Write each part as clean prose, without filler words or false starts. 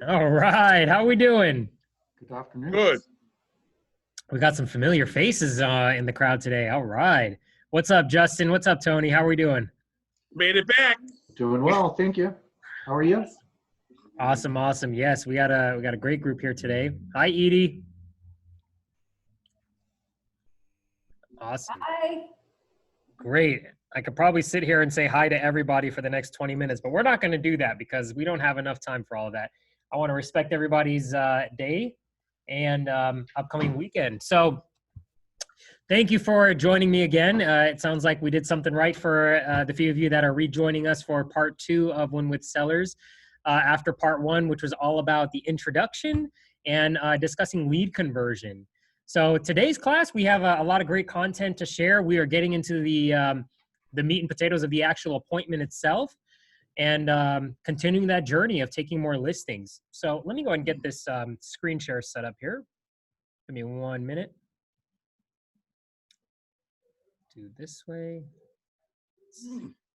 All right, how we doing? Good afternoon. Good. We got some familiar faces in the crowd today. All right. What's up, Justin? What's up, Tony? How are we doing? Made it back. Doing well, thank you. How are you? Awesome, awesome. Yes, we got a great group here today. Hi, Edie. Awesome. Hi. Great. I could probably sit here and say hi to everybody for the next 20 minutes, but we're not going to do that because we don't have enough time for all of that. I want to respect everybody's day and upcoming weekend. So thank you for joining me again. It sounds like we did something right for the few of you that are rejoining us for part 2 of Win with Sellers after part 1, which was all about the introduction and discussing lead conversion. So today's class, we have a lot of great content to share. We are getting into the meat and potatoes of the actual appointment itself and continuing that journey of taking more listings. So let me go ahead and get this screen share set up here. Give me 1 minute. Do this way,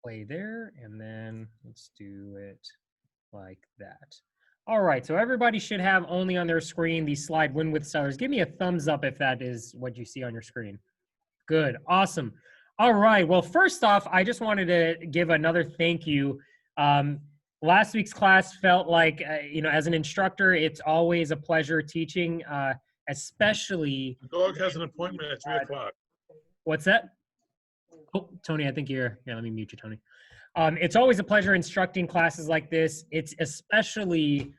play there, and then let's do it like that. All right, so everybody should have only on their screen the slide Win with Sellers. Give me a thumbs up if that is what you see on your screen. Good, awesome. All right, well, first off, I just wanted to give another thank you. Last week's class felt like, as an instructor, it's always a pleasure teaching, especially. The dog has an appointment at 3 o'clock. What's that? Oh, Tony, I think you're, let me mute you, Tony. It's always a pleasure instructing classes like this. It's especially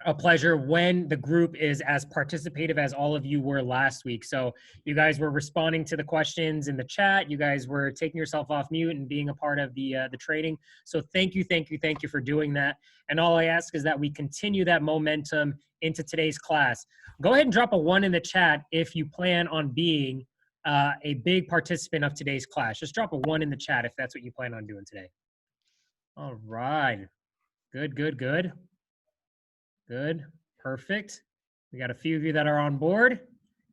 a pleasure when the group is as participative as all of you were last week. So you guys were responding to the questions in the chat. You guys were taking yourself off mute and being a part of the training. So thank you for doing that. And all I ask is that we continue that momentum into today's class. Go ahead and drop a 1 in the chat if you plan on being a big participant of today's class. Just drop a 1 in the chat if that's what you plan on doing today. All right. Good. Perfect. We got a few of you that are on board.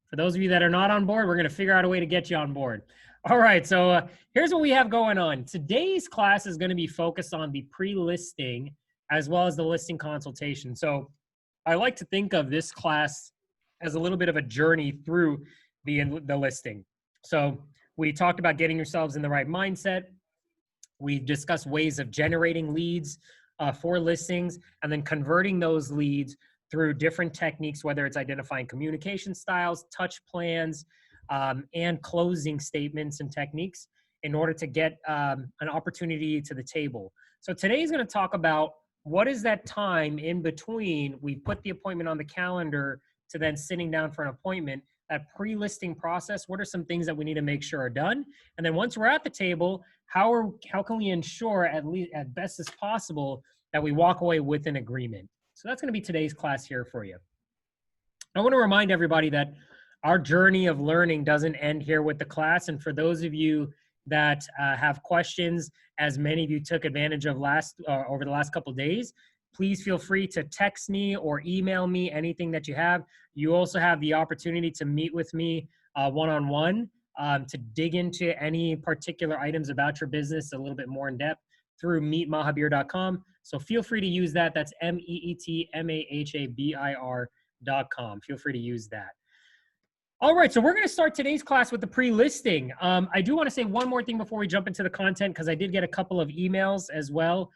For those of you that are not on board, we're going to figure out a way to get you on board. All right. So here's what we have going on. Today's class is going to be focused on the pre-listing as well as the listing consultation. So I like to think of this class as a little bit of a journey through the listing. So we talked about getting yourselves in the right mindset. We discussed ways of generating leads for listings and then converting those leads through different techniques, whether it's identifying communication styles, touch plans, and closing statements and techniques in order to get an opportunity to the table. So today is going to talk about what is that time in between we put the appointment on the calendar to then sitting down for an appointment. That pre-listing process, what are some things that we need to make sure are done? And then once we're at the table, how can we ensure at least as best as possible that we walk away with an agreement? So that's going to be today's class here for you. I want to remind everybody that our journey of learning doesn't end here with the class. And for those of you that have questions, as many of you took advantage of over the last couple of days, please feel free to text me or email me anything that you have. You also have the opportunity to meet with me one-on-one to dig into any particular items about your business a little bit more in depth through meetmahabir.com. So feel free to use that. That's meetmahabir.com. Feel free to use that. All right, so we're going to start today's class with the pre-listing. I do want to say one more thing before we jump into the content because I did get a couple of emails as well.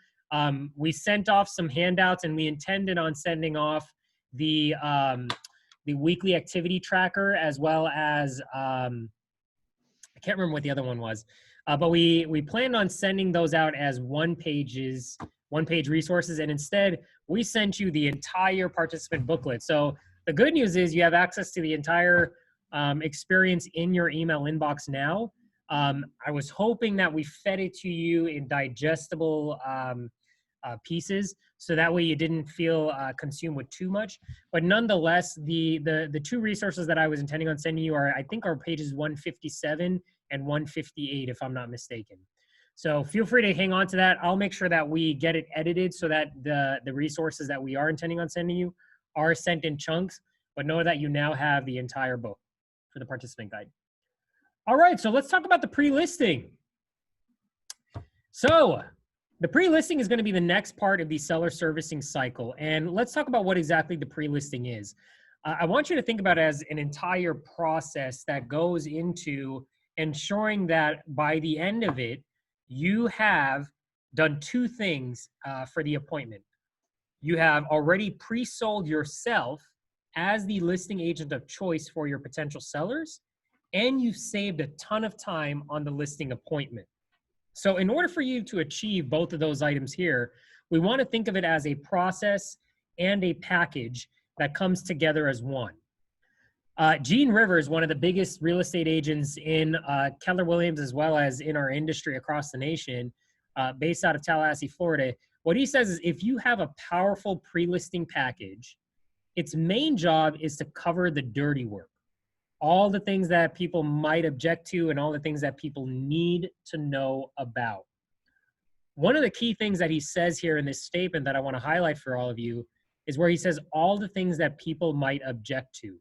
We sent off some handouts and we intended on sending off the weekly activity tracker as well as, I can't remember what the other one was, but we planned on sending those out as one-page resources. And instead we sent you the entire participant booklet. So the good news is you have access to the entire experience in your email inbox now. I was hoping that we fed it to you in digestible pieces, so that way you didn't feel consumed with too much. But nonetheless, the 2 resources that I was intending on sending you are pages 157 and 158, if I'm not mistaken. So feel free to hang on to that. I'll make sure that we get it edited so that the resources that we are intending on sending you are sent in chunks, but know that you now have the entire book for the participant guide. All right, so let's talk about the pre-listing. So The pre-listing is going to be the next part of the seller servicing cycle. And let's talk about what exactly the pre-listing is. I want you to think about it as an entire process that goes into ensuring that by the end of it, you have done two things for the appointment. You have already pre-sold yourself as the listing agent of choice for your potential sellers, and you've saved a ton of time on the listing appointment. So in order for you to achieve both of those items here, we want to think of it as a process and a package that comes together as one. Gene Rivers, one of the biggest real estate agents in Keller Williams, as well as in our industry across the nation, based out of Tallahassee, Florida, what he says is if you have a powerful pre-listing package, its main job is to cover the dirty work. All the things that people might object to and all the things that people need to know about. One of the key things that he says here in this statement that I want to highlight for all of you is where he says all the things that people might object to.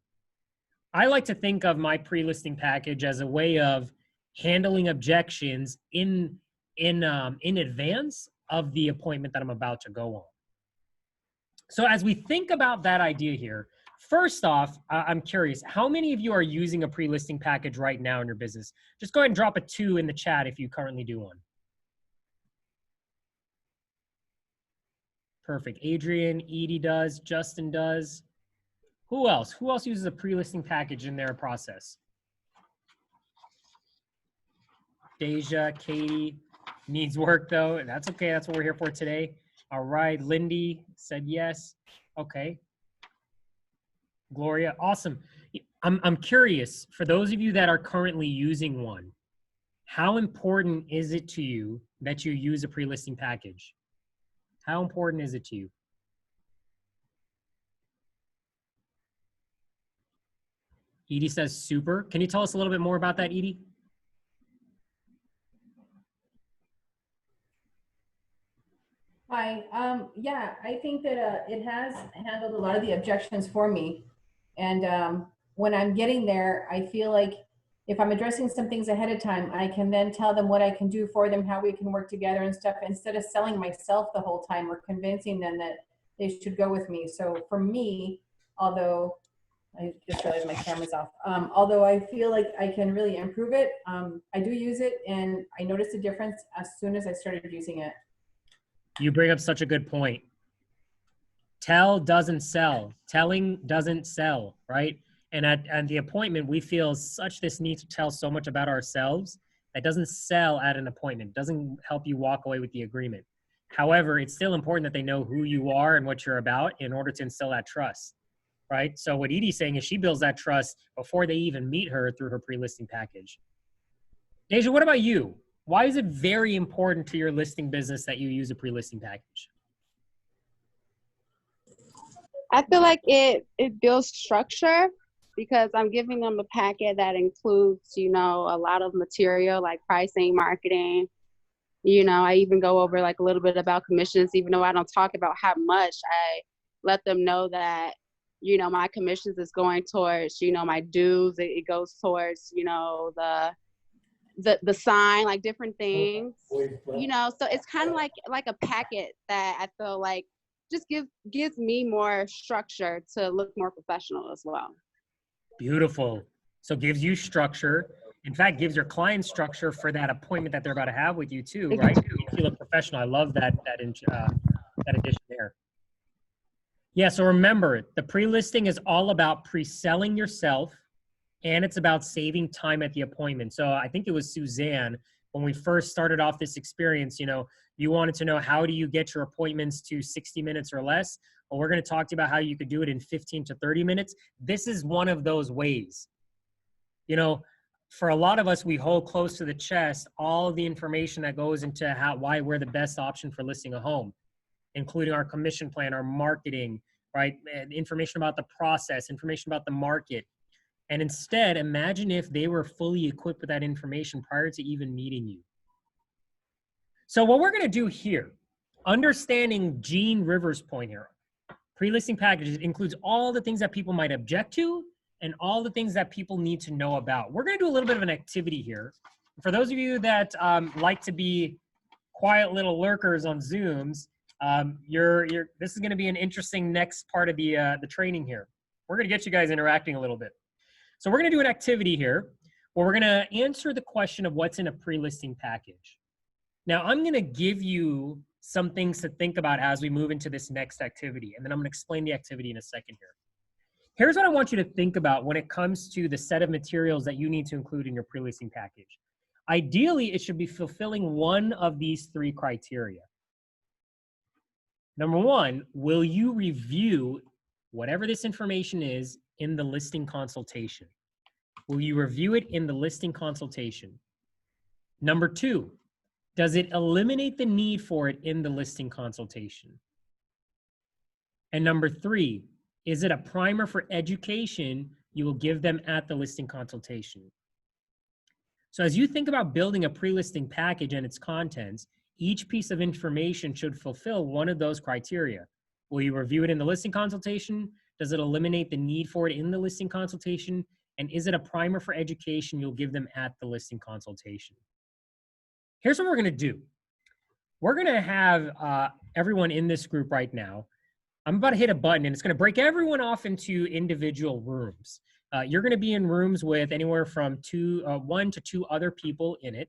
I like to think of my pre-listing package as a way of handling objections in advance of the appointment that I'm about to go on. So as we think about that idea here, first off, I'm curious, how many of you are using a pre-listing package right now in your business? Just go ahead and drop a 2 in the chat if you currently do one. Perfect. Adrian, Edie does, Justin does. Who else? Who else uses a pre-listing package in their process? Deja, Katie, needs work though. That's okay. That's what we're here for today. All right. Lindy said yes. Okay. Gloria, awesome. I'm curious, for those of you that are currently using one, how important is it to you that you use a pre-listing package? How important is it to you? Edie says super. Can you tell us a little bit more about that, Edie? Hi. Yeah, I think that it has handled a lot of the objections for me. And when I'm getting there, I feel like if I'm addressing some things ahead of time, I can then tell them what I can do for them, how we can work together and stuff, instead of selling myself the whole time or convincing them that they should go with me. So for me, although I just realized my camera's off, although I feel like I can really improve it, I do use it, and I noticed a difference as soon as I started using it. You bring up such a good point. Tell doesn't sell. Telling doesn't sell, right? And at the appointment, we feel such this need to tell so much about ourselves that doesn't sell at an appointment, doesn't help you walk away with the agreement. However, it's still important that they know who you are and what you're about in order to instill that trust, right? So what Edie's saying is she builds that trust before they even meet her through her pre-listing package. Deja, what about you? Why is it very important to your listing business that you use a pre-listing package? I feel like it builds structure because I'm giving them a packet that includes, you know, a lot of material like pricing, marketing. You know, I even go over like a little bit about commissions, even though I don't talk about how much. I let them know that, you know, my commissions is going towards, you know, my dues. It goes towards, you know, the sign, like different things, you know. So it's kind of like a packet that I feel like just gives me more structure to look more professional as well. Beautiful. So gives you structure. In fact, gives your client structure for that appointment that they're about to have with you too, right? You look professional. I love that addition there. Yeah, so remember, the pre-listing is all about pre-selling yourself, and it's about saving time at the appointment. So I think it was Suzanne, when we first started off this experience, you know, you wanted to know how do you get your appointments to 60 minutes or less? Well, we're going to talk to you about how you could do it in 15 to 30 minutes. This is one of those ways. You know, for a lot of us, we hold close to the chest all of the information that goes into why we're the best option for listing a home, including our commission plan, our marketing, right? And information about the process, information about the market. And instead, imagine if they were fully equipped with that information prior to even meeting you. So what we're going to do here, understanding Gene Rivers' point here, pre-listing packages includes all the things that people might object to and all the things that people need to know about. We're going to do a little bit of an activity here. For those of you that like to be quiet little lurkers on Zooms, this is going to be an interesting next part of the training here. We're going to get you guys interacting a little bit. So we're going to do an activity here where we're going to answer the question of what's in a pre-listing package. Now, I'm going to give you some things to think about as we move into this next activity, and then I'm going to explain the activity in a second here. Here's what I want you to think about when it comes to the set of materials that you need to include in your pre-listing package. Ideally, it should be fulfilling one of these three criteria. Number one, will you review whatever this information is in the listing consultation? Will you review it in the listing consultation? Number two, does it eliminate the need for it in the listing consultation? And number three, is it a primer for education you will give them at the listing consultation? So as you think about building a pre-listing package and its contents, each piece of information should fulfill one of those criteria. Will you review it in the listing consultation? Does it eliminate the need for it in the listing consultation? And is it a primer for education you'll give them at the listing consultation? Here's what we're gonna do. We're gonna have everyone in this group right now. I'm about to hit a button and it's gonna break everyone off into individual rooms. You're gonna be in rooms with anywhere from 1 to 2 other people in it.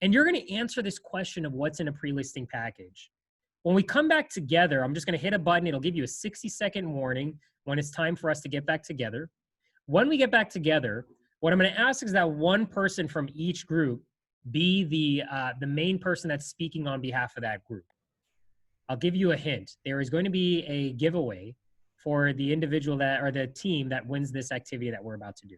And you're gonna answer this question of what's in a pre-listing package. When we come back together, I'm just gonna hit a button. It'll give you a 60-second warning when it's time for us to get back together. When we get back together, what I'm gonna ask is that one person from each group be the main person that's speaking on behalf of that group. I'll give you a hint. There is going to be a giveaway for the individual or the team that wins this activity that we're about to do.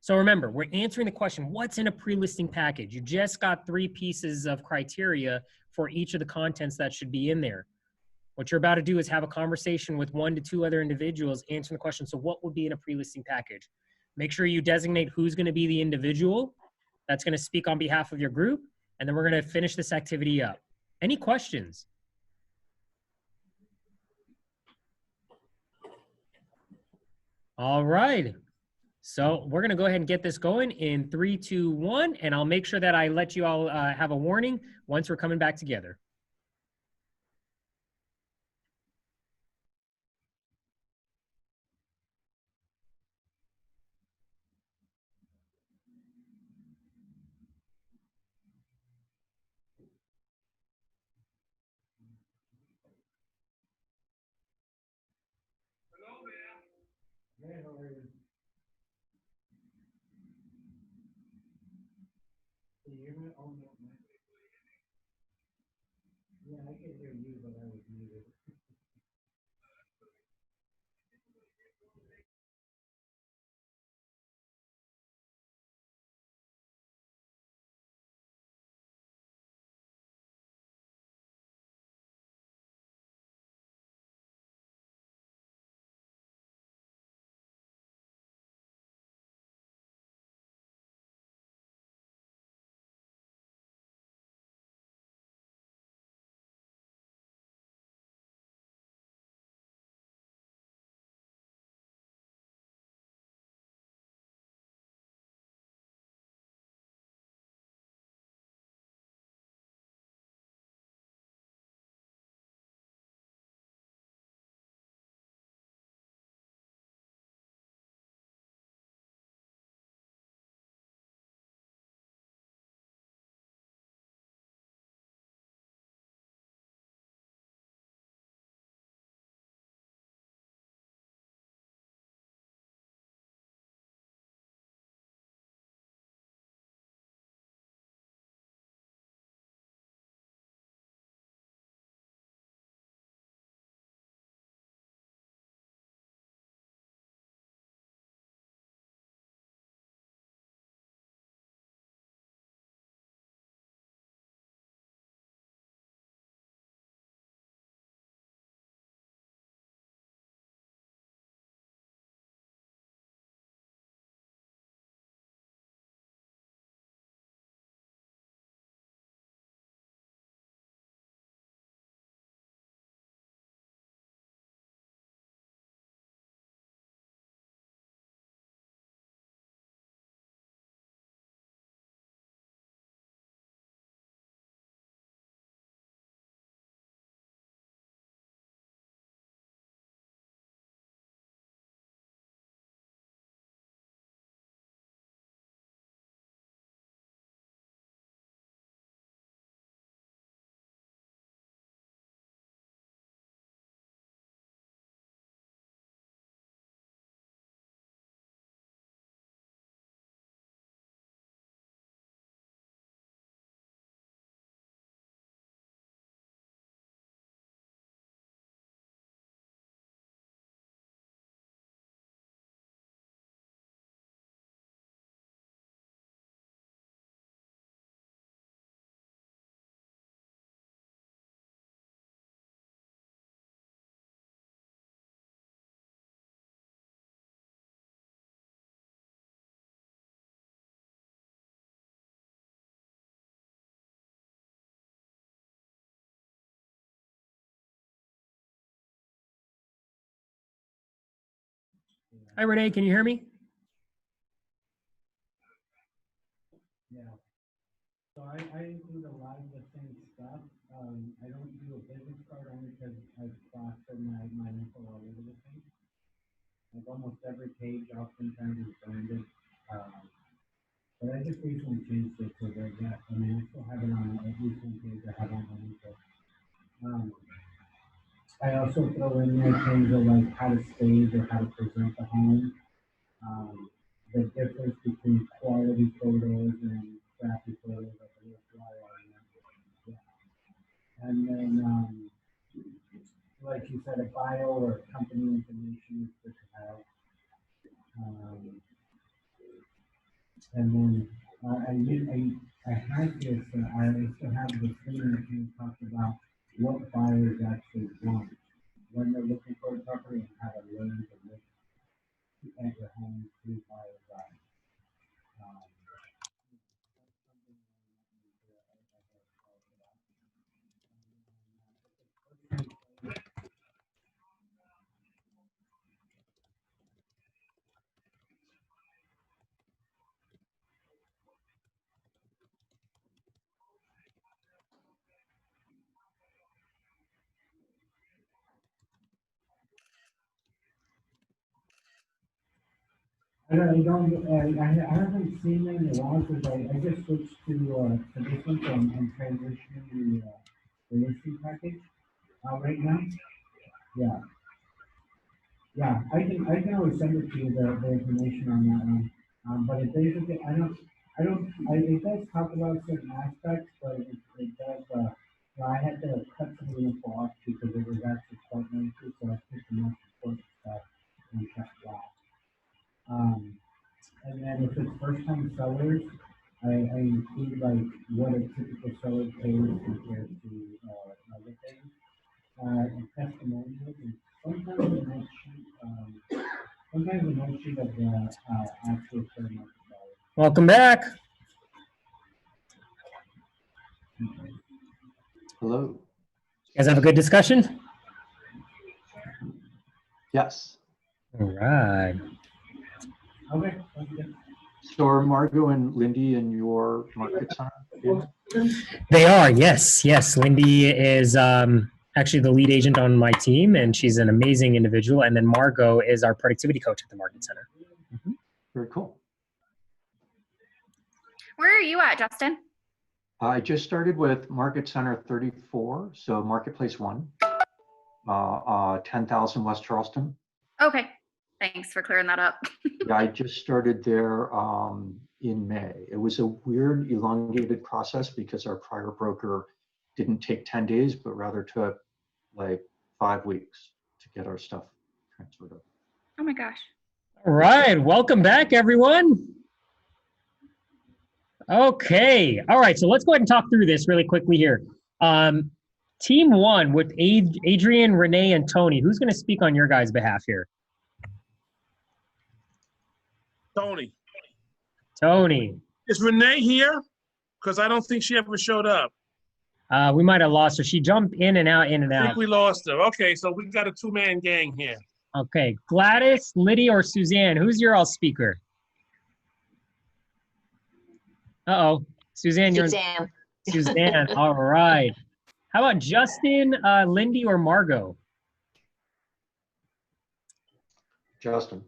So remember, we're answering the question, what's in a pre-listing package? You just got 3 pieces of criteria for each of the contents that should be in there. What you're about to do is have a conversation with 1 to 2 other individuals answering the question, so what would be in a pre-listing package? Make sure you designate who's going to be the individual that's going to speak on behalf of your group, and then we're going to finish this activity up. Any questions? All right. So we're going to go ahead and get this going in 3, 2, 1, and I'll make sure that I let you all have a warning once we're coming back together. Yeah, I can hear you, but I was muted. Hi, Renee, can you hear me? Yeah. So I include a lot of the same stuff. I don't do a business card only because I've plastered my info all over the place. Like almost every page oftentimes is branded. But I just recently changed it so that, I mean, I still have it on at least one page I have on my info. I also throw in there things of like how to stage or how to present the home. The difference between quality photos and crappy photos, like a little flyer on them. Yeah. And then, like you said, a bio or company information is good to have. And then I had this, I still have the thing that you talked about what buyers actually want when they're looking for a property and how to learn to look at your home through buyers' eyes. I haven't seen it in a while because I just switched to this one, so I'm transitioning the listing package right now. Yeah. Yeah, I can always send it to you, the information on that one. But it basically, it does talk about certain aspects, but it does, I had to cut some of the info off because it was actually quite lengthy, so I took the most important stuff and kept that. And then if it's first time sellers, I include like what a typical seller pays compared to, other things. And testimonials, and sometimes a note sheet of the actual fair market value. Welcome back. Hello. You guys have a good discussion? Yes. All right. Okay. Okay. So are Margot and Lindy in your market center? Yeah. They are, yes, yes. Lindy is actually the lead agent on my team, and she's an amazing individual. And then Margot is our productivity coach at the Market Center. Mm-hmm. Very cool. Where are you at, Justin? I just started with Market Center 34, so Marketplace 1, 10,000 West Charleston. Okay, thanks for clearing that up. Yeah, I just started there in May. It was a weird, elongated process because our prior broker didn't take 10 days, but rather took like 5 weeks to get our stuff transferred over. Oh my gosh. All right, welcome back, everyone. Okay, all right, so let's go ahead and talk through this really quickly here. Team 1 with Adrian, Renee, and Tony. Who's going to speak on your guys' behalf here? Tony, Tony. is Renee here? Because I don't think she ever showed up. We might have lost her. She jumped in and out, in and I think out. we lost her. Okay, so we got a two-man gang here. Okay, Gladys, Liddy, or Suzanne? Who's your all speaker? Uh-oh, Suzanne, you're Suzanne. Suzanne, all right. How about Justin, Lindy, or Margot? Justin.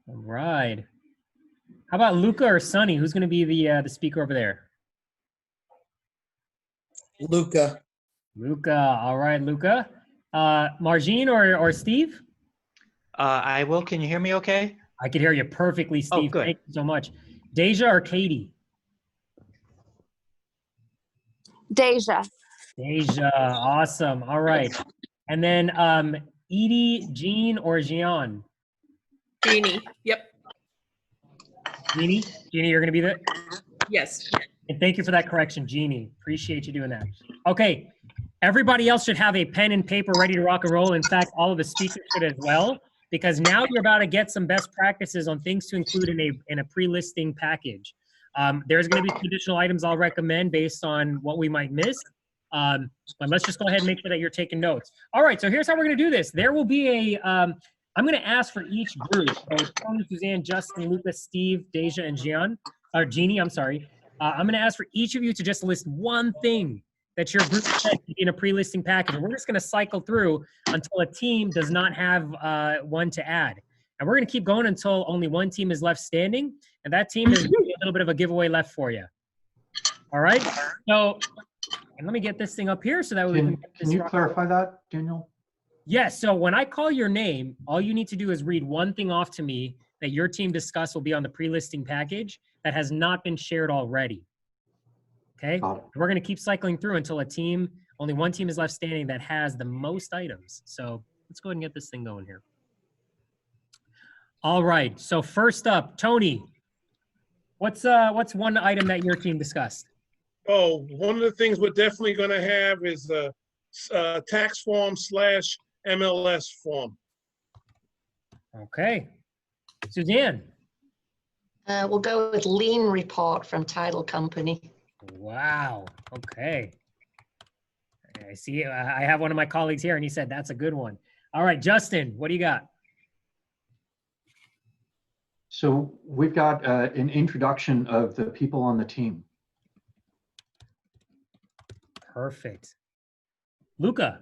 All right. How about Luca or Sonny? Who's going to be the speaker over there? Luca. Luca. All right, Luca. Margine or Steve? I will. Can you hear me okay? I can hear you perfectly, Steve. good. Thank you so much. Deja or Katie? Deja. Deja. Awesome. All right. And then Edie, Jean, or Gian? Jeannie. Yep. Jeannie? Jeannie, you're going to be there? Yes. And thank you for that correction, Jeannie. Appreciate you doing that. Okay. Everybody else should have a pen and paper ready to rock and roll. In fact, all of the speakers should as well, because now you're about to get some best practices on things to include in a pre-listing package. There's going to be some additional items I'll recommend based on what we might miss. But let's just go ahead and make sure that you're taking notes. All right, so here's how we're going to do this. There will be I'm going to ask for each group, so Tony, Suzanne, Justin, Lucas, Steve, Deja, and Jeannie, I'm sorry. I'm going to ask for each of you to just list one thing that your group said in a pre-listing package. And we're just going to cycle through until a team does not have one to add. And we're going to keep going until only one team is left standing. And that team is a little bit of a giveaway left for you. All right. So, and let me get this thing up here so that we can. Can you clarify that, Daniel? Yes. So when I call your name, all you need to do is read one thing off to me that your team discussed will be on the pre-listing package that has not been shared already. Okay. We're going to keep cycling through until only one team is left standing that has the most items. So let's go ahead and get this thing going here. All right. So first up, Tony, what's one item that your team discussed? Oh, one of the things we're definitely going to have is a tax form / MLS form. Okay. Suzanne. We'll go with lien report from title company. Wow. Okay. I see. I have one of my colleagues here, and he said that's a good one. All right, Justin, what do you got? So we've got an introduction of the people on the team. Perfect. Luca.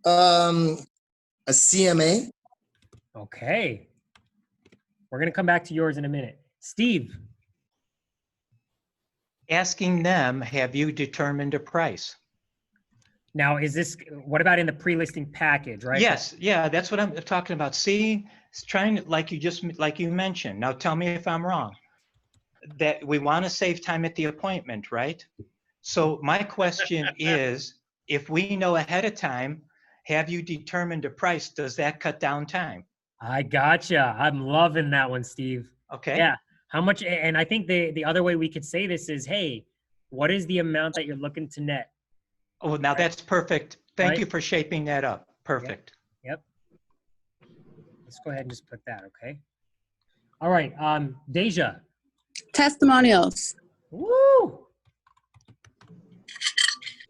A CMA. Okay. We're going to come back to yours in a minute. Steve. Asking them, have you determined a price? Now, what about in the pre-listing package, right? Yes, yeah, that's what I'm talking about. See, it's trying, like you mentioned. Now tell me if I'm wrong. That we want to save time at the appointment, right? So my question is, if we know ahead of time, have you determined a price? Does that cut down time? I gotcha. I'm loving that one, Steve. Okay. Yeah. How much? And I think the other way we could say this is, hey, what is the amount that you're looking to net? Oh, now that's perfect. Thank you for shaping that up. Perfect. Yep. Let's go ahead and just put that, okay? All right, Deja. Testimonials. Woo!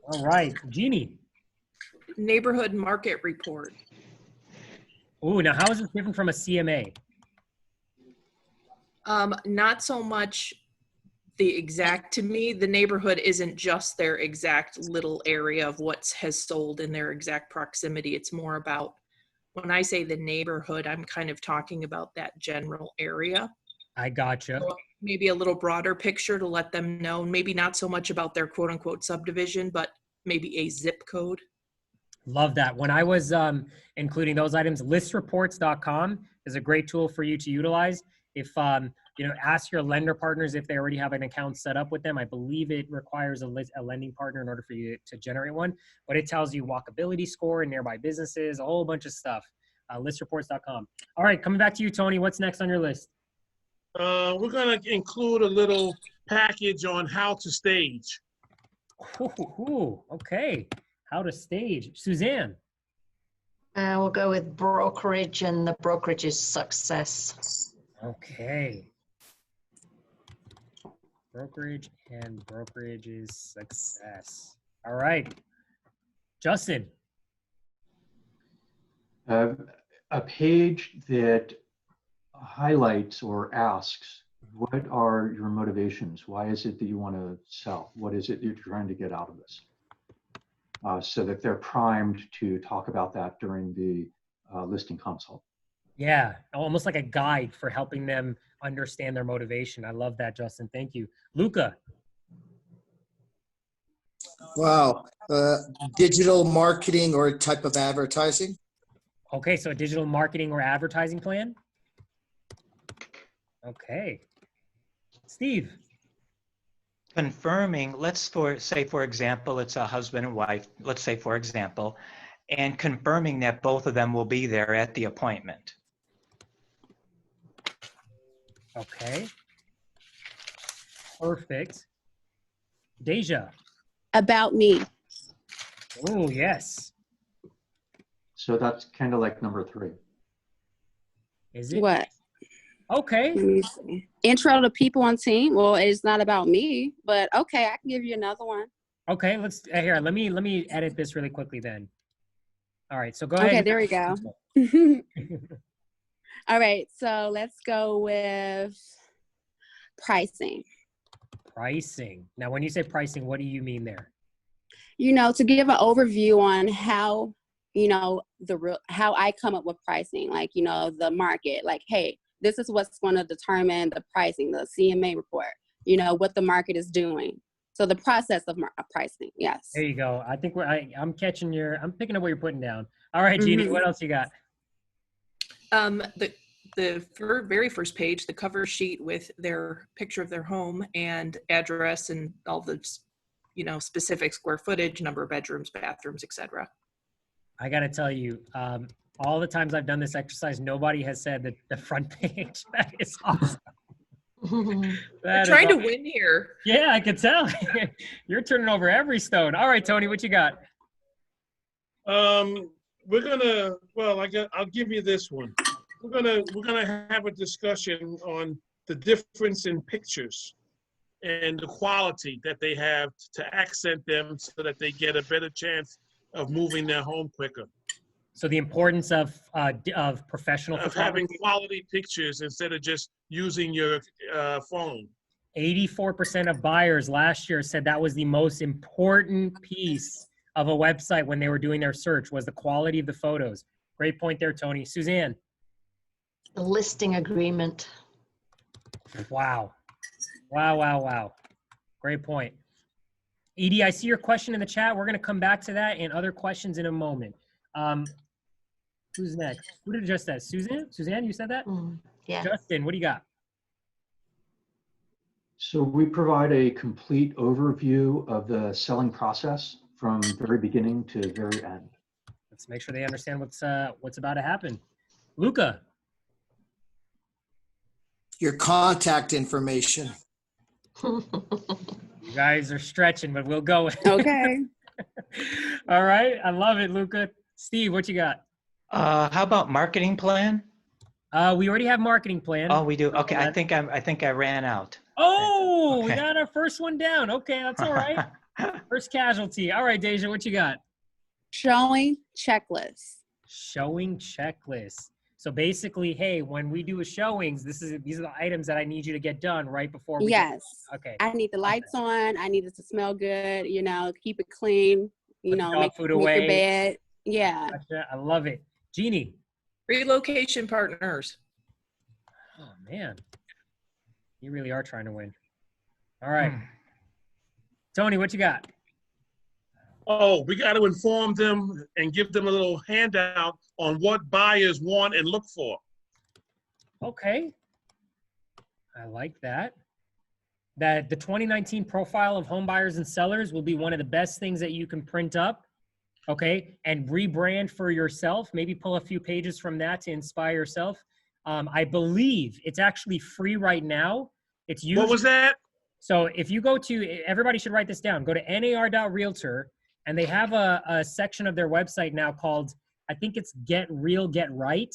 All right, Jeannie. Neighborhood market report. Ooh, now how is this different from a CMA? Not so much the exact, to me, the neighborhood isn't just their exact little area of what has sold in their exact proximity. It's more about, when I say the neighborhood, I'm kind of talking about that general area. I gotcha. So maybe a little broader picture to let them know, maybe not so much about their quote unquote subdivision, but maybe a zip code. Love that. When I was including those items, listreports.com is a great tool for you to utilize. If ask your lender partners if they already have an account set up with them. I believe it requires a lending partner in order for you to generate one, but it tells you walkability score and nearby businesses, a whole bunch of stuff. Listreports.com. All right, coming back to you, Tony. What's next on your list? We're going to include a little package on how to stage. Ooh, okay. How to stage. Suzanne. We'll go with brokerage and the brokerage's success. Okay. Brokerage and brokerage's success. All right. Justin. A page that highlights or asks, what are your motivations? Why is it that you want to sell? What is it you're trying to get out of this? So that they're primed to talk about that during the listing consult. Yeah, almost like a guide for helping them understand their motivation. I love that, Justin. Thank you. Luca. Wow. Digital marketing or type of advertising? Okay, so a digital marketing or advertising plan? Okay. Steve. Confirming, say for example, it's a husband and wife, let's say for example, and confirming that both of them will be there at the appointment. Okay. Perfect. Deja. About me. Oh, yes. So that's kind of like number 3. Is it? What? Okay. Intro to people on team. Well, it's not about me, but okay, I can give you another one. Okay, let's here. Let me edit this really quickly then. All right, so go ahead. Okay, there we go. All right, so let's go with pricing. Pricing. Now, when you say pricing, what do you mean there? You know, to give an overview on how, you know, how I come up with pricing, like, you know, the market, like, hey, this is what's going to determine the pricing, the CMA report, you know, what the market is doing. So the process of pricing, yes. There you go. I think I'm picking up what you're putting down. All right, Jeannie, what else you got? The very first page, the cover sheet with their picture of their home and address and all the, you know, specific square footage, number of bedrooms, bathrooms, etc. I got to tell you, all the times I've done this exercise, nobody has said that the front page. That is awesome. I'm trying to win here. Yeah, I can tell. You're turning over every stone. All right, Tony, what you got? We're gonna. Well, I'll give you this one. We're gonna have a discussion on the difference in pictures and the quality that they have to accent them so that they get a better chance of moving their home quicker. So the importance of professional of having quality pictures instead of just using your phone. 84% of buyers last year said that was the most important piece of a website when they were doing their search, was the quality of the photos. Great point there, Tony. Suzanne. The listing agreement. Wow. Wow. Great point. Edie, I see your question in the chat. We're going to come back to that and other questions in a moment. Who's next? Who did just that? Suzanne? Suzanne, you said that? Yeah. Justin, what do you got? So we provide a complete overview of the selling process from very beginning to very end. Let's make sure they understand what's about to happen. Luca. Your contact information. You guys are stretching, but we'll go. Okay. All right. I love it, Luca. Steve, what you got? How about marketing plan? We already have marketing plan. Oh, we do. Okay, I think I ran out. Oh, Okay. We got our first one down. Okay, that's all right. First casualty. All right, Deja, what you got? Showing checklist. Showing checklist. So basically, hey, when we do a showings, these are the items that I need you to get done right before we Yes. Okay. I need the lights on. I need it to smell good, you know, keep it clean, you Put the know, dog make food your away. bed. Yeah. Gotcha. I love it. Jeannie. Relocation partners. Oh, man. You really are trying to win. All right. Tony, what you got? Oh, we got to inform them and give them a little handout on what buyers want and look for. Okay. I like that. That the 2019 profile of home buyers and sellers will be one of the best things that you can print up. Okay. And rebrand for yourself. Maybe pull a few pages from that to inspire yourself. I believe it's actually free right now. It's usually, What was that? So if you go to, everybody should write this down. Go to nar.realtor, and they have a section of their website now called, I think it's Get Real, Get Right.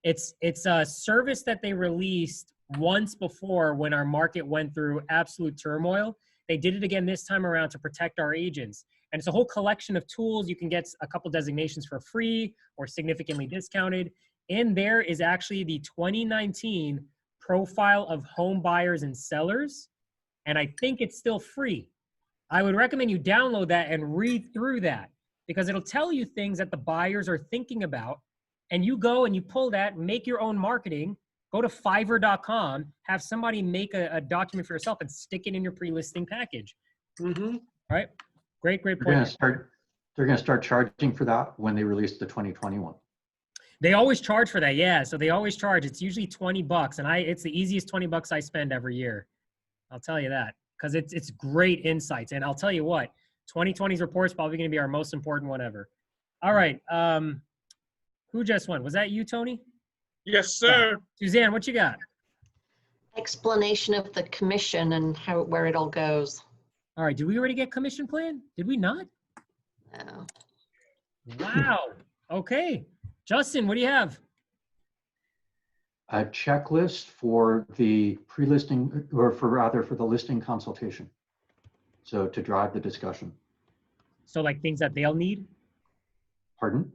It's a service that they released once before when our market went through absolute turmoil. They did it again this time around to protect our agents. And it's a whole collection of tools. You can get a couple designations for free or significantly discounted. In there is actually the 2019 profile of home buyers and sellers. And I think it's still free. I would recommend you download that and read through that, because it'll tell you things that the buyers are thinking about. And you go and you pull that, make your own marketing, go to Fiverr.com, have somebody make a document for yourself and stick it in your pre-listing package. Mm-hmm. Right? Great They're point. going to start charging for that when they release the 2021. They always charge for that, yeah. So they always charge. It's usually $20, and it's the easiest $20 I spend every year. I'll tell you that, because it's great insights. And I'll tell you what, 2020's report is probably going to be our most important one ever. All right. Who just won? Was that you, Tony? Yes, sir. Yeah. Suzanne, what you got? Explanation of the commission and where it all goes. All right. Did we already get commission plan? Did we not? No. Wow. Okay. Justin, what do you have? A checklist for the pre-listing, or for the listing consultation. So to drive the discussion. So like things that they'll need? Pardon?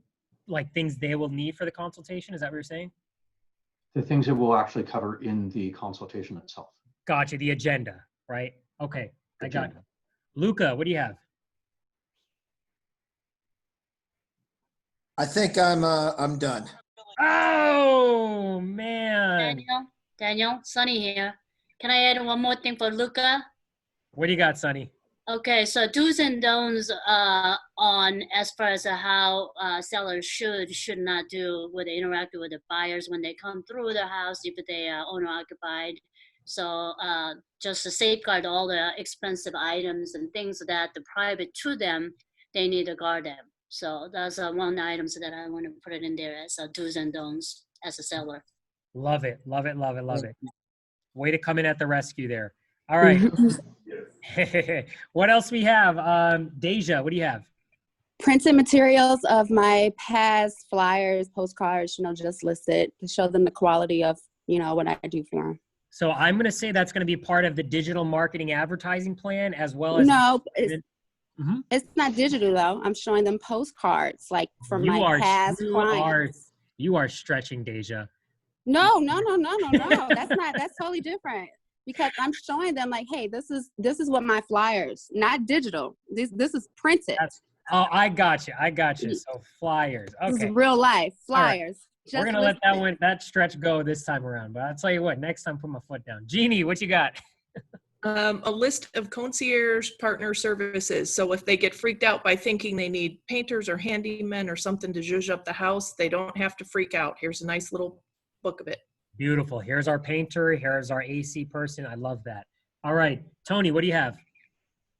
like things they will need for the consultation? Is that what you're saying? The things that we'll actually cover in the consultation itself. Gotcha. The agenda, right? Okay, I got Agenda. it. Luca, what do you have? I think I'm done. Oh man. Daniel, Sunny here. Can I add one more thing for Luca? What do you got, Sonny? Okay, so do's and don'ts on as far as how sellers should not do with interacting with the buyers when they come through the house if they are owner occupied. So just to safeguard all the expensive items and things that the private to them, they need to guard them. So that's one items that I want to put it in there as do's and don'ts as a seller. Love it, love it, love it, love it. Way to come in at the rescue there. All right. What else we have? Deja, what do you have? Printed materials of my past flyers, postcards, just listed to show them the quality of, what I do for them. So I'm going to say that's going to be part of the digital marketing advertising plan as well as. No, it's not digital though. I'm showing them postcards like from my past clients. You are stretching, Deja. No. That's totally different. Because I'm showing them like, hey, this is what my flyers, not digital. This is printed. I got you. So flyers. Okay. This is real life flyers. Right. We're gonna let that stretch go this time around. But I'll tell you what, next time put my foot down. Jeannie, what you got? A list of concierge partner services. So if they get freaked out by thinking they need painters or handymen or something to zhuzh up the house, they don't have to freak out. Here's a nice little book of it. Beautiful. Here's our painter. Here's our AC person. I love that. All right. Tony, what do you have?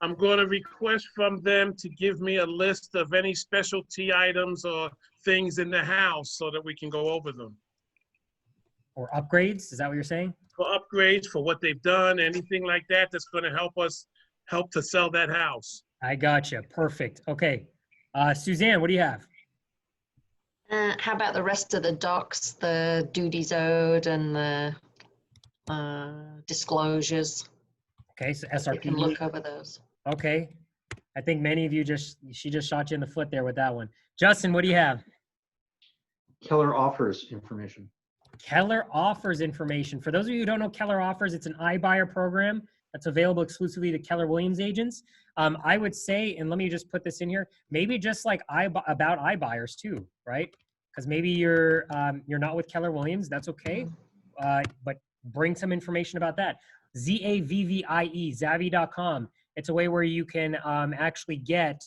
I'm going to request from them to give me a list of any specialty items or things in the house so that we can go over them. Or upgrades? Is that what you're saying? For upgrades, for what they've done, anything like that that's going to help to sell that house. I gotcha. Perfect. Okay. Suzanne, what do you have? How about the rest of the docs, the duties owed and the disclosures? Okay, so You SRP. can look over those. Okay. I think many of you she just shot you in the foot there with that one. Justin, what do you have? Keller offers information. Keller offers information. For those of you who don't know Keller offers, it's an iBuyer program that's available exclusively to Keller Williams agents. I would say, and let me just put this in here, maybe just like about iBuyers too, right? Because maybe you're not with Keller Williams, that's okay, but bring some information about that. ZAVVIE, Zavvi.com. It's a way where you can actually get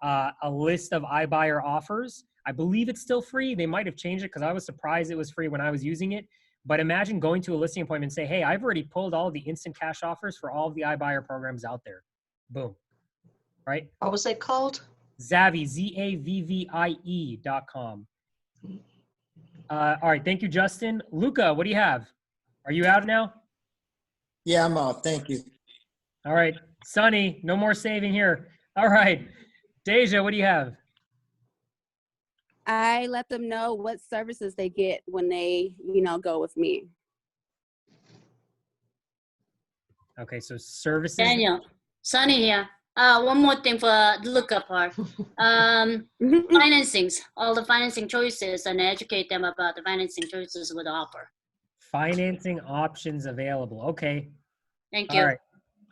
a list of iBuyer offers. I believe it's still free. They might have changed it because I was surprised it was free when I was using it. But imagine going to a listing appointment and say, hey, I've already pulled all of the instant cash offers for all of the iBuyer programs out there. Boom. Right? What was it called? Zavvi, ZAVVIE.com. All right. Thank you, Justin. Luca, what do you have? Are you out now? Yeah, I'm out. Thank you. All right. Sonny, no more saving here. All right. Deja, what do you have? I let them know what services they get when they, go with me. Okay, so services. Daniel, Sunny here. One more thing for the lookup part. Financings, all the financing choices, and educate them about the financing choices with offer. Financing options available. Okay. Thank you.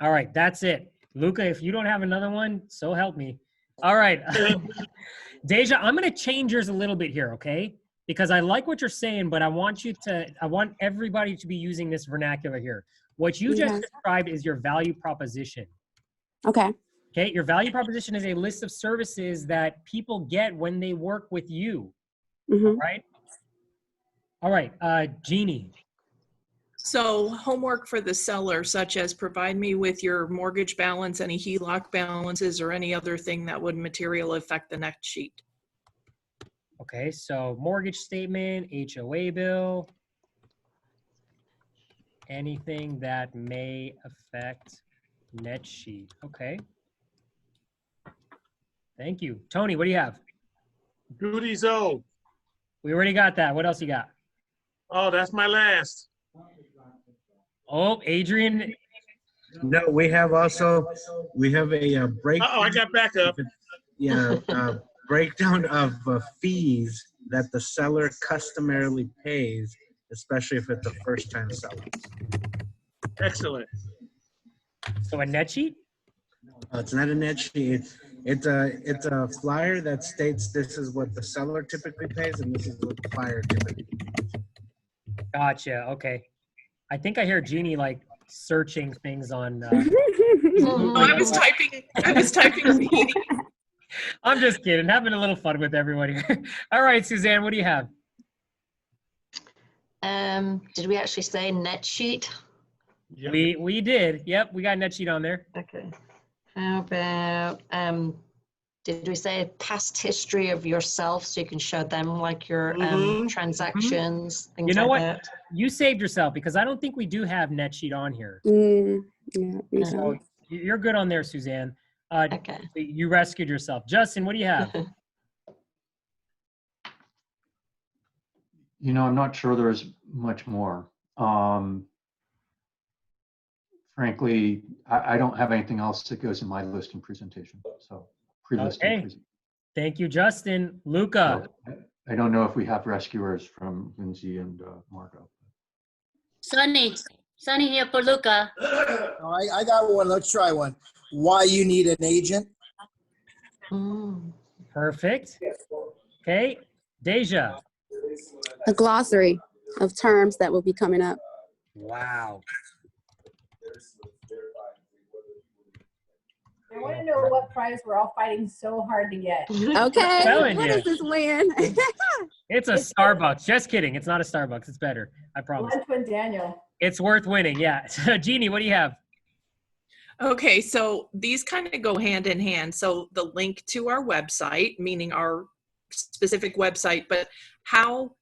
All right. That's it. Luca, if you don't have another one, so help me. All right. Deja, I'm going to change yours a little bit here, okay? Because I like what you're saying, but I want everybody to be using this vernacular here. What you just described is your value proposition. Okay. Okay. Your value proposition is a list of services that people get when they work with you. Mm-hmm. Right? All right. Jeannie. So homework for the seller, such as provide me with your mortgage balance, any HELOC balances, or any other thing that would materially affect the next sheet. Okay, so mortgage statement, HOA bill, anything that may affect net sheet. Okay. Thank you. Tony, what do you have? Duties owed. We already got that. What else you got? Oh, that's my last. Oh, Adrian. No, we have a break. Oh, I got backup. Yeah, breakdown of fees that the seller customarily pays, especially if it's a first-time seller. Excellent. So a net sheet? It's not a net sheet. It's a flyer that states this is what the seller typically pays and this is what the buyer typically pays. Gotcha. Okay. I think I hear Jeannie like searching things on. No, I was typing. I was typing. I'm just kidding. Having a little fun with everyone here. All right, Suzanne, what do you have? Did we actually say net sheet? We did. Yep, we got net sheet on there. Okay. How about, did we say past history of yourself so you can show them like your transactions, things You know like what? that? You saved yourself because I don't think we do have net sheet on here. Yeah, So you're good on there, Suzanne. Okay. You rescued yourself. Justin, what do you have? You know, I'm not sure there's much more. Frankly, I don't have anything else that goes in my listing presentation. So pre-listing. Okay. Thank you, Justin. Luca. So, I don't know if we have rescuers from Lindsay and Margot. Sunny here for Luca. I got one. Let's try one. Why you need an agent? Perfect. Okay. Deja. A glossary of terms that will be coming up. Wow. I want to know what prize we're all fighting so hard to get. Okay, telling what you. is this win? It's a Starbucks. Just kidding. It's not a Starbucks. It's better. I promise. Lunch with Daniel. It's worth winning. Yeah. Jeannie, what do you have? Okay, so these kind of go hand in hand. So the link to our website, meaning our specific website, but how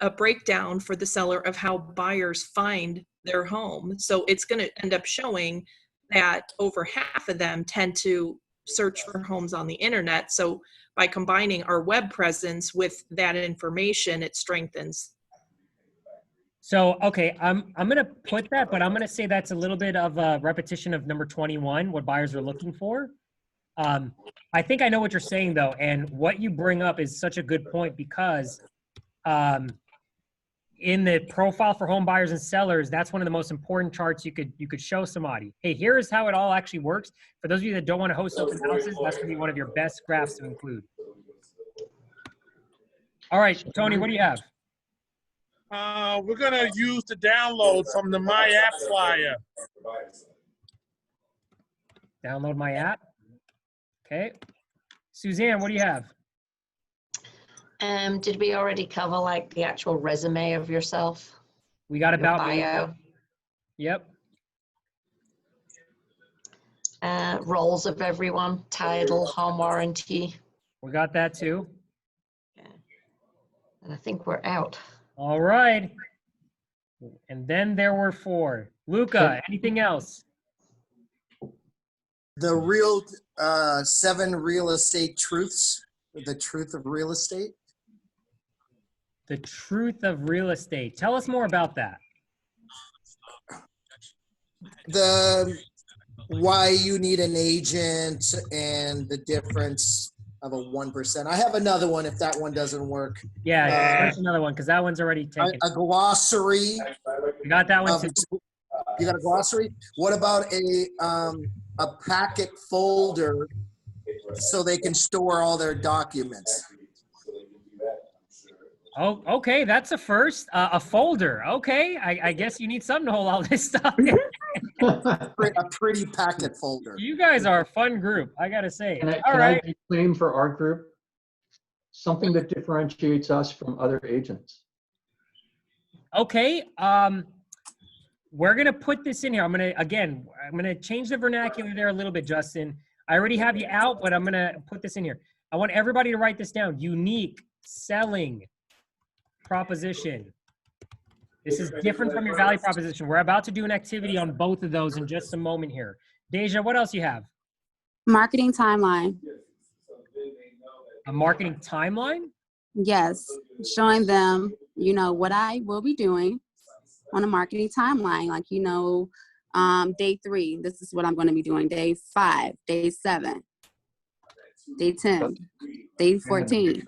a breakdown for the seller of how buyers find their home. So it's going to end up showing that over half of them tend to search for homes on the internet. So by combining our web presence with that information, it strengthens. So, okay, I'm going to put that, but I'm going to say that's a little bit of a repetition of number 21, what buyers are looking for. I think I know what you're saying though. And what you bring up is such a good point because in the profile for home buyers and sellers, that's one of the most important charts you could show somebody. Hey, here's how it all actually works. For those of you that don't want to host open houses, that's going to be one of your best graphs to include. All right, Tony, what do you have? We're going to use the download from the My App flyer. Download my app. Okay. Suzanne, what do you have? Did we already cover like the actual resume of yourself? We got Your about bio. Yep. Roles of everyone, title, home warranty. We got that too. And I think we're out. All right. And then there were 4. Luca, anything else? The real 7 real estate truths, the truth of real estate. The truth of real estate. Tell us more about that. The why you need an agent and the difference of a 1%. I have another one if that one doesn't work. Yeah, there's another one because that one's already taken. A glossary. You got that one too. You got a glossary? What about a packet folder so they can store all their documents? Oh, okay, that's a first. A folder. Okay, I guess you need something to hold all this stuff. A pretty packet folder. You guys are a fun group, I gotta say. Can All right. I claim for our group something that differentiates us from other agents? Okay. We're gonna put this in here. I'm gonna change the vernacular there a little bit, Justin. I already have you out, but I'm gonna put this in here. I want everybody to write this down. Unique selling proposition. This is different from your value proposition. We're about to do an activity on both of those in just a moment here. Deja, what else you have? Marketing timeline. A marketing timeline? Yes, showing them, what I will be doing on a marketing timeline. Like, day 3, this is what I'm going to be doing. Day 5, day 7, day 10, day 14.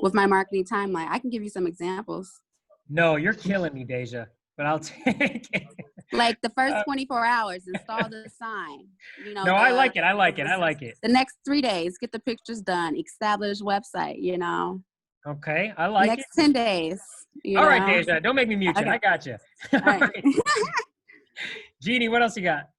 with my marketing timeline. I can give you some examples. No, you're killing me, Deja, but I'll take it. Like the first 24 hours, install the sign. You know, No, I like it. I like it. I like it. the next 3 days, get the pictures done, establish website, you know. Okay, I like Next it. 10 days. All right, know? Deja, don't make me mute you. Okay. I got you. All right. Jeannie, what else you got?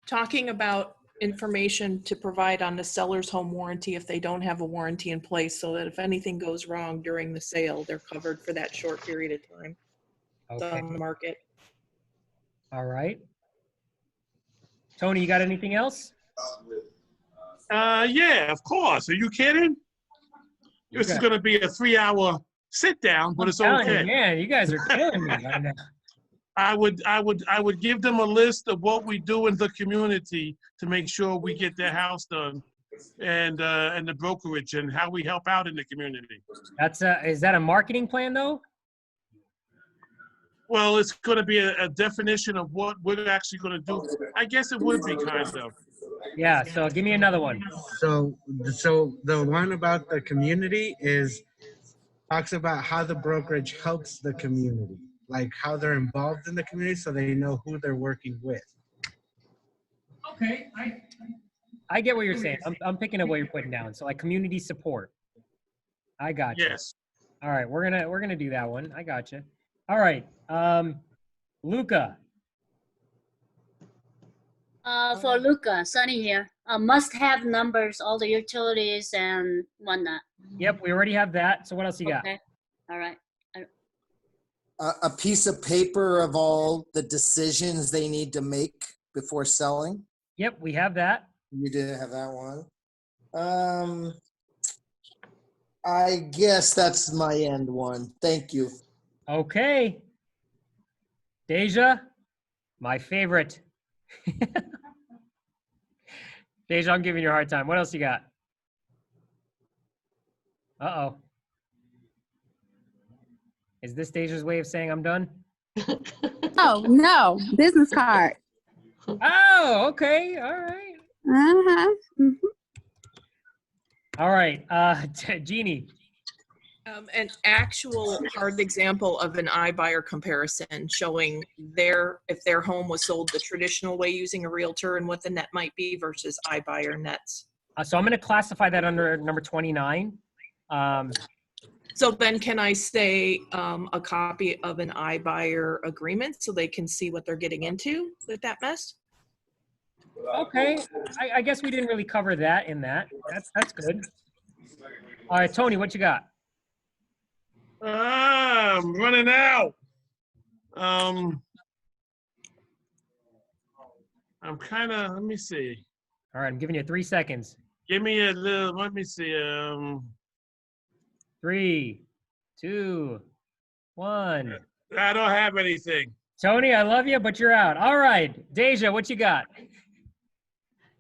Talking about information to provide on the seller's home warranty if they don't have a warranty in place, so that if anything goes wrong during the sale, they're covered for that short period of time. Okay. On the market. All right. Tony, you got anything else? Yeah, of course. Are you kidding? This is going to be a 3-hour sit down, but it's okay. You, man, you guys are killing me right now. I would give them a list of what we do in the community to make sure we get their house done, and the brokerage and how we help out in the community. Is that a marketing plan though? Well, it's going to be a definition of what we're actually going to do. I guess it would be kind of. Yeah. So give me another one. So the one about the community talks about how the brokerage helps the community, like how they're involved in the community, so they know who they're working with. Okay, I get what you're saying. I'm picking up what you're putting down. So like community support. I got you. Yes. All right, we're gonna do that one. I got you. All right, Luca. For Luca, Sunny here. Must-have numbers, all the utilities and whatnot. Yep, we already have that. So what else you got? Okay. All right. A piece of paper of all the decisions they need to make before selling. Yep, we have that. You did have that one. I guess that's my end one. Thank you. Okay. Deja, my favorite. Deja, I'm giving you a hard time. What else you got? Uh-oh. Is this Deja's way of saying I'm done? Oh, no. Business card. Oh, okay. All right. Uh-huh. Mm-hmm. All right. Jeannie. An actual hard example of an iBuyer comparison showing if their home was sold the traditional way using a realtor and what the net might be versus iBuyer nets. So I'm going to classify that under number 29. So then can I say a copy of an iBuyer agreement so they can see what they're getting into with that mess? Okay. I guess we didn't really cover that in that. That's good. All right, Tony, what you got? I'm running out. I'm kind of, let me see. All right, I'm giving you 3 seconds. Give me a little, let me see. 3, 2, 1. I don't have anything. Tony, I love you, but you're out. All right, Deja, what you got?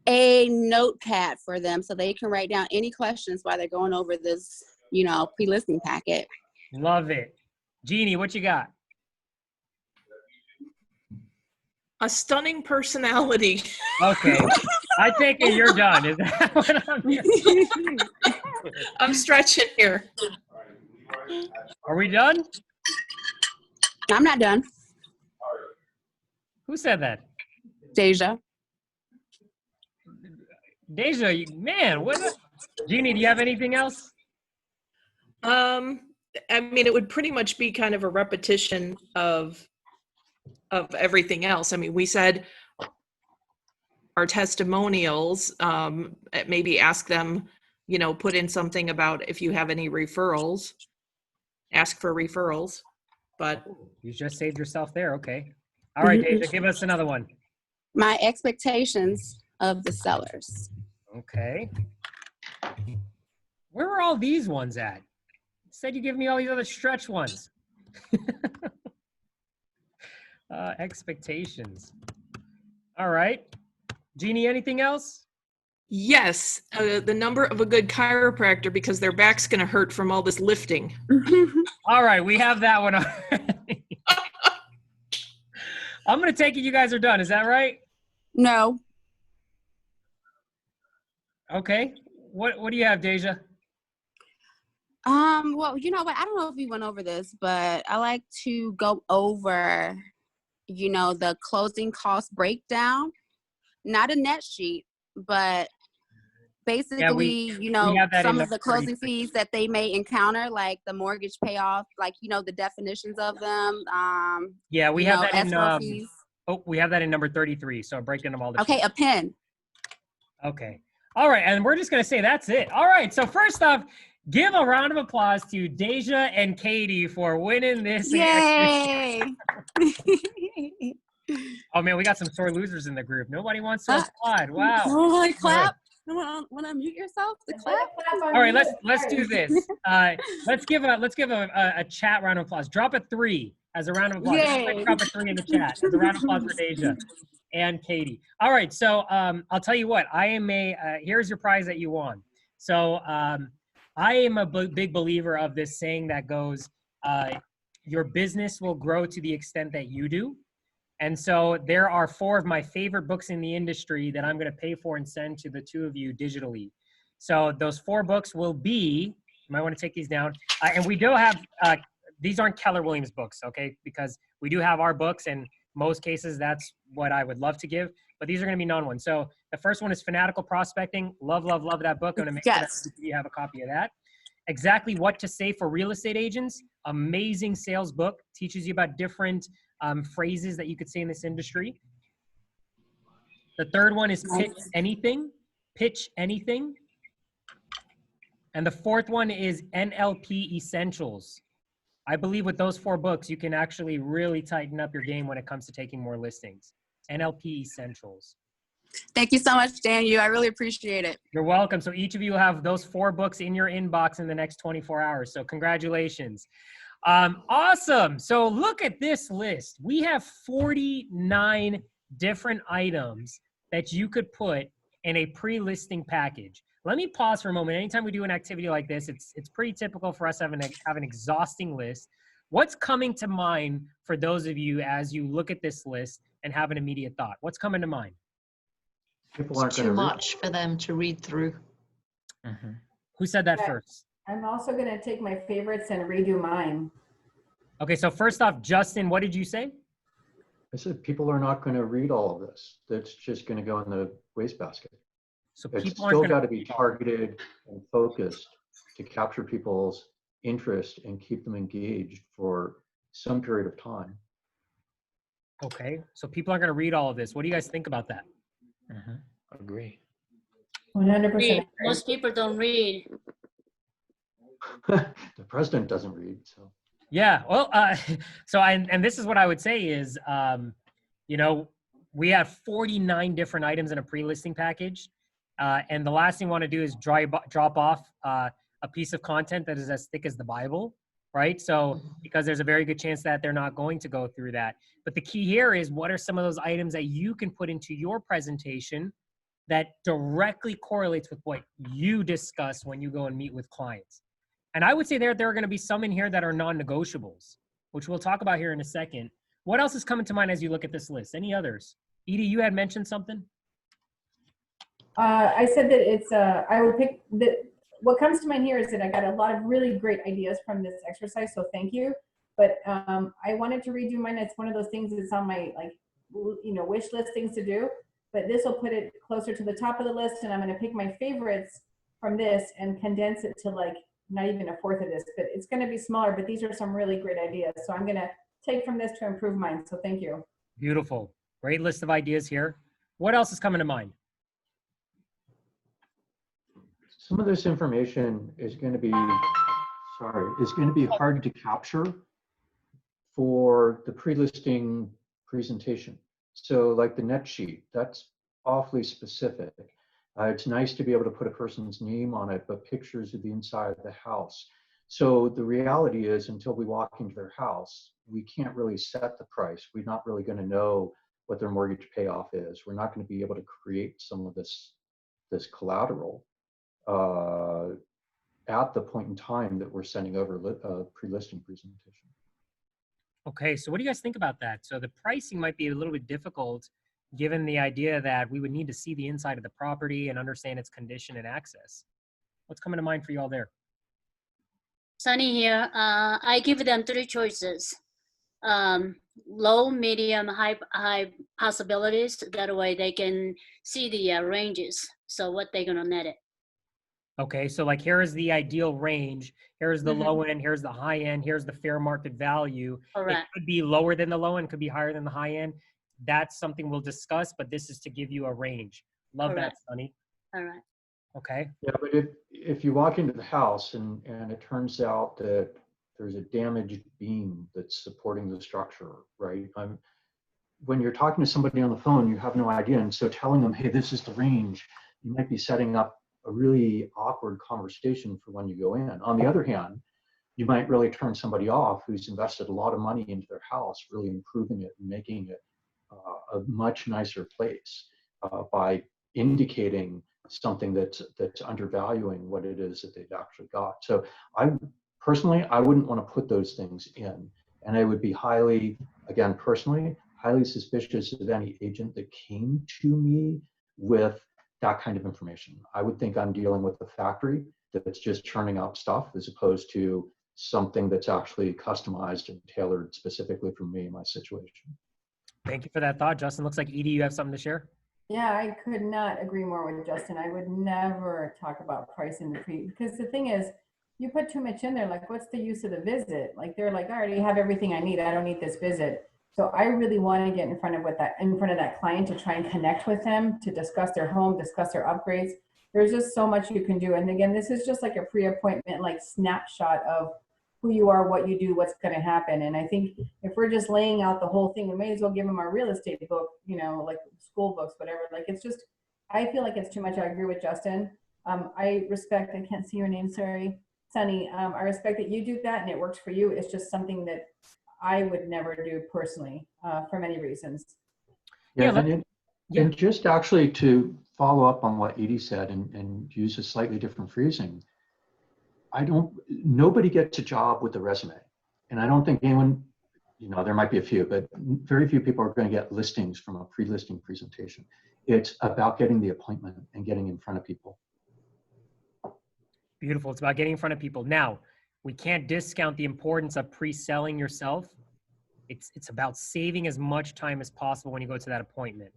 A notepad for them so they can write down any questions while they're going over this, pre-listing packet. Love it. Jeannie, what you got? A stunning personality. Okay. I take it you're done. Is that what I'm hearing? I'm stretching here. Are we done? I'm not done. Who said that? Deja. Deja, man, what? Jeannie, do you have anything else? I mean, it would pretty much be kind of a repetition of everything else. I mean, we said our testimonials, maybe ask them, put in something about if you have any referrals, ask for referrals, but. You just saved yourself there. Okay. All right, Deja, give us another one. My expectations of the sellers. Okay. Where were all these ones at? You said you give me all these other stretch ones. Expectations. All right. Jeannie, anything else? Yes, the number of a good chiropractor because their back's going to hurt from all this lifting. All right, we have that one already. I'm going to take it you guys are done. Is that right? No. Okay. What do you have, Deja? Well, you know what? I don't know if we went over this, but I like to go over, you know, the closing cost breakdown, not a net sheet, but basically, you we know, have that in some of number the closing 33. fees that they may encounter, like the mortgage payoff, like, you know, the definitions of them, Yeah, we you have know, that in escrow fees. oh, we have that in number 33. So a breakdown of all the Okay, fees. a pen. Okay. All right, and we're just gonna say that's it. All right. So first off, give a round of applause to Deja and Katie for winning this exercise. Yay! Oh man, we got some sore losers in the group. Nobody wants to applaud. Wow. Want to All right. clap? Want to mute yourself to clap? All right, let's do this. Let's give a chat round of applause. Drop a 3 as a round of applause. Everybody Yay. drop a 3 in the chat as a round of applause for Deja and Katie. All right, so I'll tell you what. I am here's your prize that you won. So I am a big believer of this saying that goes, your business will grow to the extent that you do. And so there are 4 of my favorite books in the industry that I'm going to pay for and send to the 2 of you digitally. So those 4 books will be, you might want to take these down. And we do have, these aren't Keller Williams books, okay? Because we do have our books, and most cases, that's what I would love to give. But these are going to be non-ones. So the first one is Fanatical Prospecting. Love, love, love that book. I'm going to make sure that you have a copy of that. Exactly What to Say for Real Estate Agents. Amazing sales book. Teaches you about different phrases that you could say in this industry. The third one is Pitch Anything. Pitch Anything. And the fourth one is NLP Essentials. I believe with those 4 books, you can actually really tighten up your game when it comes to taking more listings. NLP Essentials. Thank you so much, Daniel. I really appreciate it. You're welcome. So each of you have those 4 books in your inbox in the next 24 hours. So congratulations. Awesome. So look at this list. We have 49 different items that you could put in a pre-listing package. Let me pause for a moment. Anytime we do an activity like this, it's pretty typical for us to have an exhausting list. What's coming to mind for those of you as you look at this list and have an immediate thought? What's coming to mind? It's too much for them to read through. Mm-hmm. Who said that first? I'm also going to take my favorites and redo mine. Okay, so first off, Justin, what did you say? I said people are not going to read all of this. That's just going to go in the wastebasket. So it's people still got to be targeted and focused to capture people's interest and keep them engaged for some period of time. Okay, so people aren't going to read all of this. What do you guys think about that? Agree. 100%. Most people don't read. The president doesn't read, so. Yeah, well, and this is what I would say is, you know, we have 49 different items in a pre-listing package. And the last thing we want to do is drop off a piece of content that is as thick as the Bible, right? So, because there's a very good chance that they're not going to go through that. But the key here is, what are some of those items that you can put into your presentation that directly correlates with what you discuss when you go and meet with clients? And I would say there are going to be some in here that are non-negotiables, which we'll talk about here in a second. What else is coming to mind as you look at this list? Any others? Edie, you had mentioned something? I said that it's, I would pick, what comes to mind here is that I got a lot of really great ideas from this exercise, so thank you. But I wanted to redo mine. It's one of those things that's on my, like, you know, wish list things to do. But this will put it closer to the top of the list, and I'm going to pick my favorites from this and condense it to, like, not even a fourth of this, but it's going to be smaller, but these are some really great ideas. So I'm going to take from this to improve mine. So thank you. Beautiful. Great list of ideas here. What else is coming to mind? Some of this information is going to be, hard to capture for the pre-listing presentation. So like the net sheet, that's awfully specific. It's nice to be able to put a person's name on it, but pictures of the inside of the house. So the reality is, until we walk into their house, we can't really set the price. We're not really going to know what their mortgage payoff is. We're not going to be able to create some of this collateral at the point in time that we're sending over a pre-listing presentation. Okay, so what do you guys think about that? So the pricing might be a little bit difficult, given the idea that we would need to see the inside of the property and understand its condition and access. What's coming to mind for you all there? Sunny here. I give them three choices. Low, medium, high possibilities. That way they can see the ranges. So what they're gonna net it. Okay, so like here is the ideal range. Here's the Mhm. low end. Here's the high end. Here's the fair market value. It Correct. could be lower than the low end. Could be higher than the high end. That's something we'll discuss. But this is to give you a range. Love that, Correct. Sonny. All right. Okay. Yeah, but if you walk into the house and it turns out that there's a damaged beam that's supporting the structure, right? When you're talking to somebody on the phone, you have no idea. And so telling them, hey, this is the range, you might be setting up a really awkward conversation for when you go in. On the other hand, you might really turn somebody off who's invested a lot of money into their house, really improving it and making it a much nicer place by indicating something that's undervaluing what it is that they've actually got. So I personally, I wouldn't want to put those things in, and I would be highly suspicious of any agent that came to me with that kind of information. I would think I'm dealing with a factory that's just churning out stuff as opposed to something that's actually customized and tailored specifically for me and my situation. Thank you for that thought, Justin. Looks like Edie, you have something to share? Yeah, I could not agree more with Justin. I would never talk about price in the because the thing is, you put too much in there, like what's the use of the visit? Like they're like, I already have everything I need. I don't need this visit. So I really want to get in front of that client to try and connect with them, to discuss their home, discuss their upgrades. There's just so much you can do. And again, this is just like a pre-appointment, like snapshot of who you are, what you do, what's going to happen. And I think if we're just laying out the whole thing, we may as well give them our real estate book, like school books, whatever. Like it's just, I feel like it's too much. I agree with Justin. I respect, I can't see your name, sorry, Sunny. I respect that you do that and it works for you. It's just something that I would never do personally for many reasons. Yeah, and just actually to follow up on what Edie said and use a slightly different phrasing, nobody gets a job with a resume. And I don't think anyone, there might be a few, but very few people are going to get listings from a pre-listing presentation. It's about getting the appointment and getting in front of people. Beautiful. It's about getting in front of people. Now, we can't discount the importance of pre-selling yourself. It's about saving as much time as possible when you go to that appointment,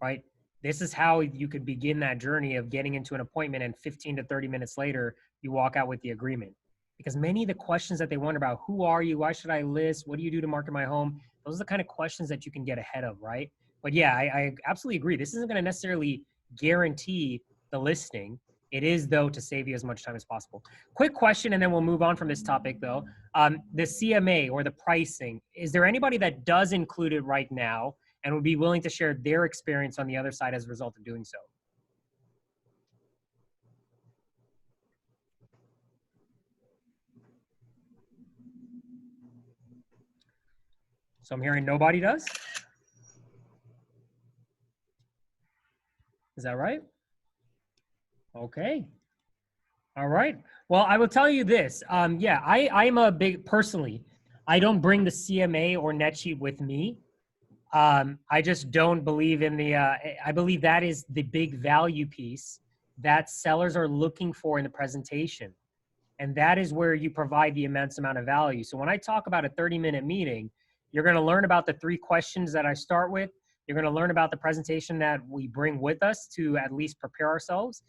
right? This is how you could begin that journey of getting into an appointment and 15 to 30 minutes later, you walk out with the agreement. Because many of the questions that they wonder about, who are you? Why should I list? What do you do to market my home? Those are the kind of questions that you can get ahead of, right? But yeah, I absolutely agree. This isn't going to necessarily guarantee the listing. It is, though, to save you as much time as possible. Quick question, and then we'll move on from this topic, though. The CMA or the pricing, is there anybody that does include it right now and would be willing to share their experience on the other side as a result of doing so? So I'm hearing nobody does. Is that right? Okay. All right. Well, I will tell you this. Yeah, I'm a big, personally, I don't bring the CMA or net sheet with me. I just don't believe in I believe that is the big value piece that sellers are looking for in the presentation. And that is where you provide the immense amount of value. So when I talk about a 30-minute meeting, you're going to learn about the 3 questions that I start with. You're going to learn about the presentation that we bring with us to at least prepare ourselves.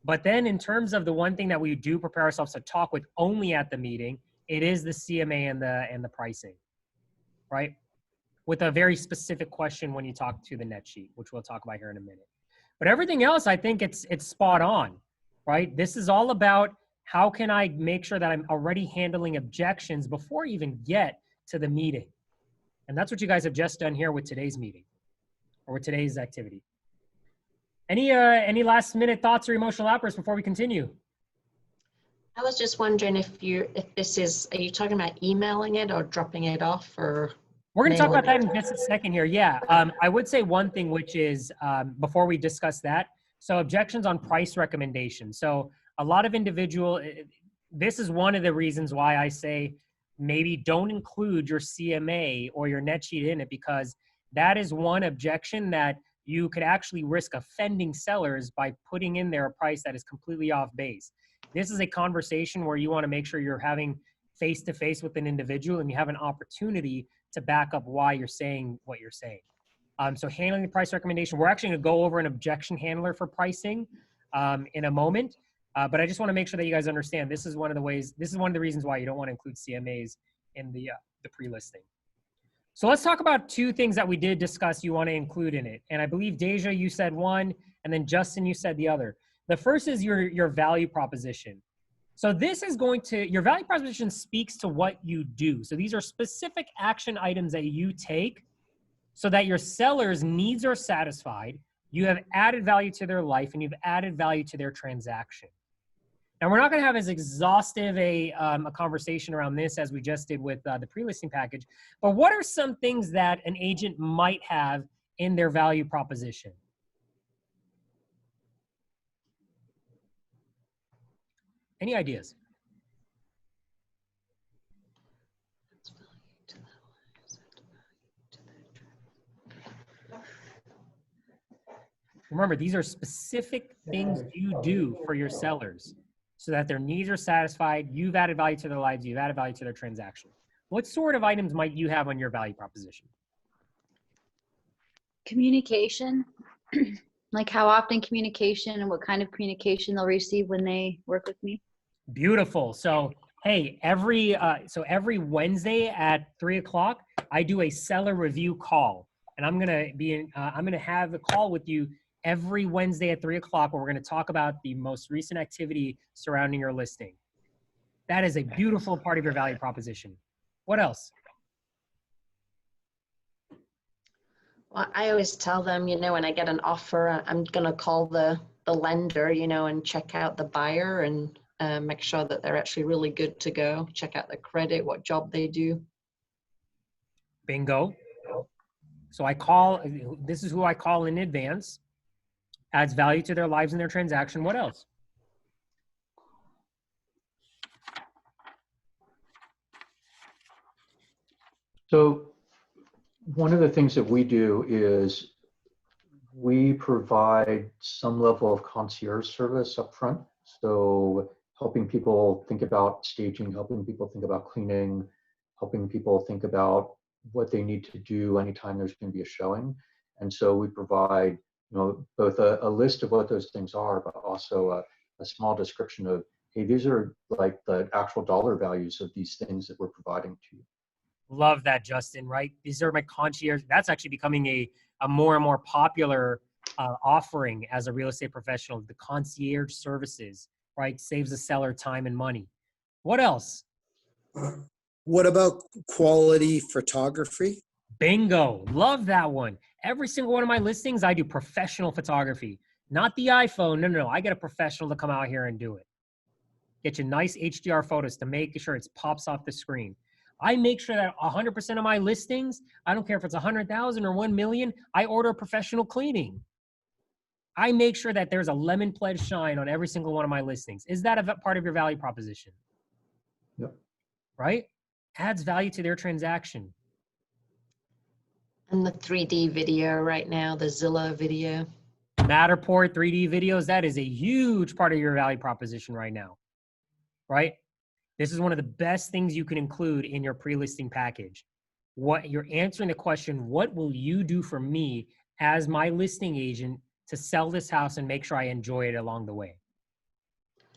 But then in terms of the one thing that we do prepare ourselves to talk with only at the meeting, it is the CMA and the pricing, right? With a very specific question when you talk to the net sheet, which we'll talk about here in a minute. But everything else, I think it's spot on, right? This is all about how can I make sure that I'm already handling objections before I even get to the meeting. And that's what you guys have just done here with today's meeting or with today's activity. Any last minute thoughts or emotional outbursts before we continue? I was just wondering if this is, are you talking about emailing it or dropping it off, or? We're going to talk about that in just a second here. Yeah, I would say one thing, which is before we discuss that, so objections on price recommendations. So a lot of this is one of the reasons why I say maybe don't include your CMA or your net sheet in it, because that is one objection that you could actually risk offending sellers by putting in there a price that is completely off base. This is a conversation where you want to make sure you're having face-to-face with an individual and you have an opportunity to back up why you're saying what you're saying. So handling the price recommendation, we're actually going to go over an objection handler for pricing in a moment. But I just want to make sure that you guys understand this is one of the ways, this is one of the reasons why you don't want to include CMAs in the pre-listing. So let's talk about two things that we did discuss you want to include in it. And I believe Deja, you said one, and then Justin, you said the other. The first is your value proposition. So this is going to, your value proposition speaks to what you do. So these are specific action items that you take so that your seller's needs are satisfied, you have added value to their life, and you've added value to their transaction. Now, we're not going to have as exhaustive a conversation around this as we just did with the pre-listing package, but what are some things that an agent might have in their value proposition? Any ideas? Remember, these are specific things you do for your sellers so that their needs are satisfied. You've added value to their lives. You've added value to their transaction. What sort of items might you have on your value proposition? Communication, like how often communication and what kind of communication they'll receive when they work with me. Beautiful. So, hey, every Wednesday at 3 o'clock, I do a seller review call, and I'm gonna have a call with you every Wednesday at 3 o'clock where we're going to talk about the most recent activity surrounding your listing. That is a beautiful part of your value proposition. What else? Well, I always tell them, when I get an offer, I'm going to call the lender, and check out the buyer and make sure that they're actually really good to go. Check out the credit, what job they do. Bingo. So this is who I call in advance. Adds value to their lives and their transaction. What else? So one of the things that we do is we provide some level of concierge service up front. So helping people think about staging, helping people think about cleaning, helping people think about what they need to do anytime there's going to be a showing. And so we provide both a list of what those things are, but also a small description of, hey, these are like the actual dollar values of these things that we're providing to you. Love that, Justin, right? These are my concierge. That's actually becoming a more and more popular offering as a real estate professional. The concierge services, right? Saves the seller time and money. What else? What about quality photography? Bingo. Love that one. Every single one of my listings, I do professional photography. Not the iPhone. No. I get a professional to come out here and do it. Get you nice HDR photos to make sure it pops off the screen. I make sure that 100% of my listings, I don't care if it's 100,000 or 1 million, I order professional cleaning. I make sure that there's a lemon pledge shine on every single one of my listings. Is that a part of your value proposition? Yep. Right? Adds value to their transaction. And the 3D video right now, the Zillow video. Matterport 3D videos, that is a huge part of your value proposition right now, right? This is one of the best things you can include in your pre-listing package. What you're answering the question, what will you do for me as my listing agent to sell this house and make sure I enjoy it along the way?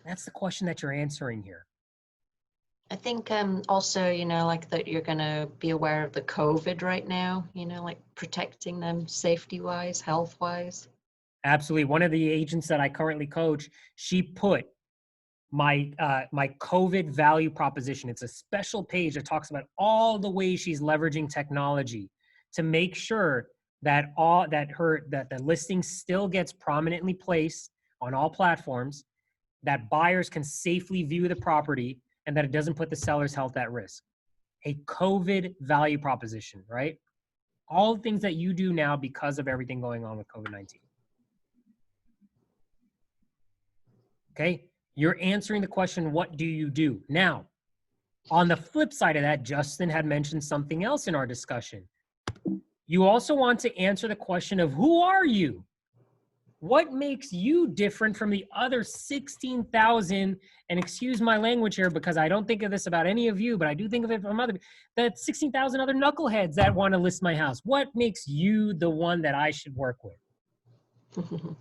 That's the question that you're answering here. I think also, like that you're going to be aware of the COVID right now, like protecting them safety-wise, health-wise. Absolutely. One of the agents that I currently coach, she put my COVID value proposition. It's a special page that talks about all the ways she's leveraging technology to make sure that the listing still gets prominently placed on all platforms, that buyers can safely view the property, and that it doesn't put the seller's health at risk. A COVID value proposition, right? All the things that you do now because of everything going on with COVID-19. Okay, you're answering the question, what do you do? Now, on the flip side of that, Justin had mentioned something else in our discussion. You also want to answer the question of who are you? What makes you different from the other 16,000, and excuse my language here because I don't think of this about any of you, but I do think of it from other, that 16,000 other knuckleheads that want to list my house. What makes you the one that I should work with?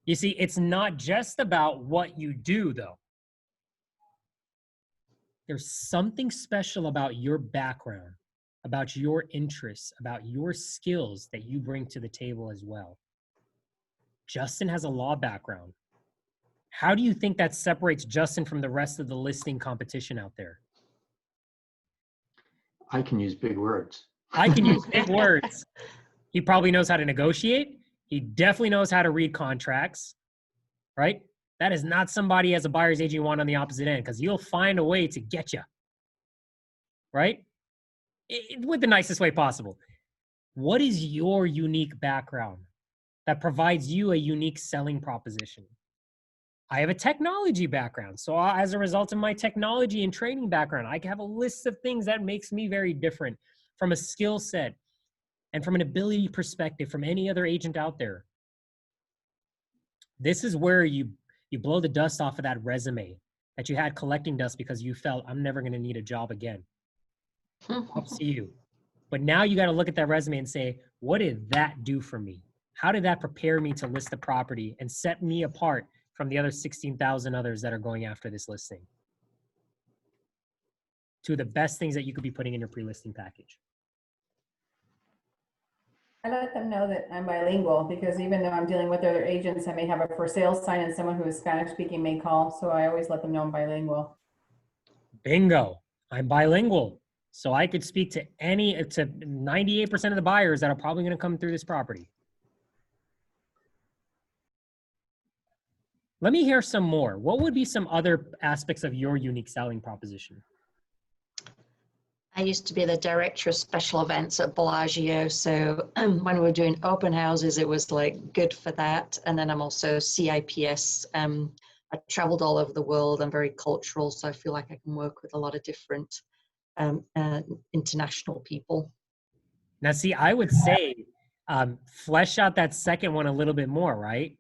You see, it's not just about what you do though. There's something special about your background, about your interests, about your skills that you bring to the table as well. Justin has a law background. How do you think that separates Justin from the rest of the listing competition out there? I can use big words. I can use big words. He probably knows how to negotiate. He definitely knows how to read contracts, right? That is not somebody as a buyer's agent you want on the opposite end because he'll find a way to get you, right? With the nicest way possible. What is your unique background that provides you a unique selling proposition? I have a technology background. So as a result of my technology and training background, I have a list of things that makes me very different from a skill set and from an ability perspective from any other agent out there. This is where you blow the dust off of that resume that you had collecting dust because you felt, I'm never going to need a job again. I'll see you. But now you got to look at that resume and say, what did that do for me? How did that prepare me to list the property and set me apart from the other 16,000 others that are going after this listing? Two of the best things that you could be putting in your pre-listing package. I let them know that I'm bilingual because even though I'm dealing with other agents, I may have a for sale sign and someone who is Spanish speaking may call. So I always let them know I'm bilingual. Bingo. I'm bilingual. So I could speak to 98% of the buyers that are probably going to come through this property. Let me hear some more. What would be some other aspects of your unique selling proposition? I used to be the director of special events at Bellagio. So when we were doing open houses, it was like good for that. And then I'm also CIPS. I traveled all over the world. I'm very cultural. So I feel like I can work with a lot of different international people. Now, see, I would say flesh out that second one a little bit more, right?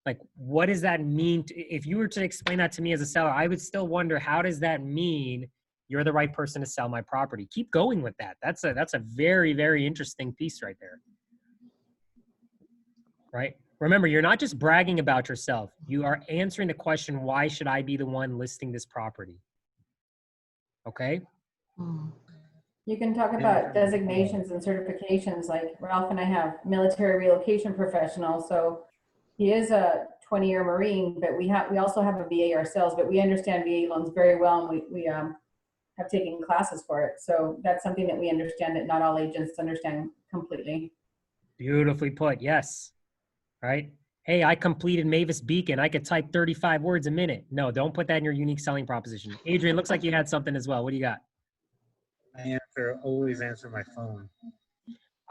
Like, what does that mean? If you were to explain that to me as a seller, I would still wonder, how does that mean you're the right person to sell my property? Keep going with that. That's a very, very interesting piece right there. Right? Remember, you're not just bragging about yourself. You are answering the question, why should I be the one listing this property? Okay? You can talk about designations and certifications. Like Ralph and I have military relocation professional. So he is a 20-year Marine, but we also have a VA ourselves, but we understand VA loans very well, and we have taken classes for it. So that's something that we understand that not all agents understand completely. Beautifully put. Yes. Right. Hey, I completed Mavis Beacon. I could type 35 words a minute. No, don't put that in your unique selling proposition. Adrian, looks like you had something as well. What do you got? I always answer my phone.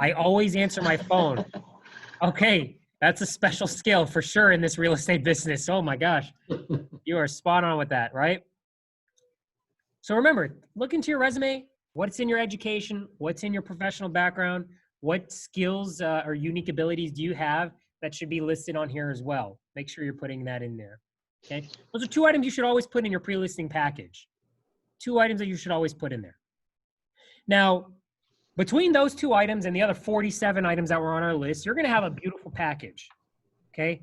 I always answer my phone. Okay. That's a special skill for sure in this real estate business. Oh my gosh. You are spot on with that, right? So remember, look into your resume, what's in your education, what's in your professional background, what skills or unique abilities do you have that should be listed on here as well. Make sure you're putting that in there, okay? Those are 2 items you should always put in your pre-listing package. 2 items that you should always put in there. Now, between those 2 items and the other 47 items that were on our list, you're gonna have a beautiful package, okay?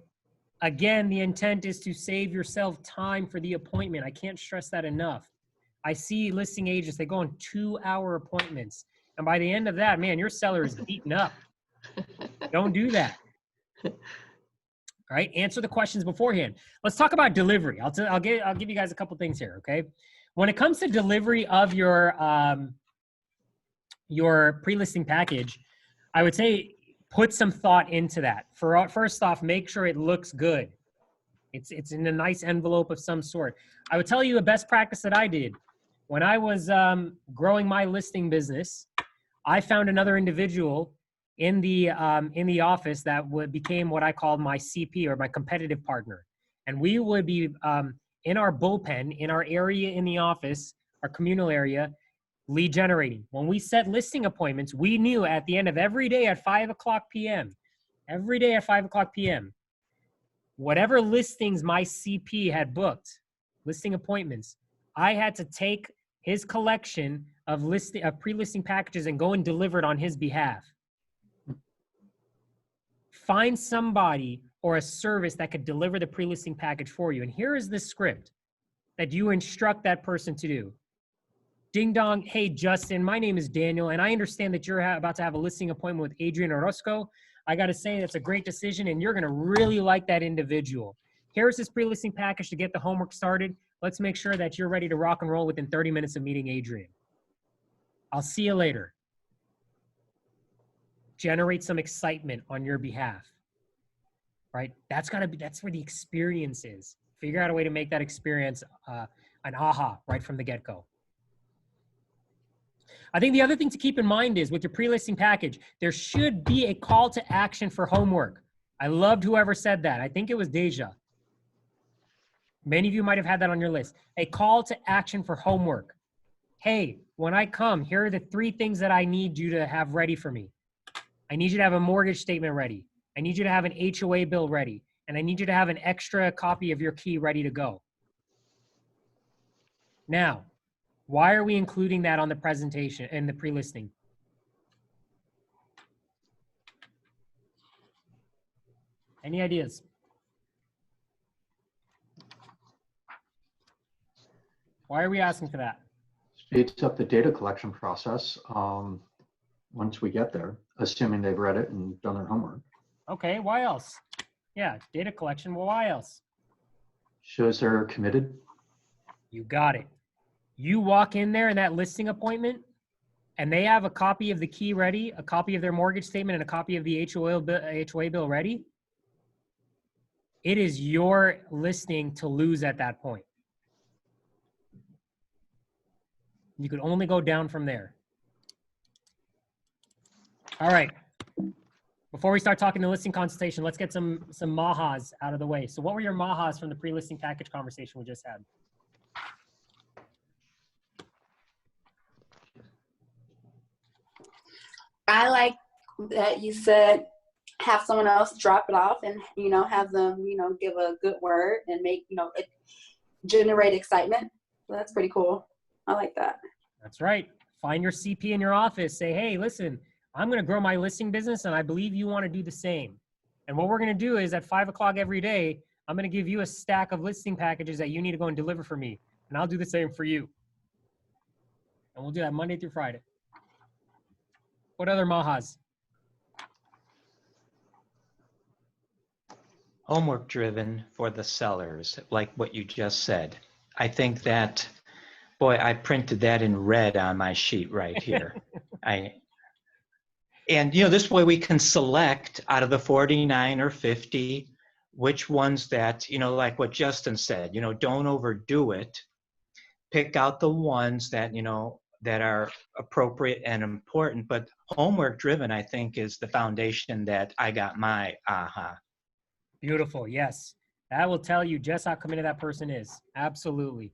Again, the intent is to save yourself time for the appointment. I can't stress that enough. I see listing agents, they go on 2-hour appointments. And by the end of that, man, your seller is beaten up. Don't do that. All right, answer the questions beforehand. Let's talk about delivery. I'll give you guys a couple things here, okay? When it comes to delivery of your pre-listing package, I would say put some thought into that. First off, make sure it looks good. It's in a nice envelope of some sort. I would tell you a best practice that I did. When I was growing my listing business, I found another individual in the office that became what I called my CP, or my competitive partner. And we would be in our bullpen, in our area in the office, our communal area, lead generating. When we set listing appointments, we knew at the end of every day at 5 o'clock p.m., every day at 5 o'clock p.m., whatever listings my CP had booked, listing appointments, I had to take his collection of pre-listing packages and go and deliver it on his behalf. Find somebody or a service that could deliver the pre-listing package for you. And here is the script that you instruct that person to do. Ding dong, hey Justin, my name is Daniel, and I understand that you're about to have a listing appointment with Adrian Orozco. I gotta say that's a great decision and you're gonna really like that individual. Here's his pre-listing package to get the homework started. Let's make sure that you're ready to rock and roll within 30 minutes of meeting Adrian. I'll see you later. Generate some excitement on your behalf, right? That's where the experience is. Figure out a way to make that experience an aha right from the get-go. I think the other thing to keep in mind is with your pre-listing package, there should be a call to action for homework. I loved whoever said that. I think it was Deja. Many of you might have had that on your list. A call to action for homework. Hey, when I come, here are the 3 things that I need you to have ready for me. I need you to have a mortgage statement ready. I need you to have an HOA bill ready. And I need you to have an extra copy of your key ready to go. Now, why are we including that on the presentation and the pre-listing? Any ideas? Why are we asking for that? Speeds up the data collection process once we get there, assuming they've read it and done their homework. Okay, why else? Yeah, data collection, well, why else? Shows they're committed. You got it. You walk in there in that listing appointment and they have a copy of the key ready, a copy of their mortgage statement, and a copy of the HOA bill ready. It is your listing to lose at that point. You could only go down from there. All right. Before we start talking the listing consultation, let's get some mahas out of the way. So what were your mahas from the pre-listing package conversation we just had? I like that you said have someone else drop it off and, you know, have them, you know, give a good word and make, you know, it generate excitement. So that's pretty cool. I like that. That's right. Find your CP in your office. Say, hey, listen, I'm going to grow my listing business and I believe you want to do the same. And what we're going to do is at 5 o'clock every day, I'm going to give you a stack of listing packages that you need to go and deliver for me. And I'll do the same for you. And we'll do that Monday through Friday. What other mahas? Homework driven for the sellers, like what you just said. I think that, boy, I printed that in red on my sheet right here. And you know, this way we can select out of the 49 or 50, which ones that, you know, like what Justin said, you know, don't overdo it. Pick out the ones that, you know, that are appropriate and important, but homework driven, I think, is the foundation that I got my aha. Beautiful. Yes. That will tell you just how committed that person is. Absolutely.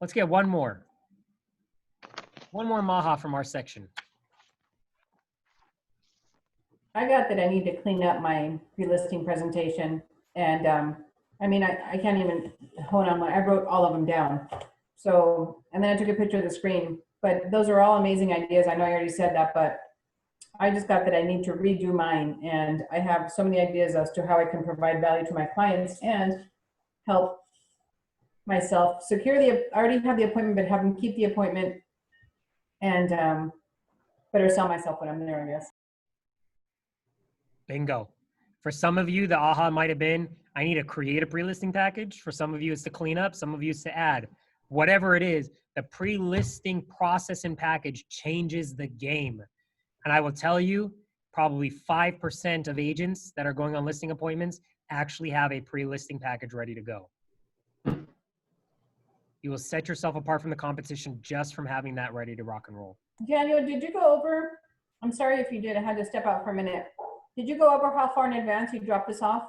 Let's get one more. One more maha from our section. I got that I need to clean up my pre-listing presentation. And I mean, I can't even, hold on, I wrote all of them down. So, and then I took a picture of the screen, but those are all amazing ideas. I know I already said that, but I just got that I need to redo mine. And I have so many ideas as to how I can provide value to my clients and help myself secure I already have the appointment, but have them keep the appointment and better sell myself when I'm there, I guess. Bingo. For some of you, the aha might have been, I need to create a pre-listing package. For some of you, it's to clean up. Some of you, it's to add. Whatever it is, the pre-listing process and package changes the game. And I will tell you, probably 5% of agents that are going on listing appointments actually have a pre-listing package ready to go. You will set yourself apart from the competition just from having that ready to rock and roll. Daniel, did you go over, I'm sorry if you did, I had to step out for a minute. Did you go over how far in advance you dropped this off?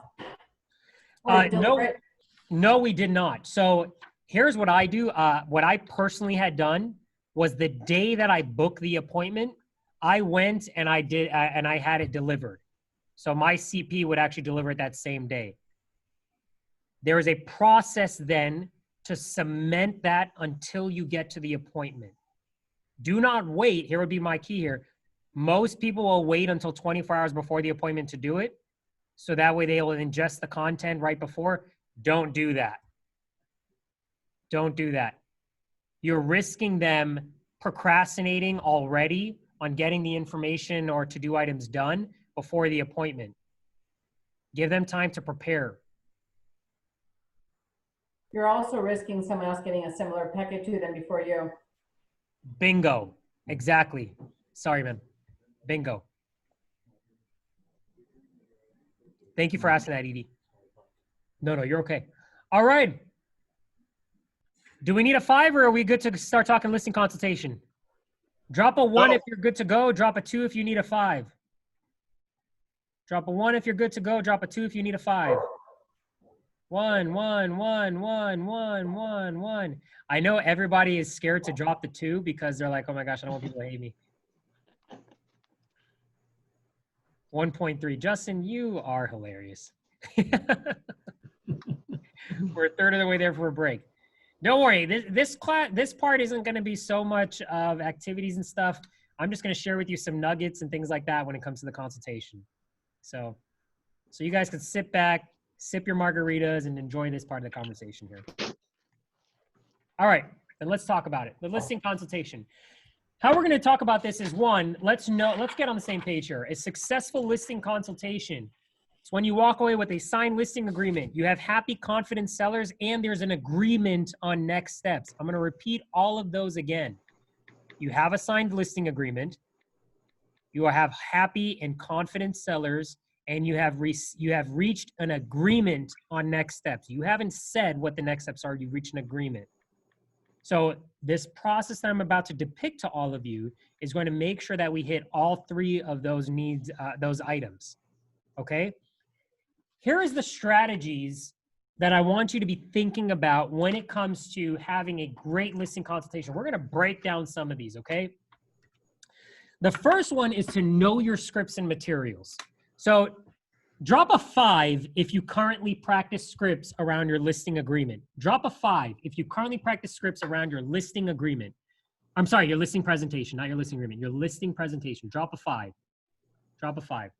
No, we did not. So here's what I do. What I personally had done was the day that I booked the appointment, I went and I had it delivered. So my CP would actually deliver it that same day. There is a process then to cement that until you get to the appointment. Do not wait. Here would be my key here. Most people will wait until 24 hours before the appointment to do it. So that way they will ingest the content right before. Don't do that. Don't do that. You're risking them procrastinating already on getting the information or to-do items done before the appointment. Give them time to prepare. You're also risking someone else getting a similar packet to them before you. Bingo. Exactly. Sorry, man. Bingo. Thank you for asking that, Edie. No, you're okay. All right. Do we need a 5 or are we good to start talking listing consultation? Drop a 1 if you're good to go. Drop a 2 if you need a 5. Drop a 1 if you're good to go. Drop a 2 if you need a 5. 1, 1, 1, 1, 1, 1, 1. I know everybody is scared to drop the 2 because they're like, oh my gosh, I don't want people to hate me. 1.3. Justin, you are hilarious. We're a third of the way there for a break. Don't worry, this part isn't going to be so much of activities and stuff. I'm just going to share with you some nuggets and things like that when it comes to the consultation. So you guys can sit back, sip your margaritas, and enjoy this part of the conversation here. All right, then let's talk about it. The listing consultation. How we're going to talk about this is, one, let's get on the same page here. A successful listing consultation. It's when you walk away with a signed listing agreement. You have happy, confident sellers, and there's an agreement on next steps. I'm going to repeat all of those again. You have a signed listing agreement. You have happy and confident sellers, and you have reached an agreement on next steps. You haven't said what the next steps are. You've reached an agreement. So this process that I'm about to depict to all of you is going to make sure that we hit all 3 of those needs, those items. Okay? Here is the strategies that I want you to be thinking about when it comes to having a great listing consultation. We're going to break down some of these, okay? The first one is to know your scripts and materials. So drop a 5 if you currently practice scripts around your listing agreement. Drop a 5 if you currently practice scripts around your listing agreement. I'm sorry, your listing presentation, not your listing agreement. Your listing presentation. Drop a 5. Drop a 5.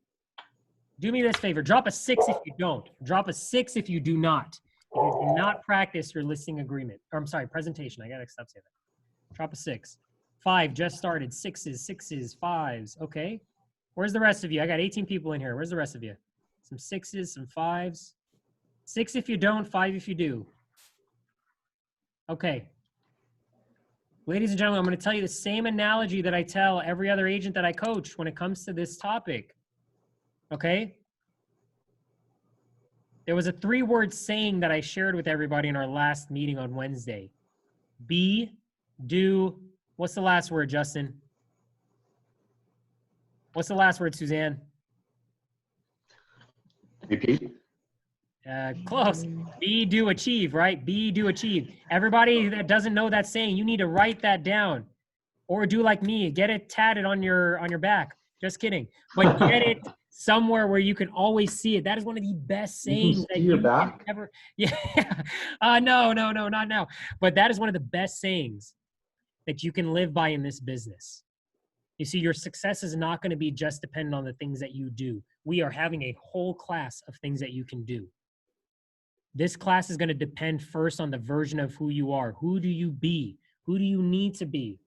Do me this favor. Drop a 6 if you don't. Drop a 6 if you do not. If you do not practice your listing agreement. Or I'm sorry, presentation. I got to stop saying that. Drop a 6. 5 just started. 6s, 6s, 5s. Okay. Where's the rest of you? I got 18 people in here. Where's the rest of you? Some 6s, some 5s. 6 if you don't, 5 if you do. Okay. Ladies and gentlemen, I'm going to tell you the same analogy that I tell every other agent that I coach when it comes to this topic. Okay? There was a 3-word saying that I shared with everybody in our last meeting on Wednesday. Be, do, what's the last word, Justin? What's the last word, Suzanne? Repeat. Close. Be, do, achieve, right? Be, do, achieve. Everybody that doesn't know that saying, you need to write that down. Or do like me, get it tatted on your back. Just kidding. But get it somewhere where you can always see it. That is one of the best sayings that you can ever. Yeah. No, not now. But that is one of the best sayings that you can live by in this business. You see, your success is not going to be just dependent on the things that you do. We are having a whole class of things that you can do. This class is going to depend first on the version of who you are. Who do you be? Who do you need to be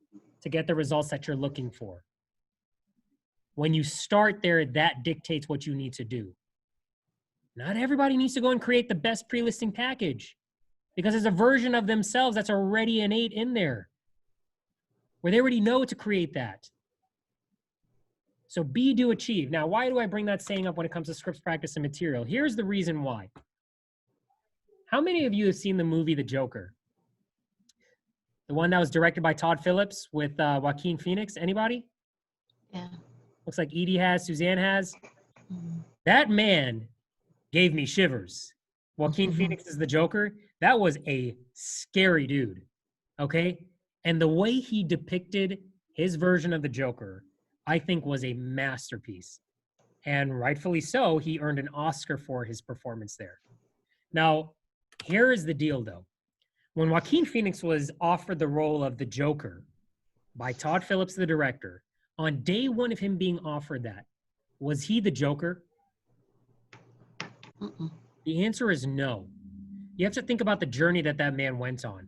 to get the results that you're looking for? When you start there, that dictates what you need to do. Not everybody needs to go and create the best pre-listing package because there's a version of themselves that's already innate in there where they already know to create that. So be, do, achieve. Now, why do I bring that saying up when it comes to scripts, practice, and material? Here's the reason why. How many of you have seen the movie The Joker? The one that was directed by Todd Phillips with Joaquin Phoenix? Anybody? Yeah. Looks like Edie has, Suzanne has. That man gave me shivers. Joaquin Phoenix is the Joker. That was a scary dude, okay? And the way he depicted his version of the Joker, I think was a masterpiece. And rightfully so, he earned an Oscar for his performance there. Now, here is the deal though. When Joaquin Phoenix was offered the role of the Joker by Todd Phillips, the director, on day one of him being offered that, was he the Joker? The answer is no. You have to think about the journey that that man went on,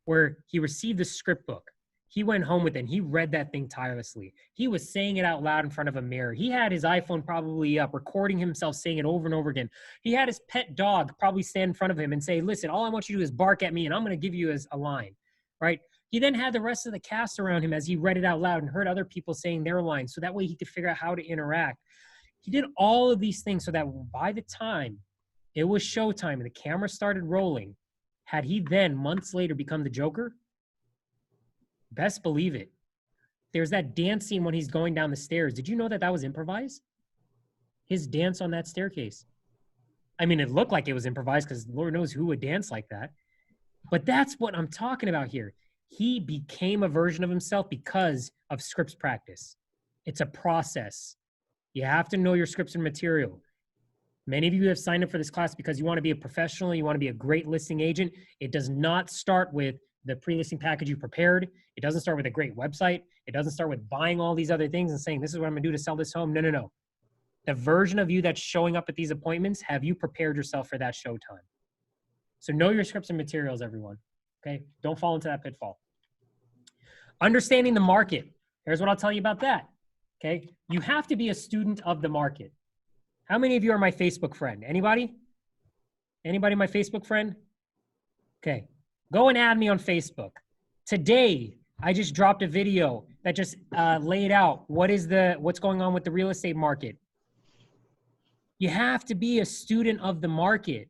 where he received the script book. He went home with it and he read that thing tirelessly. He was saying it out loud in front of a mirror. He had his iPhone probably up, recording himself saying it over and over again. He had his pet dog probably stand in front of him and say, listen, all I want you to do is bark at me and I'm going to give you a line, right? He then had the rest of the cast around him as he read it out loud and heard other people saying their lines. So that way he could figure out how to interact. He did all of these things so that by the time it was showtime and the camera started rolling, had he then months later become the Joker? Best believe it. There's that dance scene when he's going down the stairs. Did you know that that was improvised? His dance on that staircase. I mean, it looked like it was improvised because Lord knows who would dance like that. But that's what I'm talking about here. He became a version of himself because of scripts practice. It's a process. You have to know your scripts and material. Many of you have signed up for this class because you want to be a professional, you want to be a great listing agent. It does not start with the pre-listing package you prepared. It doesn't start with a great website. It doesn't start with buying all these other things and saying, this is what I'm gonna do to sell this home. No, no, no. The version of you that's showing up at these appointments, have you prepared yourself for that showtime? So know your scripts and materials, everyone, okay? Don't fall into that pitfall. Understanding the market. Here's what I'll tell you about that, okay? You have to be a student of the market. How many of you are my Facebook friend? Anybody? Anybody my Facebook friend? Okay. Go and add me on Facebook. Today, I just dropped a video that just laid out what's going on with the real estate market. You have to be a student of the market.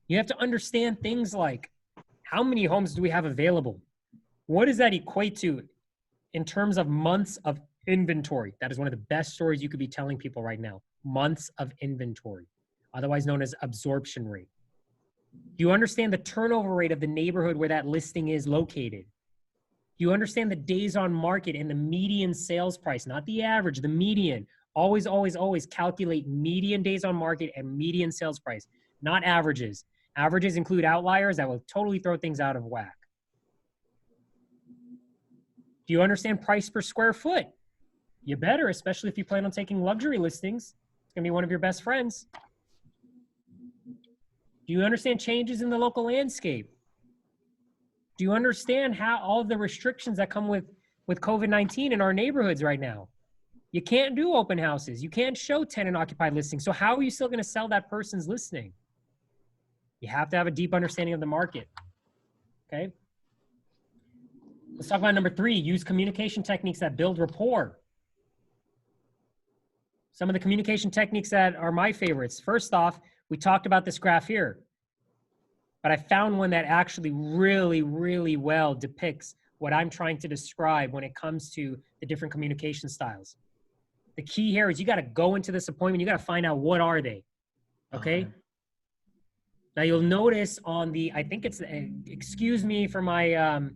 You have to understand things like, how many homes do we have available? What does that equate to in terms of months of inventory? That is one of the best stories you could be telling people right now. Months of inventory, otherwise known as absorption rate. Do you understand the turnover rate of the neighborhood where that listing is located? Do you understand the days on market and the median sales price, not the average, the median? Always, always, always calculate median days on market and median sales price, not averages. Averages include outliers that will totally throw things out of whack. Do you understand price per square foot? You better, especially if you plan on taking luxury listings. It's gonna be one of your best friends. Do you understand changes in the local landscape? Do you understand how all of the restrictions that come with COVID-19 in our neighborhoods right now? You can't do open houses. You can't show tenant occupied listings. So how are you still gonna sell that person's listing? You have to have a deep understanding of the market, okay? Let's talk about number 3, use communication techniques that build rapport. Some of the communication techniques that are my favorites. First off, we talked about this graph here, but I found one that actually really, really well depicts what I'm trying to describe when it comes to the different communication styles. The key here is you got to go into this appointment. You got to find out what are they, okay? Now you'll notice on the, I think it's, excuse me for my,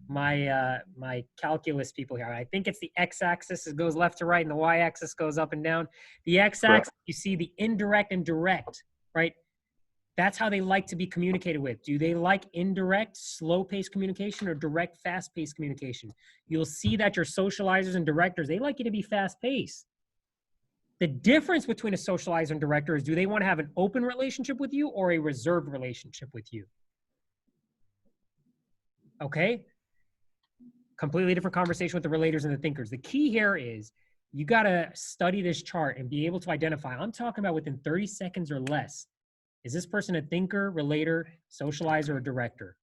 my calculus people here. I think it's the x-axis, it goes left to right, and the y-axis goes up and down. The x-axis, you see the indirect and direct, right? That's how they like to be communicated with. Do they like indirect, slow-paced communication or direct, fast-paced communication? You'll see that your socializers and directors, they like you to be fast-paced. The difference between a socializer and director is, do they want to have an open relationship with you or a reserved relationship with you? Okay? Completely different conversation with the relators and the thinkers. The key here is you got to study this chart and be able to identify, I'm talking about within 30 seconds or less. Is this person a thinker, relator, socializer, or director?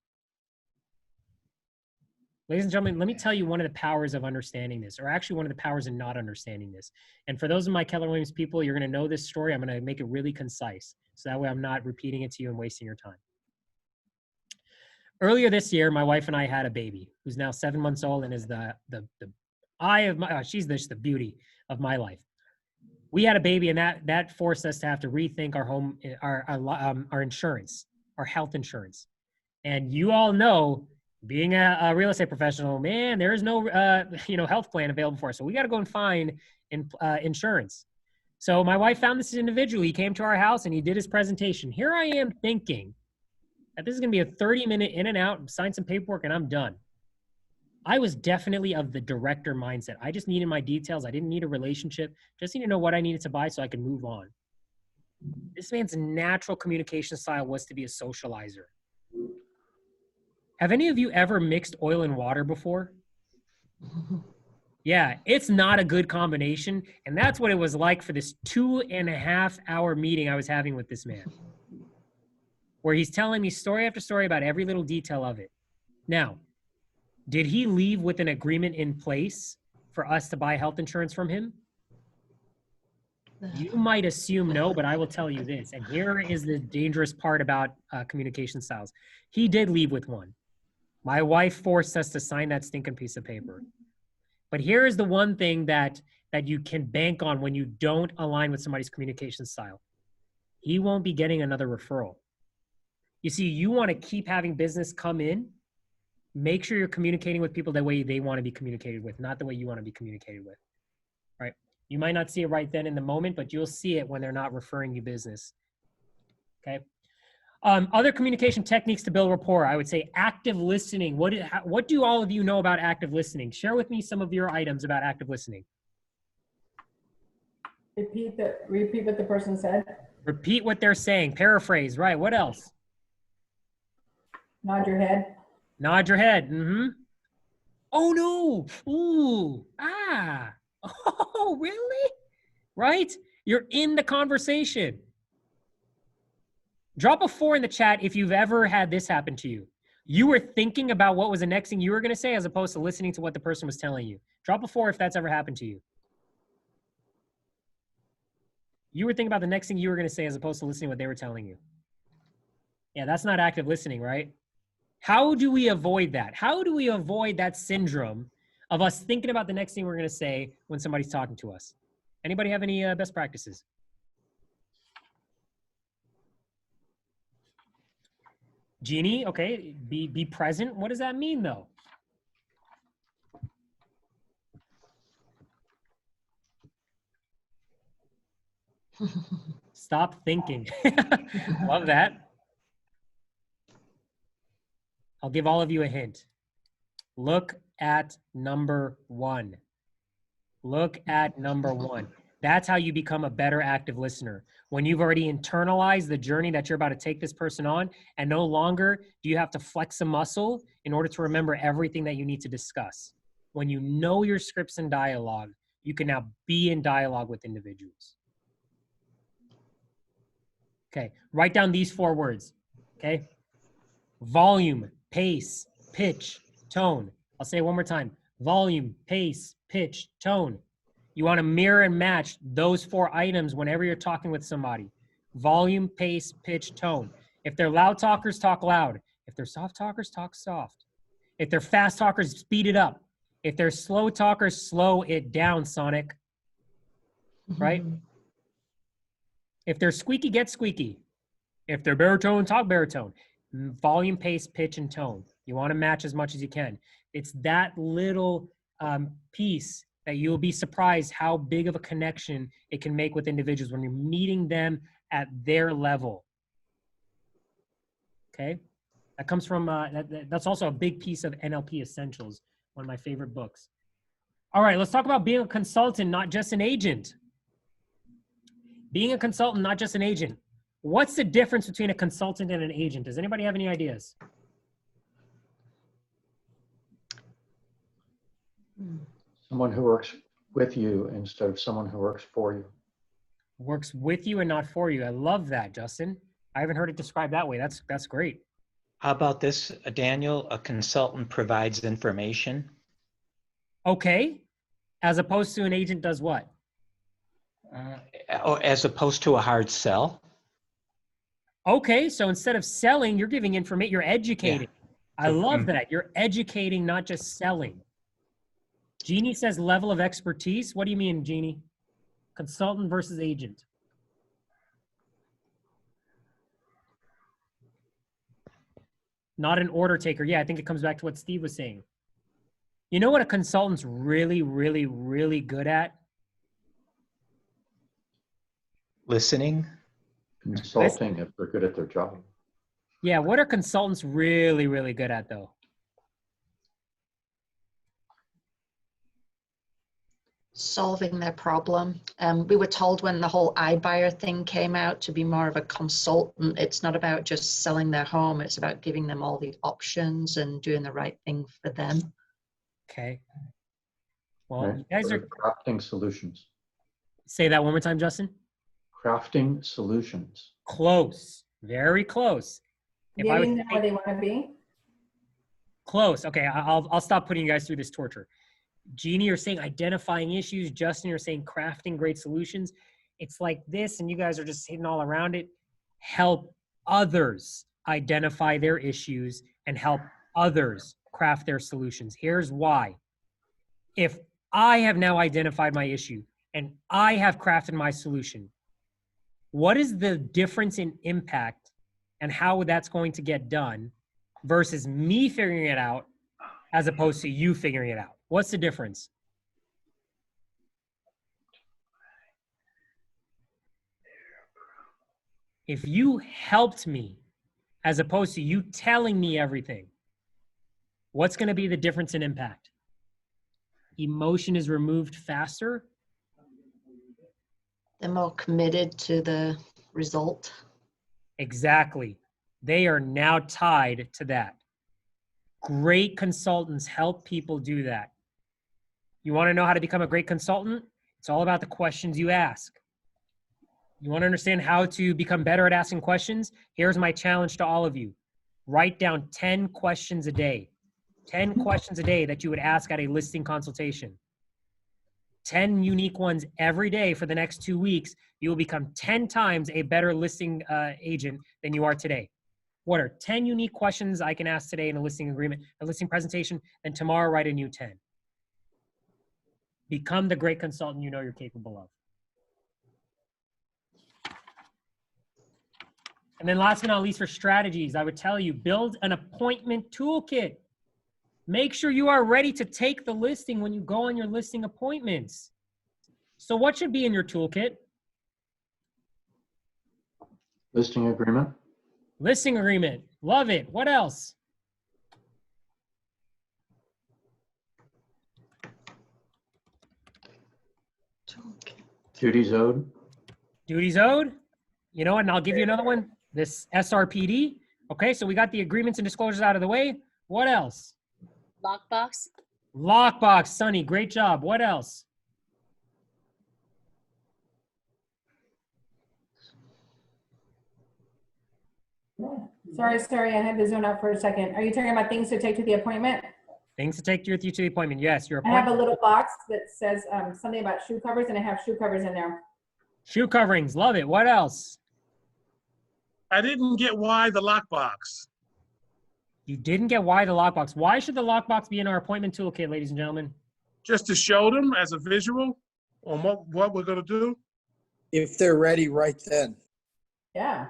Ladies and gentlemen, let me tell you one of the powers of understanding this, or actually one of the powers in not understanding this. And for those of my Keller Williams people, you're going to know this story. I'm going to make it really concise, so that way I'm not repeating it to you and wasting your time. Earlier this year, my wife and I had a baby who's now 7 months old and is the eye of my, she's the beauty of my life. We had a baby, and that forced us to have to rethink our home, our insurance, our health insurance. And you all know Being a real estate professional, man, there is no health plan available for us. So we got to go and find insurance. So my wife found this individual. He came to our house and he did his presentation. Here I am thinking that this is going to be a 30-minute in and out, sign some paperwork, and I'm done. I was definitely of the director mindset. I just needed my details. I didn't need a relationship. Just need to know what I needed to buy so I could move on. This man's natural communication style was to be a socializer. Have any of you ever mixed oil and water before? Yeah, it's not a good combination. And that's what it was like for this 2.5-hour meeting I was having with this man, where he's telling me story after story about every little detail of it. Now, did he leave with an agreement in place for us to buy health insurance from him? You might assume no, but I will tell you this. And here is the dangerous part about communication styles. He did leave with one. My wife forced us to sign that stinking piece of paper. But here is the one thing that you can bank on when you don't align with somebody's communication style. He won't be getting another referral. You see, you want to keep having business come in. Make sure you're communicating with people the way they want to be communicated with, not the way you want to be communicated with, right? You might not see it right then in the moment, but you'll see it when they're not referring you business, okay? Other communication techniques to build rapport, I would say active listening. What do all of you know about active listening? Share with me some of your items about active listening. Repeat what the person said. Repeat what they're saying. Paraphrase, right? What else? Nod your head. Nod your head. Mm-hmm. Oh no. Ooh. Ah. Oh, really? Right? You're in the conversation. Drop a 4 in the chat if you've ever had this happen to you. You were thinking about what was the next thing you were going to say as opposed to listening to what the person was telling you. Drop a 4 if that's ever happened to you. You were thinking about the next thing you were going to say as opposed to listening to what they were telling you. Yeah, that's not active listening, right? How do we avoid that? How do we avoid that syndrome of us thinking about the next thing we're going to say when somebody's talking to us? Anybody have any best practices? Jeannie, okay, be present. What does that mean, though? Stop thinking. Love that. I'll give all of you a hint. Look at number 1. Look at number 1. That's how you become a better active listener. When you've already internalized the journey that you're about to take this person on, and no longer do you have to flex a muscle in order to remember everything that you need to discuss. When you know your scripts and dialogue, you can now be in dialogue with individuals. Okay, write down these 4 words, okay? Volume, pace, pitch, tone. I'll say it one more time. Volume, pace, pitch, tone. You want to mirror and match those 4 items whenever you're talking with somebody. Volume, pace, pitch, tone. If they're loud talkers, talk loud. If they're soft talkers, talk soft. If they're fast talkers, speed it up. If they're slow talkers, slow it down, Sonic. Right? If they're squeaky, get squeaky. If they're baritone, talk baritone. Volume, pace, pitch, and tone. You want to match as much as you can. It's that little piece that you'll be surprised how big of a connection it can make with individuals when you're meeting them at their level. Okay? That comes from, that's also a big piece of NLP Essentials, one of my favorite books. All right, let's talk about being a consultant, not just an agent. Being a consultant, not just an agent. What's the difference between a consultant and an agent? Does anybody have any ideas? Someone who works with you instead of someone who works for you. Works with you and not for you. I love that, Justin. I haven't heard it described that way. That's great. How about this, Daniel? A consultant provides information. Okay. As opposed to an agent does what? Or as opposed to a hard sell. Okay, so instead of selling, you're giving information, you're educating. Yeah. I love that. You're educating, not just selling. Jeannie says level of expertise. What do you mean, Jeannie? Consultant versus agent. not an order taker. Yeah, I think it comes back to what Steve was saying. You know what a consultant's really, really, really good at? Listening. Consulting if they're good at their job. Yeah, what are consultants really, really good at though? Solving their problem. We were told when the whole iBuyer thing came out to be more of a consultant. It's not about just selling their home. It's about giving them all the options and doing the right thing for them. Okay. Well, Right? you guys are, Crafting solutions. say that one more time, Justin. Crafting solutions. Close, very close. If I was Getting them where they want to be. close, okay, I'll stop putting you guys through this torture. Jeannie, you're saying identifying issues. Justin, you're saying crafting great solutions. It's like this, and you guys are just hitting all around it. Help others identify their issues and help others craft their solutions. Here's why. If I have now identified my issue and I have crafted my solution, what is the difference in impact and how that's going to get done versus me figuring it out as opposed to you figuring it out? What's the difference? If you helped me as opposed to you telling me everything, what's going to be the difference in impact? Emotion is removed faster. They're more committed to the result. Exactly. They are now tied to that. Great consultants help people do that. You want to know how to become a great consultant? It's all about the questions you ask. You want to understand how to become better at asking questions? Here's my challenge to all of you. Write down 10 questions a day. 10 questions a day that you would ask at a listing consultation. 10 unique ones every day for the next 2 weeks. You will become 10 times a better listing agent than you are today. What are 10 unique questions I can ask today in a listing agreement, a listing presentation, and tomorrow write a new 10. Become the great consultant you know you're capable of. And then last but not least, for strategies, I would tell you, build an appointment toolkit. Make sure you are ready to take the listing when you go on your listing appointments. So what should be in your toolkit? Listing agreement. Listing agreement. Love it. What else? Duties owed. Duties owed. You know what? And I'll give you another one. This SRPD. Okay, so we got the agreements and disclosures out of the way. What else? Lockbox. Lockbox. Sunny, great job. What else? Sorry, I had to zone out for a second. Are you talking about things to take to the appointment? Things to take with you to the appointment. Yes, your I have appointment. a little box that says something about shoe covers, and I have shoe covers in there. Shoe coverings. Love it. What else? I didn't get why the lockbox. You didn't get why the lockbox. Why should the lockbox be in our appointment toolkit, ladies and gentlemen? Just to show them as a visual on what we're going to do. If they're ready right then. Yeah,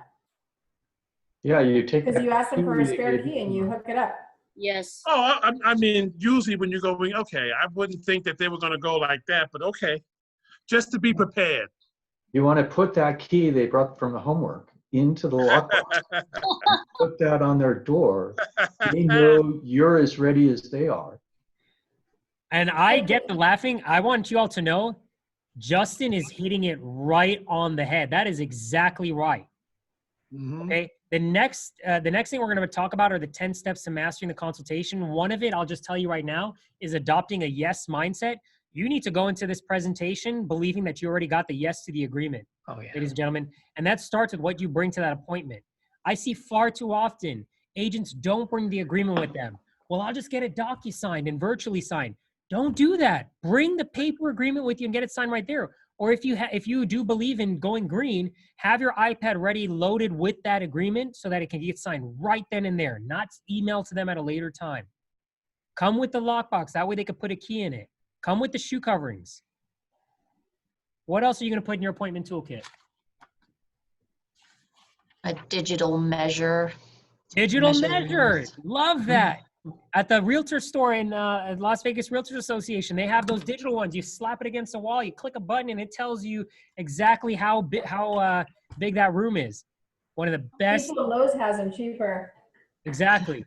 Yeah, you take. because you ask them for a key, spare key and you hook it up. Yes. Oh, I mean, usually when you're going, okay, I wouldn't think that they were going to go like that, but okay, just to be prepared. You want to put that key they brought from the homework into the lockbox. Put that on their door. They know you're as ready as they are. And I get the laughing. I want you all to know, Justin is hitting it right on the head. That is exactly right. Mm-hmm. Okay. The next thing we're going to talk about are the 10 steps to mastering the consultation. One of it, I'll just tell you right now, is adopting a yes mindset. You need to go into this presentation believing that you already got the yes to the agreement, ladies and gentlemen. And that starts with what you bring to that appointment. I see far too often agents don't bring the agreement with them. Well, I'll just get it docu-signed and virtually signed. Don't do that. Bring the paper agreement with you and get it signed right there. Or if you do believe in going green, have your iPad ready, loaded with that agreement so that it can get signed right then and there, not emailed to them at a later time. Come with the lockbox. That way they could put a key in it. Come with the shoe coverings. What else are you going to put in your appointment toolkit? A digital measure Digital Measure measure. units. Love that. At the realtor store in Las Vegas Realtors Association, they have those digital ones. You slap it against the wall, you click a button, and it tells you exactly how big that room is. One of the best. People Lowe's has them cheaper. Exactly.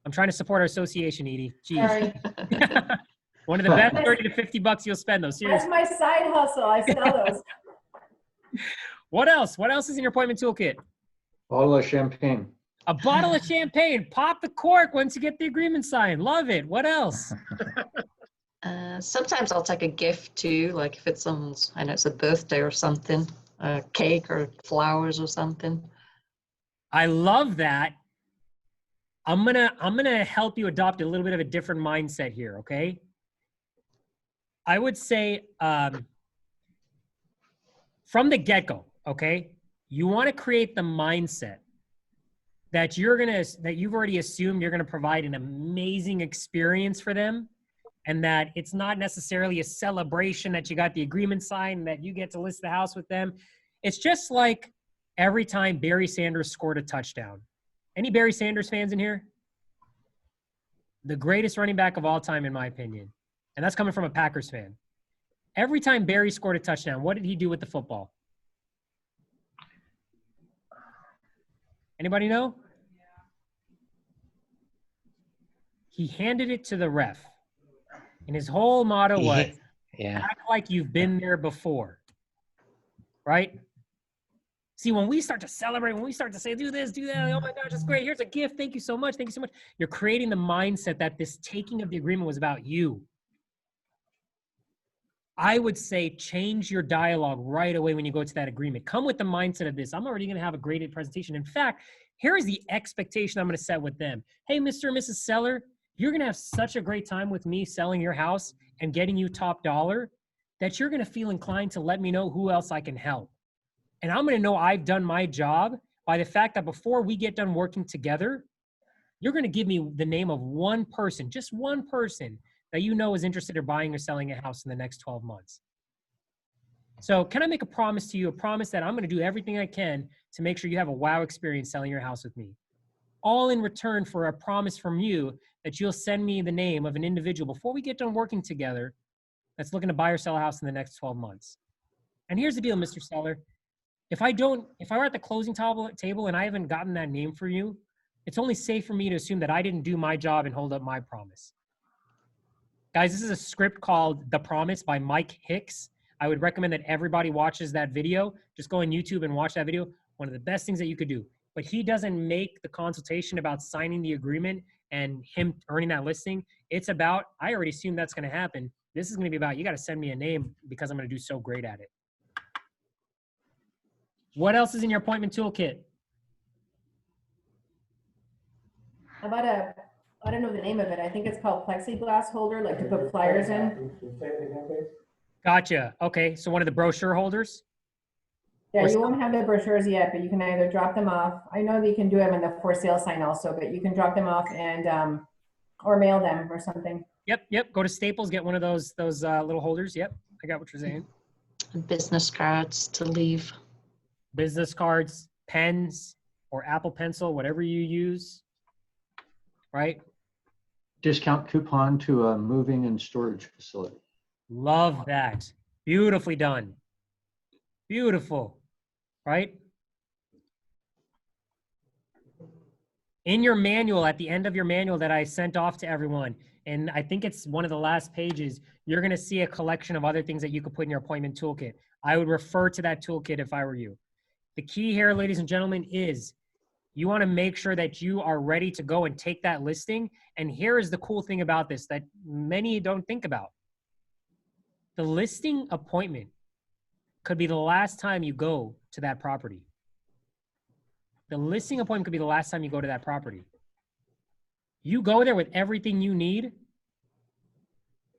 I'm trying to support our association, Edie. Jeez. Sorry. One of the best 30 to 50 bucks you'll spend, though. Seriously. That's my side hustle. I sell those. What else? What else is in your appointment toolkit? Bottle of champagne. A bottle of champagne. Pop the cork once you get the agreement signed. Love it. What else? Sometimes I'll take a gift too, like if it's someone's, I know it's a birthday or something, a cake or flowers or something. I love that. I'm gonna help you adopt a little bit of a different mindset here, okay? I would say from the get-go, okay, you want to create the mindset that you've already assumed you're gonna provide an amazing experience for them, and that it's not necessarily a celebration that you got the agreement signed and that you get to list the house with them. It's just like every time Barry Sanders scored a touchdown. Any Barry Sanders fans in here? The greatest running back of all time, in my opinion. And that's coming from a Packers fan. Every time Barry scored a touchdown, what did he do with the football? Anybody know? He handed it to the ref. And his whole motto was, act like you've been there before. Right? See, when we start to celebrate, when we start to say, do this, do that, oh my gosh, that's great. Here's a gift. Thank you so much. Thank you so much. You're creating the mindset that this taking of the agreement was about you. I would say change your dialogue right away when you go to that agreement. Come with the mindset of this. I'm already going to have a graded presentation. In fact, here is the expectation I'm going to set with them. Hey, Mr. and Mrs. Seller, you're going to have such a great time with me selling your house and getting you top dollar that you're going to feel inclined to let me know who else I can help. And I'm going to know I've done my job by the fact that before we get done working together, you're going to give me the name of one person, just one person that you know is interested in buying or selling a house in the next 12 months. So can I make a promise to you, a promise that I'm going to do everything I can to make sure you have a wow experience selling your house with me? All in return for a promise from you that you'll send me the name of an individual before we get done working together that's looking to buy or sell a house in the next 12 months. And here's the deal, Mr. Seller. If I were at the closing table and I haven't gotten that name for you, it's only safe for me to assume that I didn't do my job and hold up my promise. Guys, this is a script called The Promise by Mike Hicks. I would recommend that everybody watches that video. Just go on YouTube and watch that video. One of the best things that you could do. But he doesn't make the consultation about signing the agreement and him earning that listing. It's about, I already assume that's going to happen. This is going to be about, you got to send me a name because I'm going to do so great at it. What else is in your appointment toolkit? How about I don't know the name of it. I think it's called plexiglass holder, like to put flyers in. Gotcha. Okay, so one of the brochure holders? Yeah, you won't have the brochures yet, but you can either drop them off. I know that you can do them in the for sale sign also, but you can drop them off and or mail them or something. Yep. Go to Staples, get one of those little holders. Yep, I got what you're saying. Business cards to leave. Business cards, pens, or Apple Pencil, whatever you use, right? Discount coupon to a moving and storage facility. Love that. Beautifully done. Beautiful, right? In your manual, at the end of your manual that I sent off to everyone, and I think it's one of the last pages, you're going to see a collection of other things that you could put in your appointment toolkit. I would refer to that toolkit if I were you. The key here, ladies and gentlemen, is you want to make sure that you are ready to go and take that listing. And here is the cool thing about this that many don't think about. The listing appointment could be the last time you go to that property. The listing appointment could be the last time you go to that property. You go there with everything you need,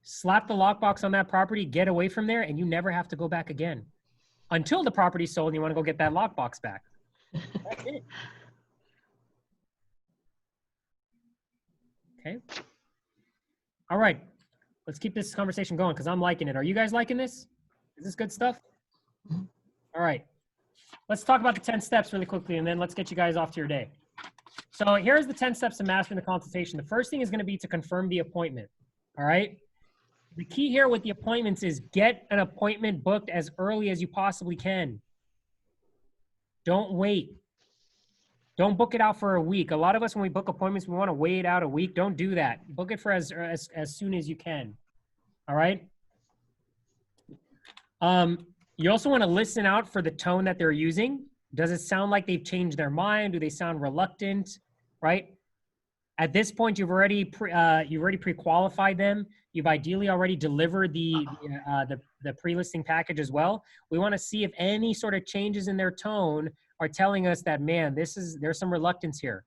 slap the lockbox on that property, get away from there, and you never have to go back again. Until the property's sold and you want to go get that lockbox back. That's it. Okay. All right. Let's keep this conversation going because I'm liking it. Are you guys liking this? Is this good stuff? All right. Let's talk about the 10 steps really quickly and then let's get you guys off to your day. So here's the 10 steps to mastering the consultation. The first thing is going to be to confirm the appointment. All right. The key here with the appointments is get an appointment booked as early as you possibly can. Don't wait. Don't book it out for a week. A lot of us, when we book appointments, we want to wait out a week. Don't do that. Book it for as soon as you can. All right. You also want to listen out for the tone that they're using. Does it sound like they've changed their mind? Do they sound reluctant? Right? At this point, you've already pre-qualified them. You've ideally already delivered the pre-listing package as well. We want to see if any sort of changes in their tone are telling us that, man, there's some reluctance here,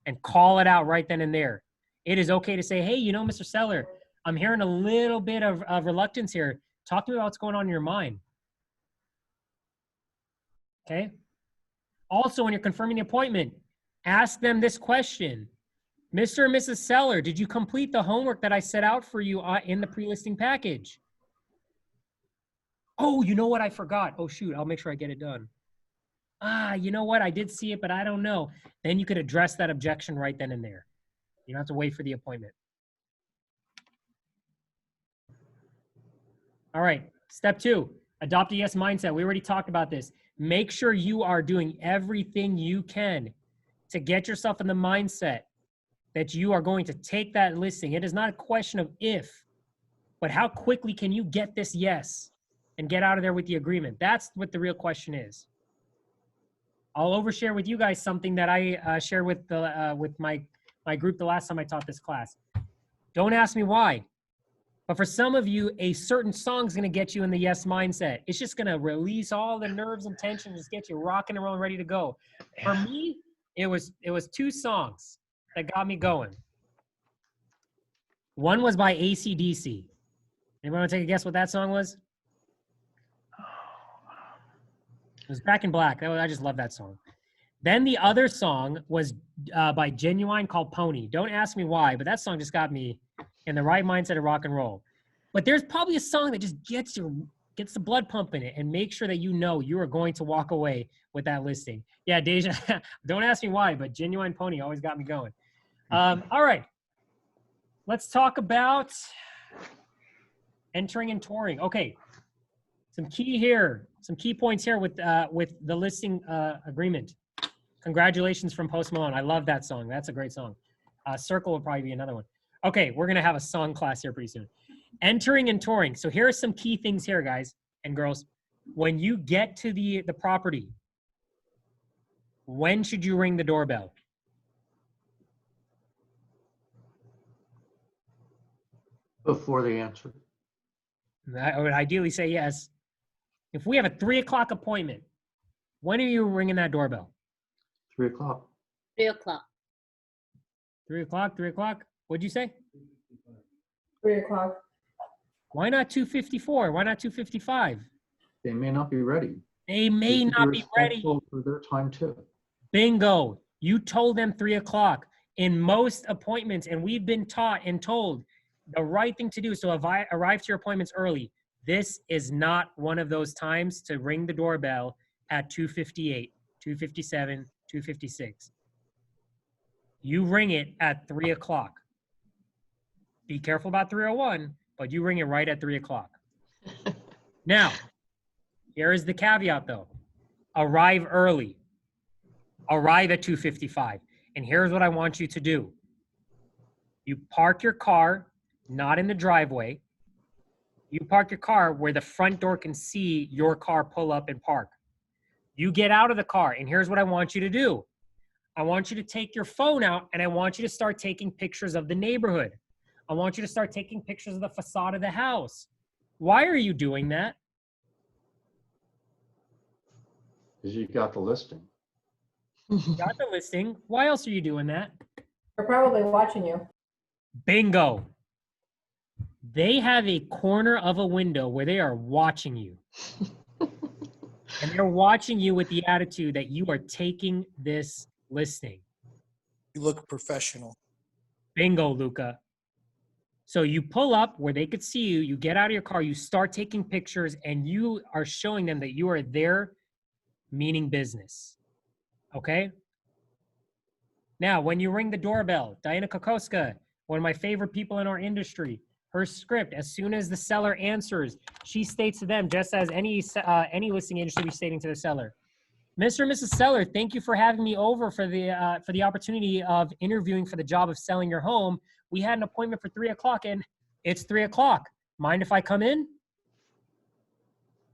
and call it out right then and there. It is okay to say, hey, you know, Mr. Seller, I'm hearing a little bit of reluctance here. Talk to me about what's going on in your mind. Okay. Also, when you're confirming the appointment, ask them this question. Mr. and Mrs. Seller, did you complete the homework that I set out for you in the pre-listing package? Oh, you know what? I forgot. Oh, shoot. I'll make sure I get it done. You know what? I did see it, but I don't know. Then you could address that objection right then and there. You don't have to wait for the appointment. All right. Step 2, adopt a yes mindset. We already talked about this. Make sure you are doing everything you can to get yourself in the mindset that you are going to take that listing. It is not a question of if, but how quickly can you get this yes and get out of there with the agreement? That's what the real question is. I'll overshare with you guys something that I shared with my group the last time I taught this class. Don't ask me why, but for some of you, a certain song is going to get you in the yes mindset. It's just going to release all the nerves and tension, just get you rocking and rolling, ready to go. For me, it was 2 songs that got me going. One was by AC/DC. Anyone want to take a guess what that song was? It was Back in Black. I just love that song. Then the other song was by Genuine called Pony. Don't ask me why, but that song just got me in the right mindset of rock and roll. But there's probably a song that just gets the blood pumping it, and make sure that you know you are going to walk away with that listing. Yeah, Deja, don't ask me why, but Genuine Pony always got me going. All right, let's talk about entering and touring. Okay, some key points here with the listing agreement. Congratulations from Post Malone. I love that song. That's a great song. Circle will probably be another one. Okay, we're gonna have a song class here pretty soon. Entering and touring. So here are some key things here, guys and girls. When you get to the property, when should you ring the doorbell? Before they answer. I would ideally say yes. If we have a 3 o'clock appointment, when are you ringing that doorbell? 3 o'clock. 3 o'clock. 3 o'clock, 3 o'clock. What'd you say? 3 o'clock. Why not 2:54? Why not 2:55? They may not be ready. They may not be ready. Respectful for their time too. Bingo. You told them 3 o'clock. In most appointments, and we've been taught and told, the right thing to do is to arrive to your appointments early. This is not one of those times to ring the doorbell at 2:58, 2:57, 2:56. You ring it at 3 o'clock. Be careful about 3:01, but you ring it right at 3 o'clock. Now, here is the caveat though. Arrive early. Arrive at 2:55. And here's what I want you to do. You park your car, not in the driveway. You park your car where the front door can see your car pull up and park. You get out of the car, and here's what I want you to do. I want you to take your phone out, and I want you to start taking pictures of the neighborhood. I want you to start taking pictures of the facade of the house. Why are you doing that? Because you got the listing. You got the listing. Why else are you doing that? They're probably watching you. Bingo. They have a corner of a window where they are watching you. And they're watching you with the attitude that you are taking this listing. You look professional. Bingo, Luca. So you pull up where they could see you, you get out of your car, you start taking pictures, and you are showing them that you are there meaning business. Okay? Now, when you ring the doorbell, Diana Kokoska, one of my favorite people in our industry, her script, as soon as the seller answers, she states to them, just as any listing agent should be stating to the seller, Mr. and Mrs. Seller, thank you for having me over for the opportunity of interviewing for the job of selling your home. We had an appointment for 3 o'clock and it's 3 o'clock. Mind if I come in?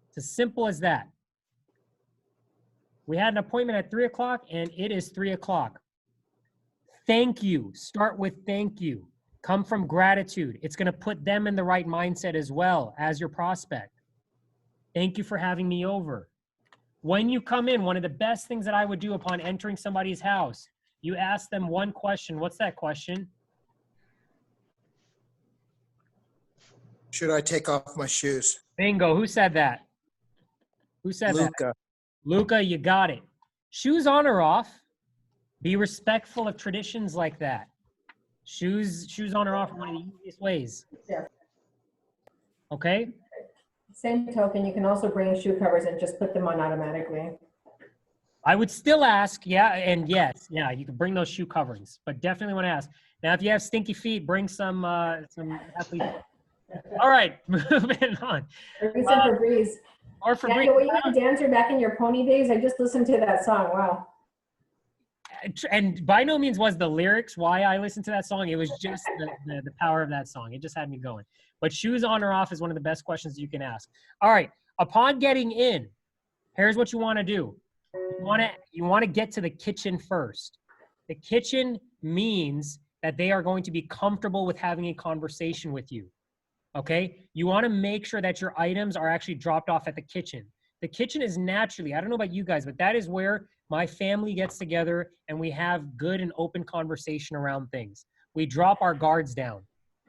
It's as simple as that. We had an appointment at 3 o'clock and it is 3 o'clock. Thank you. Start with thank you. Come from gratitude. It's going to put them in the right mindset as well as your prospect. Thank you for having me over. When you come in, one of the best things that I would do upon entering somebody's house, you ask them one question. What's that question? Should I take off my shoes? Bingo. Who said that? Who said that? Luca. Luca, you got it. Shoes on or off? Be respectful of traditions like that. Shoes on or off are one of the easiest ways. Yeah. Okay? Same token, you can also bring shoe covers and just put them on automatically. I would still ask, yeah, and yes, yeah, you can bring those shoe coverings, but definitely want to ask. Now, if you have stinky feet, bring some athlete. All right, moving on. Bring some Febreze. Or Febreze. Yeah, were you a dancer back in your pony days? I just listened to that song. Wow. And by no means was the lyrics why I listened to that song. It was just the power of that song. It just had me going. But shoes on or off is one of the best questions you can ask. All right. Upon getting in, here's what you want to do. You want to get to the kitchen first. The kitchen means that they are going to be comfortable with having a conversation with you. Okay? You want to make sure that your items are actually dropped off at the kitchen. The kitchen is naturally, I don't know about you guys, but that is where my family gets together and we have good and open conversation around things. We drop our guards down.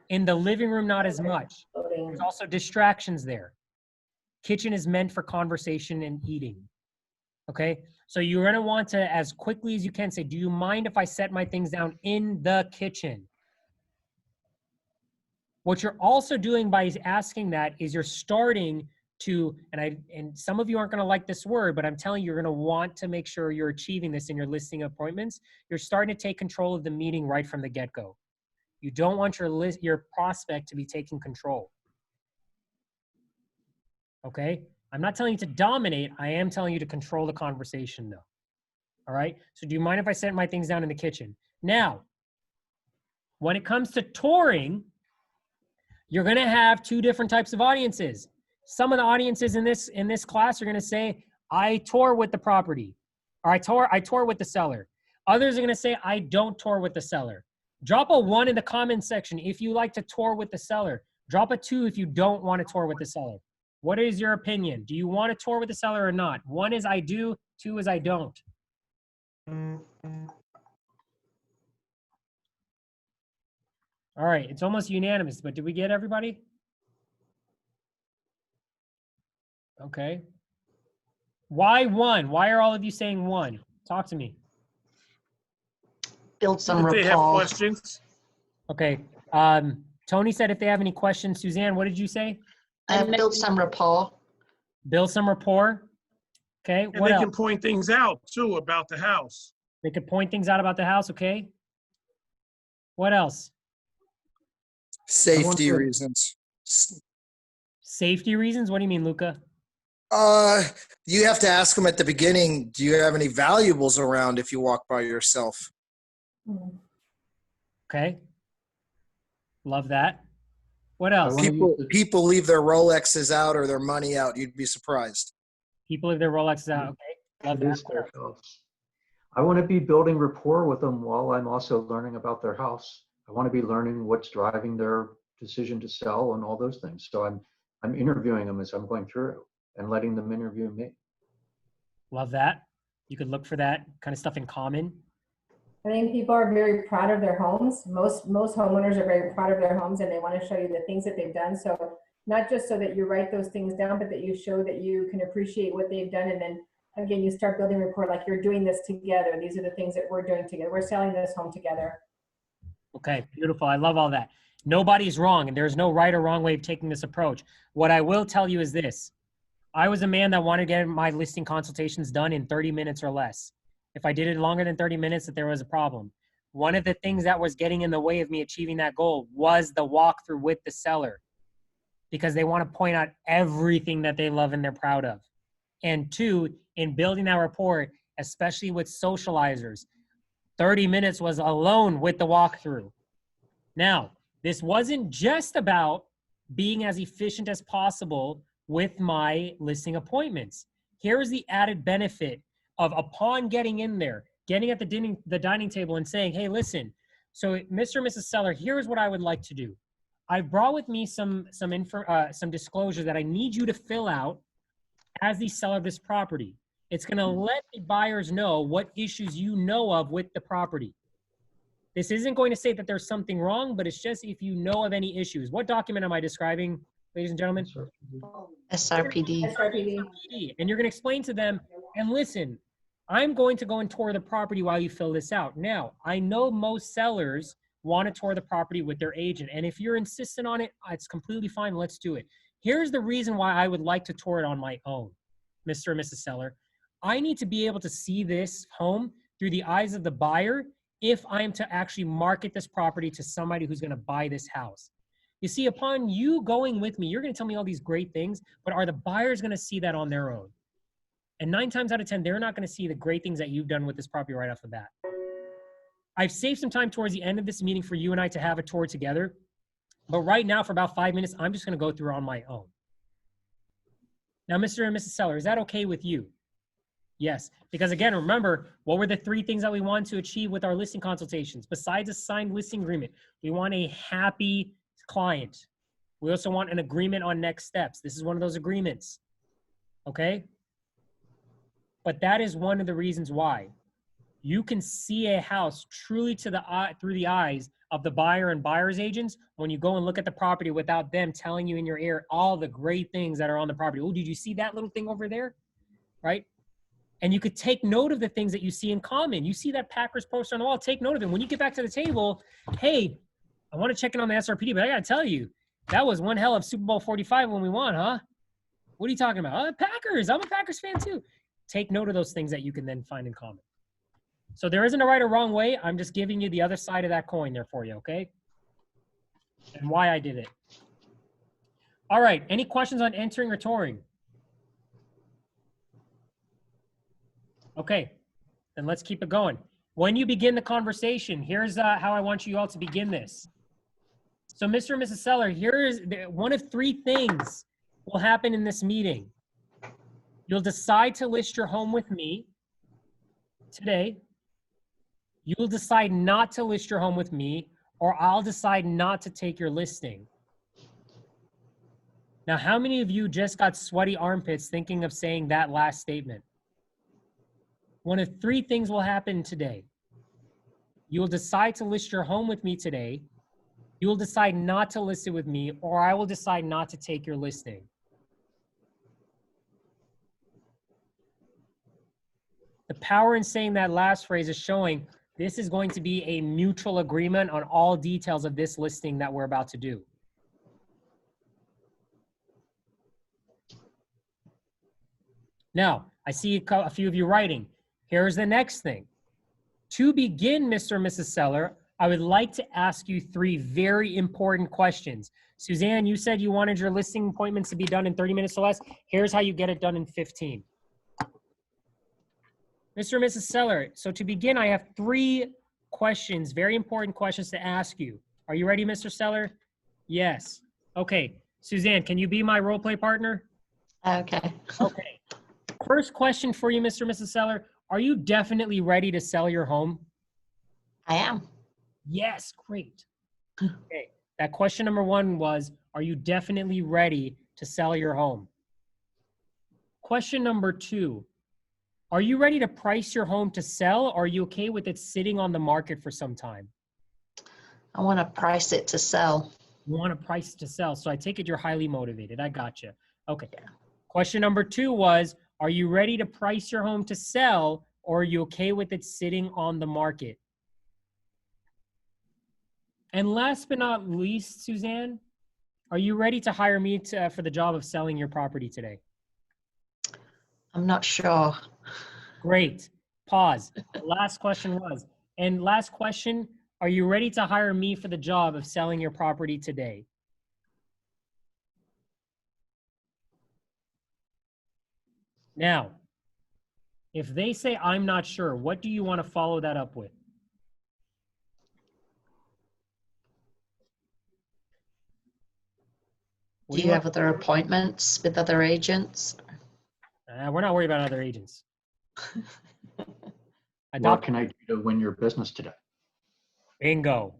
In the living room, not as much. There's also distractions there. Kitchen is meant for conversation and eating. Okay? So you're going to want to, as quickly as you can, say, do you mind if I set my things down in the kitchen? What you're also doing by asking that is you're starting to, and some of you aren't going to like this word, but I'm telling you, you're going to want to make sure you're achieving this in your listing appointments. You're starting to take control of the meeting right from the get-go. You don't want your prospect to be taking control. Okay? I'm not telling you to dominate. I am telling you to control the conversation, though. All right? So do you mind if I set my things down in the kitchen? Now, when it comes to touring, you're going to have two different types of audiences. Some of the audiences in this class are going to say, I tour with the property, or I tour with the seller. Others are going to say, I don't tour with the seller. Drop a 1 in the comments section if you like to tour with the seller. Drop a 2 if you don't want to tour with the seller. What is your opinion? Do you want to tour with the seller or not? 1 is I do, 2 is I don't. All right, it's almost unanimous, but did we get everybody? Okay. Why 1? Why are all of you saying 1? Talk to me. Build some If they have rapport. questions. Okay. Tony said if they have any questions. Suzanne, what did you say? Build some rapport. Build some rapport. Okay. And What they else? can point things out too about the house. They could point things out about the house. Okay. What else? Safety reasons. Safety reasons? What do you mean, Luca? You have to ask them at the beginning, do you have any valuables around if you walk by yourself? Okay. Love that. What else? People leave their Rolexes out or their money out. You'd be surprised. People leave their Rolexes out. Okay. Love It that. is their house. I want to be building rapport with them while I'm also learning about their house. I want to be learning what's driving their decision to sell and all those things. So I'm interviewing them as I'm going through and letting them interview me. Love that. You could look for that kind of stuff in common. I think people are very proud of their homes. Most homeowners are very proud of their homes and they want to show you the things that they've done. So not just so that you write those things down, but that you show that you can appreciate what they've done. And then again, you start building rapport like you're doing this together. These are the things that we're doing together. We're selling this home together. Okay, beautiful. I love all that. Nobody's wrong, and there's no right or wrong way of taking this approach. What I will tell you is this. I was a man that wanted to get my listing consultations done in 30 minutes or less. If I did it longer than 30 minutes, that there was a problem. one of the things that was getting in the way of me achieving that goal was the walkthrough with the seller, because they want to point out everything that they love and they're proud of. And two, in building that rapport, especially with socializers, 30 minutes was alone with the walkthrough. Now, this wasn't just about being as efficient as possible with my listing appointments. Here is the added benefit of, upon getting in there, getting at the dining table and saying, hey, listen, so Mr. and Mrs. Seller, here's what I would like to do. I've brought with me some disclosures that I need you to fill out as the seller of this property. It's going to let the buyers know what issues you know of with the property. This isn't going to say that there's something wrong, but it's just if you know of any issues. What document am I describing, ladies and gentlemen? SRPD. And you're going to explain to them, and listen, I'm going to go and tour the property while you fill this out. Now, I know most sellers want to tour the property with their agent, and if you're insistent on it, it's completely fine. Let's do it. Here's the reason why I would like to tour it on my own, Mr. and Mrs. Seller. I need to be able to see this home through the eyes of the buyer if I am to actually market this property to somebody who's going to buy this house. You see, upon you going with me, you're going to tell me all these great things, but are the buyers going to see that on their own? And 9 times out of 10, they're not going to see the great things that you've done with this property right off the bat. I've saved some time towards the end of this meeting for you and I to have a tour together. But right now, for about 5 minutes, I'm just going to go through on my own. Now, Mr. and Mrs. Seller, is that okay with you? Yes, because again, remember, what were the 3 things that we want to achieve with our listing consultations? Besides a signed listing agreement, we want a happy client. We also want an agreement on next steps. This is one of those agreements, okay? But that is one of the reasons why. You can see a house truly to the eye, through the eyes of the buyer and buyer's agents when you go and look at the property without them telling you in your ear all the great things that are on the property. Oh, did you see that little thing over there? Right? And you could take note of the things that you see in common. You see that Packers poster on the wall, take note of it. When you get back to the table, hey, I want to check in on the SRPD, but I got to tell you, that was one hell of Super Bowl 45 when we won, huh? What are you talking about? Oh, Packers. I'm a Packers fan too. Take note of those things that you can then find in common. So there isn't a right or wrong way. I'm just giving you the other side of that coin there for you, okay? And why I did it. All right. Any questions on entering or touring? Okay. Then let's keep it going. When you begin the conversation, here's how I want you all to begin this. So Mr. and Mrs. Seller, here is one of 3 things will happen in this meeting. You'll decide to list your home with me today. You'll decide not to list your home with me, or I'll decide not to take your listing. Now, how many of you just got sweaty armpits thinking of saying that last statement? One of 3 things will happen today. You'll decide to list your home with me today. You'll decide not to list it with me, or I will decide not to take your listing. The power in saying that last phrase is showing this is going to be a mutual agreement on all details of this listing that we're about to do. Now, I see a few of you writing. Here's the next thing. To begin, Mr. and Mrs. Seller, I would like to ask you 3 very important questions. Suzanne, you said you wanted your listing appointments to be done in 30 minutes or less. Here's how you get it done in 15. Mr. and Mrs. Seller, so to begin, I have 3 questions, very important questions to ask you. Are you ready, Mr. Seller? Yes. Okay. Suzanne, can you be my role play partner? Okay. Okay. First question for you, Mr. and Mrs. Seller. Are you definitely ready to sell your home? I am. Yes, great. Okay. That question number 1 was, are you definitely ready to sell your home? Question number 2. Are you ready to price your home to sell, or are you okay with it sitting on the market for some time? I want to price it to sell. You want to price it to sell. So I take it you're highly motivated. I gotcha. Okay. Yeah. Question number 2 was, are you ready to price your home to sell, or are you okay with it sitting on the market? And last but not least, Suzanne, are you ready to hire me for the job of selling your property today? I'm not sure. Great. Pause. The last question was, And last question, are you ready to hire me for the job of selling your property today? Now, if they say, I'm not sure, what do you want to follow that up with? Do you have other appointments with other agents? We're not worried about other agents. What can I do to win your business today? Bingo.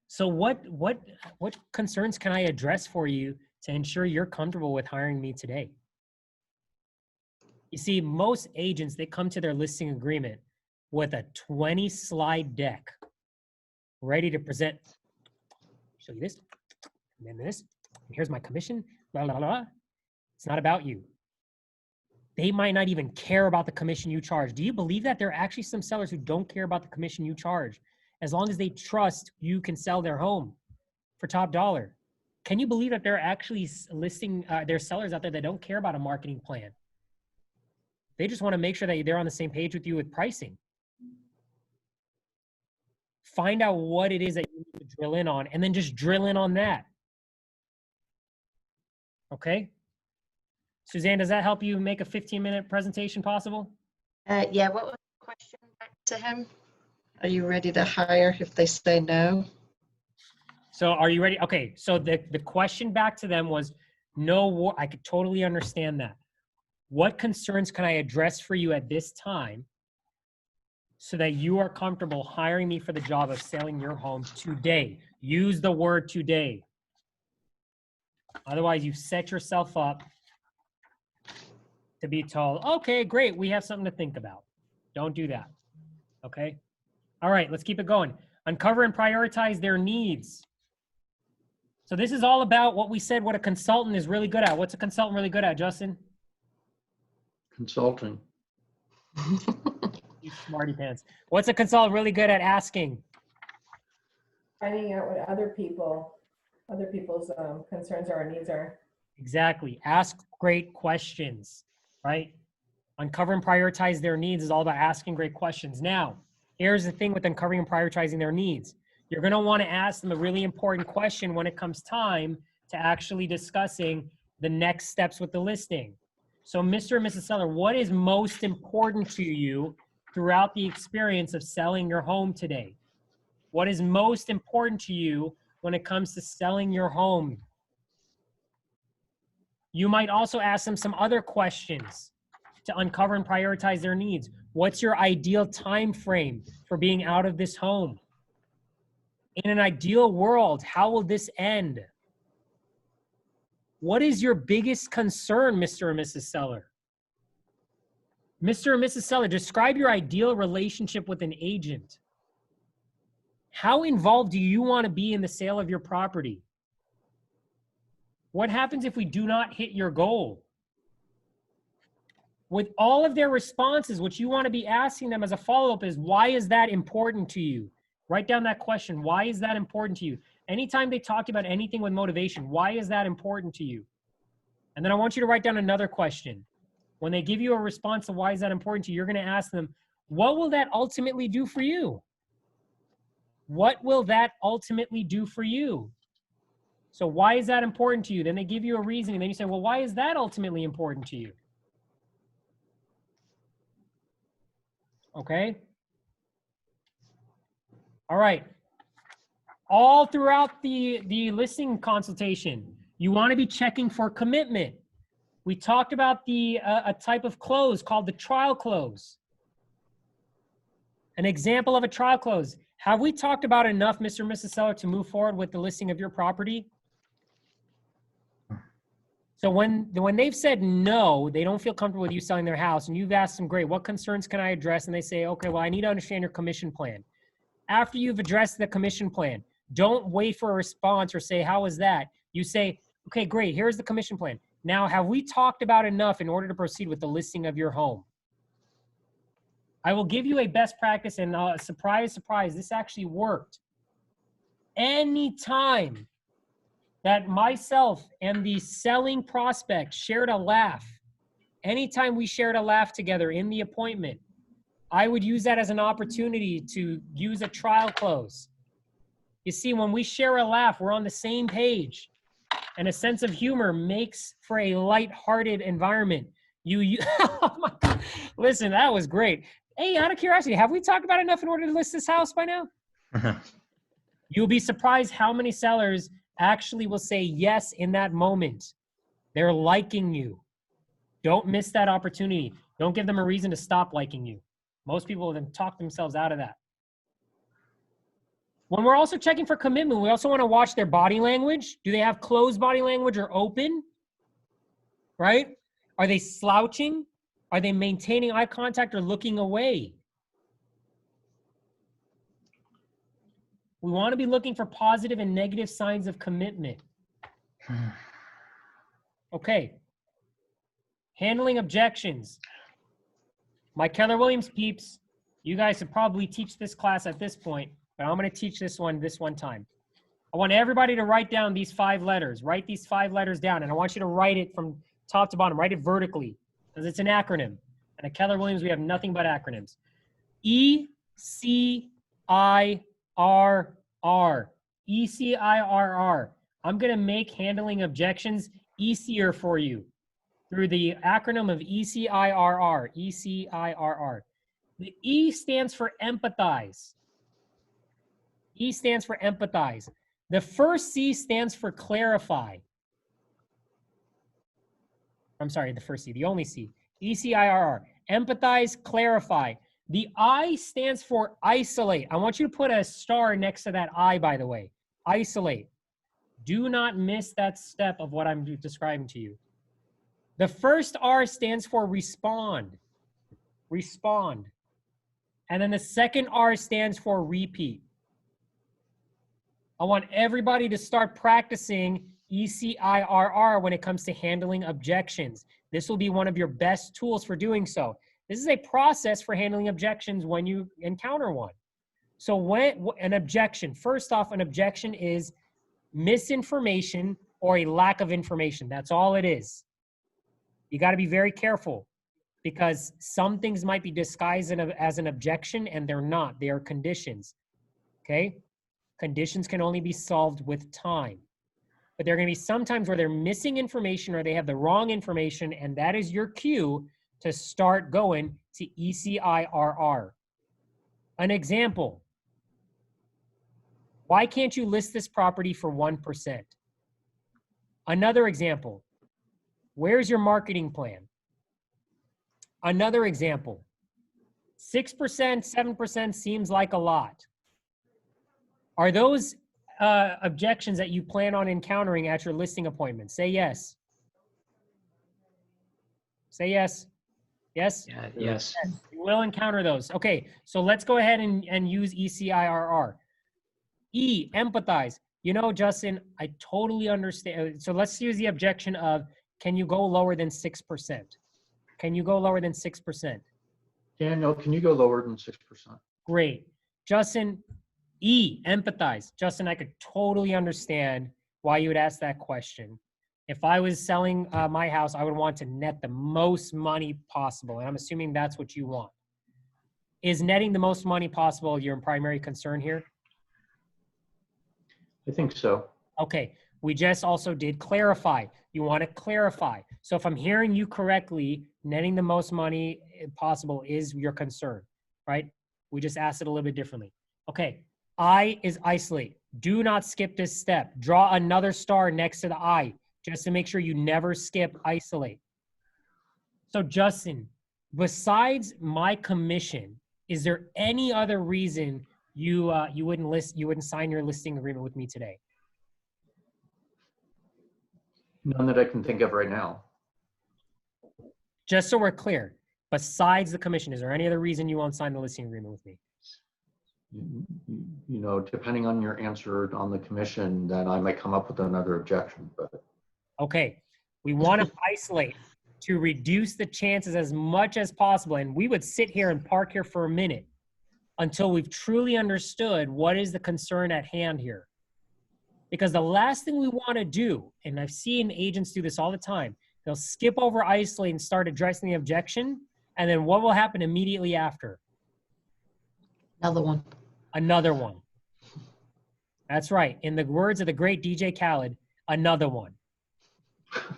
So what concerns can I address for you to ensure you're comfortable with hiring me today? You see, most agents, they come to their listing agreement with a 20-slide deck ready to present. Show you this, and then this. And here's my commission, blah, blah, blah. It's not about you. They might not even care about the commission you charge. Do you believe that there are actually some sellers who don't care about the commission you charge as long as they trust you can sell their home for top dollar? Can you believe that there are actually there are sellers out there that don't care about a marketing plan? They just want to make sure that they're on the same page with you with pricing. Find out what it is that you need to drill in on, and then just drill in on that. Okay? Suzanne, does that help you make a 15-minute presentation possible? Yeah, what was the question back to him? Are you ready to hire if they say no? So are you ready? Okay, so the question back to them was, no, I could totally understand that. What concerns can I address for you at this time so that you are comfortable hiring me for the job of selling your home today? Use the word today. Otherwise, you set yourself up to be told, okay, great, we have something to think about. Don't do that, okay? All right, let's keep it going. Uncover and prioritize their needs. So this is all about what we said, what a consultant is really good at. What's a consultant really good at, Justin? Consulting. You smarty pants. What's a consultant really good at asking? Finding out what other people's concerns or needs are. Exactly. Ask great questions, right? Uncover and prioritize their needs is all about asking great questions. Now, here's the thing with uncovering and prioritizing their needs. You're going to want to ask them a really important question when it comes time to actually discussing the next steps with the listing. So, Mr. and Mrs. Seller, what is most important to you throughout the experience of selling your home today? What is most important to you when it comes to selling your home? You might also ask them some other questions to uncover and prioritize their needs. What's your ideal time frame for being out of this home? In an ideal world, how will this end? What is your biggest concern, Mr. or Mrs. Seller? Mr. or Mrs. Seller, describe your ideal relationship with an agent. How involved do you want to be in the sale of your property? What happens if we do not hit your goal? With all of their responses, what you want to be asking them as a follow-up is, why is that important to you? Write down that question. Why is that important to you? Anytime they talk about anything with motivation, why is that important to you? And then I want you to write down another question. When they give you a response to why is that important to you, you're going to ask them, what will that ultimately do for you? What will that ultimately do for you? So why is that important to you? Then they give you a reason, and then you say, well, why is that ultimately important to you? Okay? All right. All throughout the listing consultation, you want to be checking for commitment. We talked about a type of close called the trial close. An example of a trial close. Have we talked about enough, Mr. and Mrs. Seller, to move forward with the listing of your property? So when they've said no, they don't feel comfortable with you selling their house, and you've asked them, great, what concerns can I address? And they say, okay, well, I need to understand your commission plan. After you've addressed the commission plan, don't wait for a response or say, how was that? You say, okay, great, here's the commission plan. Now, have we talked about enough in order to proceed with the listing of your home? I will give you a best practice, and surprise, surprise, this actually worked. Anytime that myself and the selling prospect shared a laugh, anytime we shared a laugh together in the appointment, I would use that as an opportunity to use a trial close. You see, when we share a laugh, we're on the same page. And a sense of humor makes for a light-hearted environment. Oh my God. Listen, that was great. Hey, out of curiosity, have we talked about enough in order to list this house by now? You'll be surprised how many sellers actually will say yes in that moment. They're liking you. Don't miss that opportunity. Don't give them a reason to stop liking you. Most people then talk themselves out of that. When we're also checking for commitment, we also want to watch their body language. Do they have closed body language or open? Right? Are they slouching? Are they maintaining eye contact or looking away? We want to be looking for positive and negative signs of commitment. Okay. Handling objections. My Keller Williams peeps, you guys should probably teach this class at this point, but I'm going to teach this one time. I want everybody to write down these 5 letters. Write these 5 letters down, and I want you to write it from top to bottom. Write it vertically, because it's an acronym. And at Keller Williams, we have nothing but acronyms. E-C-I-R-R. E-C-I-R-R. I'm going to make handling objections easier for you through the acronym of E-C-I-R-R. E-C-I-R-R. The E stands for empathize. E stands for empathize. The first C stands for clarify. I'm sorry, the first C, the only C. E-C-I-R-R. Empathize, clarify. The I stands for isolate. I want you to put a star next to that I, by the way. Isolate. Do not miss that step of what I'm describing to you. The first R stands for respond. Respond. And then the second R stands for repeat. I want everybody to start practicing E-C-I-R-R when it comes to handling objections. This will be one of your best tools for doing so. This is a process for handling objections when you encounter one. So when an objection, first off, an objection is misinformation or a lack of information. That's all it is. You got to be very careful because some things might be disguised as an objection and they're not. They are conditions. Okay? Conditions can only be solved with time. But there are going to be some times where they're missing information or they have the wrong information, and that is your cue to start going to E-C-I-R-R. An example. Why can't you list this property for 1%? Another example. Where's your marketing plan? Another example. 6%, 7% seems like a lot. Are those objections that you plan on encountering at your listing appointment? Say yes. Say yes. Yes? Yeah, yes. You will encounter those. Okay, so let's go ahead and use E-C-I-R-R. E, empathize. You know, Justin, I totally understand. So let's use the objection of, can you go lower than 6%? Can you go lower than 6%? Daniel, can you go lower than 6%? Great. Justin, E, empathize. Justin, I could totally understand why you would ask that question. If I was selling my house, I would want to net the most money possible. And I'm assuming that's what you want. Is netting the most money possible your primary concern here? I think so. Okay. We just also did clarify. You want to clarify. So if I'm hearing you correctly, netting the most money possible is your concern, right? We just asked it a little bit differently. Okay. I is isolate. Do not skip this step. Draw another star next to the I just to make sure you never skip isolate. So Justin, besides my commission, is there any other reason you wouldn't sign your listing agreement with me today? None that I can think of right now. Just so we're clear, besides the commission, is there any other reason you won't sign the listing agreement with me? You know, depending on your answer on the commission, then I might come up with another objection. But okay, we want to isolate to reduce the chances as much as possible. And we would sit here and park here for a minute until we've truly understood what is the concern at hand here. Because the last thing we want to do, and I've seen agents do this all the time, they'll skip over isolate and start addressing the objection. And then what will happen immediately after? Another one. Another one. That's right. In the words of the great DJ Khaled, another one.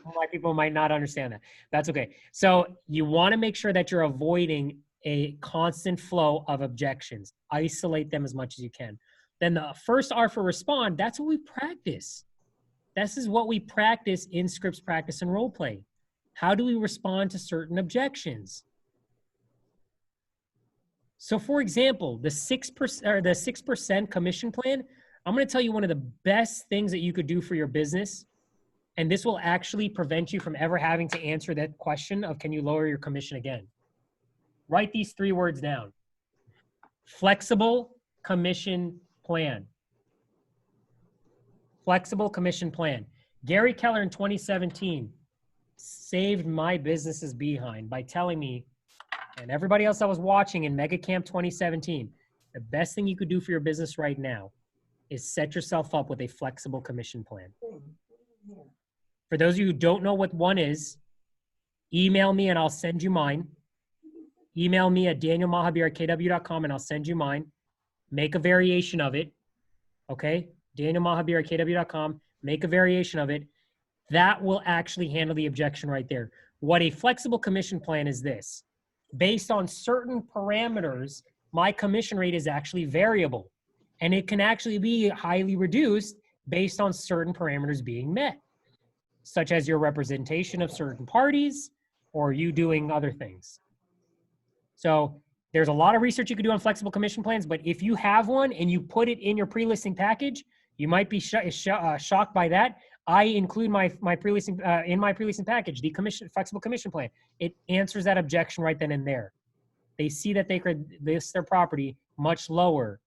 Why people might not understand that. That's okay. So you want to make sure that you're avoiding a constant flow of objections. Isolate them as much as you can. Then the first R for respond, that's what we practice. This is what we practice in scripts practice and role play. How do we respond to certain objections? So for example, the 6% commission plan, I'm going to tell you one of the best things that you could do for your business. And this will actually prevent you from ever having to answer that question of, can you lower your commission again? Write these 3 words down. Flexible commission plan. Flexible commission plan. Gary Keller in 2017 saved my business's behind by telling me, and everybody else that was watching in Mega Camp 2017, the best thing you could do for your business right now is set yourself up with a flexible commission plan. For those of you who don't know what one is, email me and I'll send you mine. Email me at danielmahabir@kw.com and I'll send you mine. Make a variation of it. Okay? danielmahabir@kw.com. Make a variation of it. That will actually handle the objection right there. What a flexible commission plan is this. Based on certain parameters, my commission rate is actually variable. And it can actually be highly reduced based on certain parameters being met, such as your representation of certain parties or you doing other things. So there's a lot of research you could do on flexible commission plans, but if you have one and you put it in your pre-listing package, you might be shocked by that. I include my pre-listing in my pre-listing package, the flexible commission plan. It answers that objection right then and there. They see that they could list their property much lower,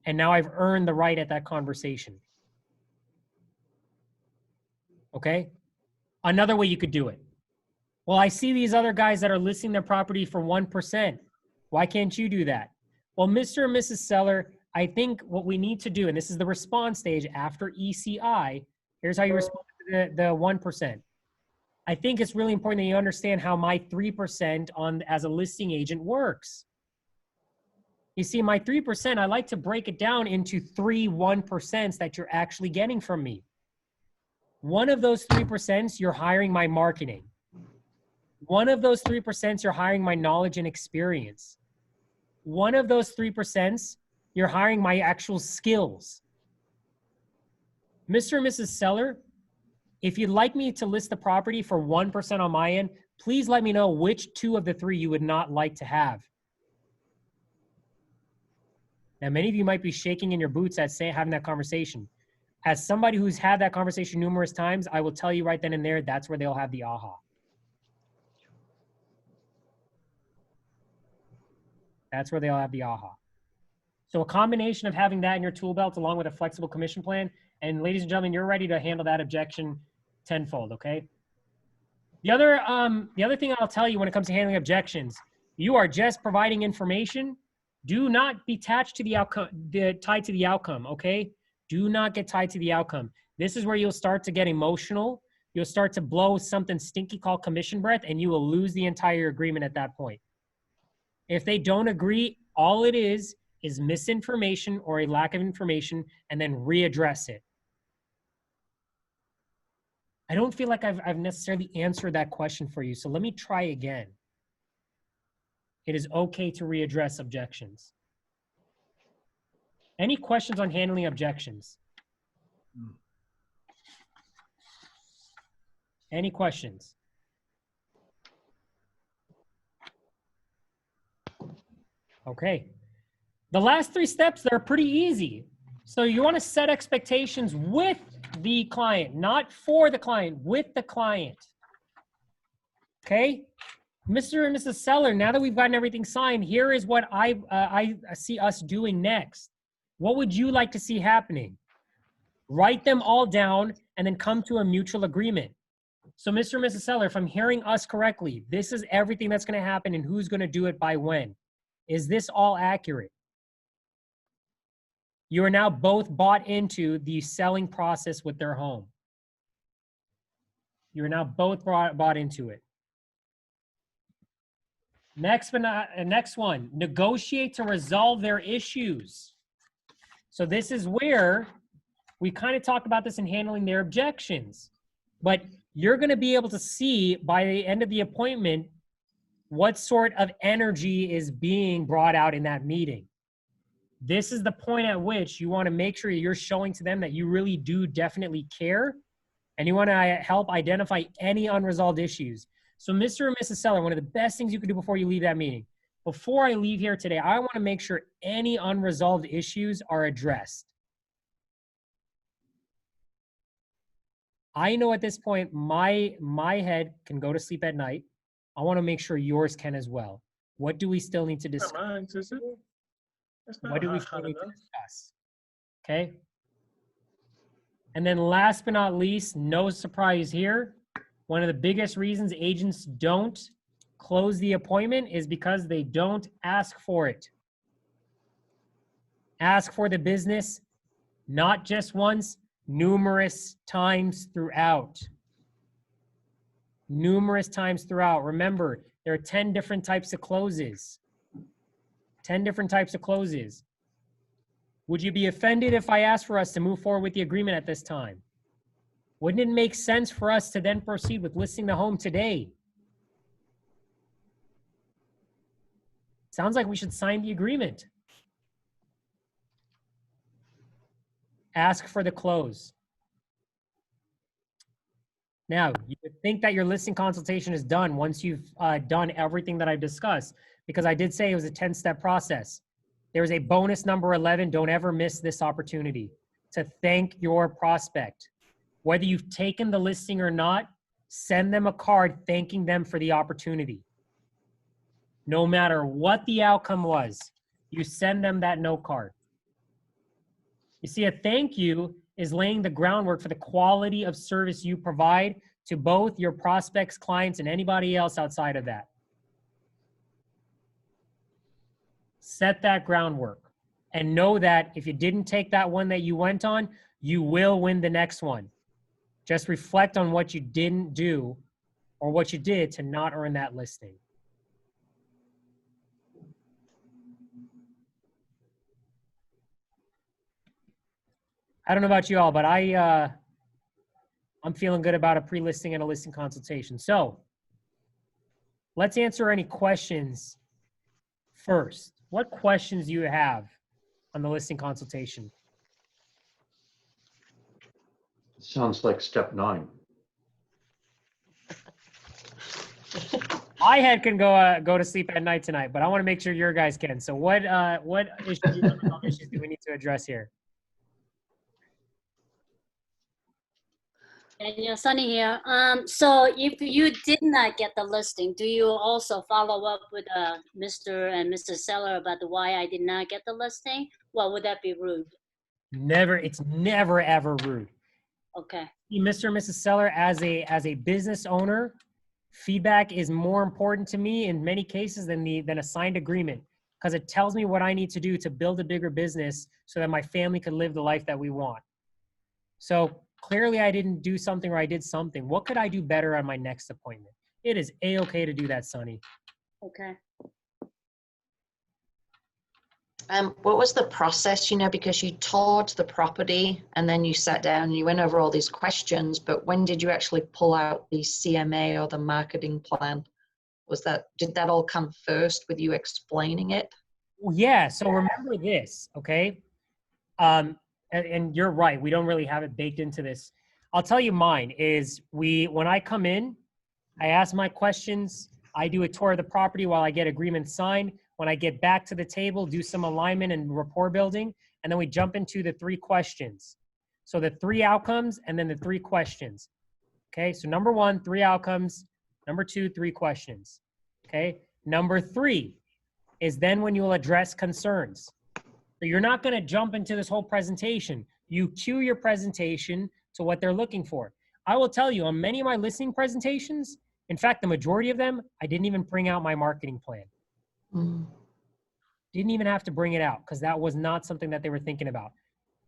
and now I've earned the right at that conversation. Okay? Another way you could do it. Well, I see these other guys that are listing their property for 1%. Why can't you do that? Well, Mr. and Mrs. Seller, I think what we need to do, and this is the response stage after ECI, here's how you respond to the 1%. I think it's really important that you understand how my 3% as a listing agent works. You see, my 3%, I like to break it down into 3 1% that you're actually getting from me. One of those 3%, you're hiring my marketing. One of those 3%, you're hiring my knowledge and experience. One of those 3%, you're hiring my actual skills. Mr. and Mrs. Seller, if you'd like me to list the property for 1% on my end, please let me know which 2 of the 3 you would not like to have. Now, many of you might be shaking in your boots at having that conversation. As somebody who's had that conversation numerous times, I will tell you right then and there, that's where they'll have the aha. That's where they'll have the aha. So a combination of having that in your tool belt along with a flexible commission plan, and ladies and gentlemen, you're ready to handle that objection tenfold, okay? The other thing I'll tell you when it comes to handling objections, you are just providing information. Do not be attached to the outcome, tied to the outcome, okay? Do not get tied to the outcome. This is where you'll start to get emotional. You'll start to blow something stinky called commission breath, and you will lose the entire agreement at that point. If they don't agree, all it is misinformation or a lack of information, and then readdress it. I don't feel like I've necessarily answered that question for you, so let me try again. It is okay to readdress objections. Any questions on handling objections? Any questions? Okay. The last 3 steps, they're pretty easy. So you want to set expectations with the client, not for the client, with the client. Okay? Mr. and Mrs. Seller, now that we've gotten everything signed, here is what I see us doing next. What would you like to see happening? Write them all down and then come to a mutual agreement. So Mr. and Mrs. Seller, if I'm hearing us correctly, this is everything that's going to happen and who's going to do it by when. Is this all accurate? You are now both bought into the selling process with their home. You are now both bought into it. Next one, negotiate to resolve their issues. So this is where we kind of talked about this in handling their objections, but you're going to be able to see by the end of the appointment what sort of energy is being brought out in that meeting. This is the point at which you want to make sure you're showing to them that you really do definitely care, and you want to help identify any unresolved issues. So Mr. and Mrs. Seller, one of the best things you can do before you leave that meeting, before I leave here today, I want to make sure any unresolved issues are addressed. I know at this point, my head can go to sleep at night. I want to make sure yours can as well. What do we still need to discuss? Mine, is it? That's not What do we hot still need to enough. discuss? Okay. And then last but not least, no surprise here. One of the biggest reasons agents don't close the appointment is because they don't ask for it. Ask for the business, not just once, numerous times throughout. Numerous times throughout. Remember, there are 10 different types of closes. 10 different types of closes. Would you be offended if I asked for us to move forward with the agreement at this time? Wouldn't it make sense for us to then proceed with listing the home today? Sounds like we should sign the agreement. Ask for the close. Now, you would think that your listing consultation is done once you've done everything that I've discussed, because I did say it was a 10-step process. There's a bonus number 11. Don't ever miss this opportunity to thank your prospect. Whether you've taken the listing or not, send them a card thanking them for the opportunity. No matter what the outcome was, you send them that note card. You see, a thank you is laying the groundwork for the quality of service you provide to both your prospects, clients, and anybody else outside of that. Set that groundwork and know that if you didn't take that one that you went on, you will win the next one. Just reflect on what you didn't do or what you did to not earn that listing. I don't know about you all, but I'm feeling good about a pre-listing and a listing consultation. So let's answer any questions first. What questions do you have on the listing consultation? Sounds like step 9. My head can go to sleep at night tonight, but I want to make sure your guys can. So what issues do we need to address here? And Sunny here. So if you did not get the listing, do you also follow up with Mr. and Mrs. Seller about why I did not get the listing? Well, would that be rude? Never. It's never ever rude. Okay. Mr. and Mrs. Seller, as a business owner, feedback is more important to me in many cases than a signed agreement, because it tells me what I need to do to build a bigger business so that my family can live the life that we want. So clearly I didn't do something or I did something. What could I do better on my next appointment? It is A-okay to do that, Sunny. Okay. What was the process, because you toured the property and then you sat down and you went over all these questions, but when did you actually pull out the CMA or the marketing plan? Did that all come first with you explaining it? Well, yeah, so remember this, okay? And you're right, we don't really have it baked into this. I'll tell you mine is when I come in, I ask my questions, I do a tour of the property while I get agreements signed. When I get back to the table, do some alignment and rapport building, and then we jump into the 3 questions. So the 3 outcomes and then the 3 questions. Okay, so number 1, 3 outcomes. Number 2, 3 questions. Okay, number 3 is then when you'll address concerns. So you're not going to jump into this whole presentation. You cue your presentation to what they're looking for. I will tell you, on many of my listing presentations, in fact, the majority of them, I didn't even bring out my marketing plan. Didn't even have to bring it out because that was not something that they were thinking about.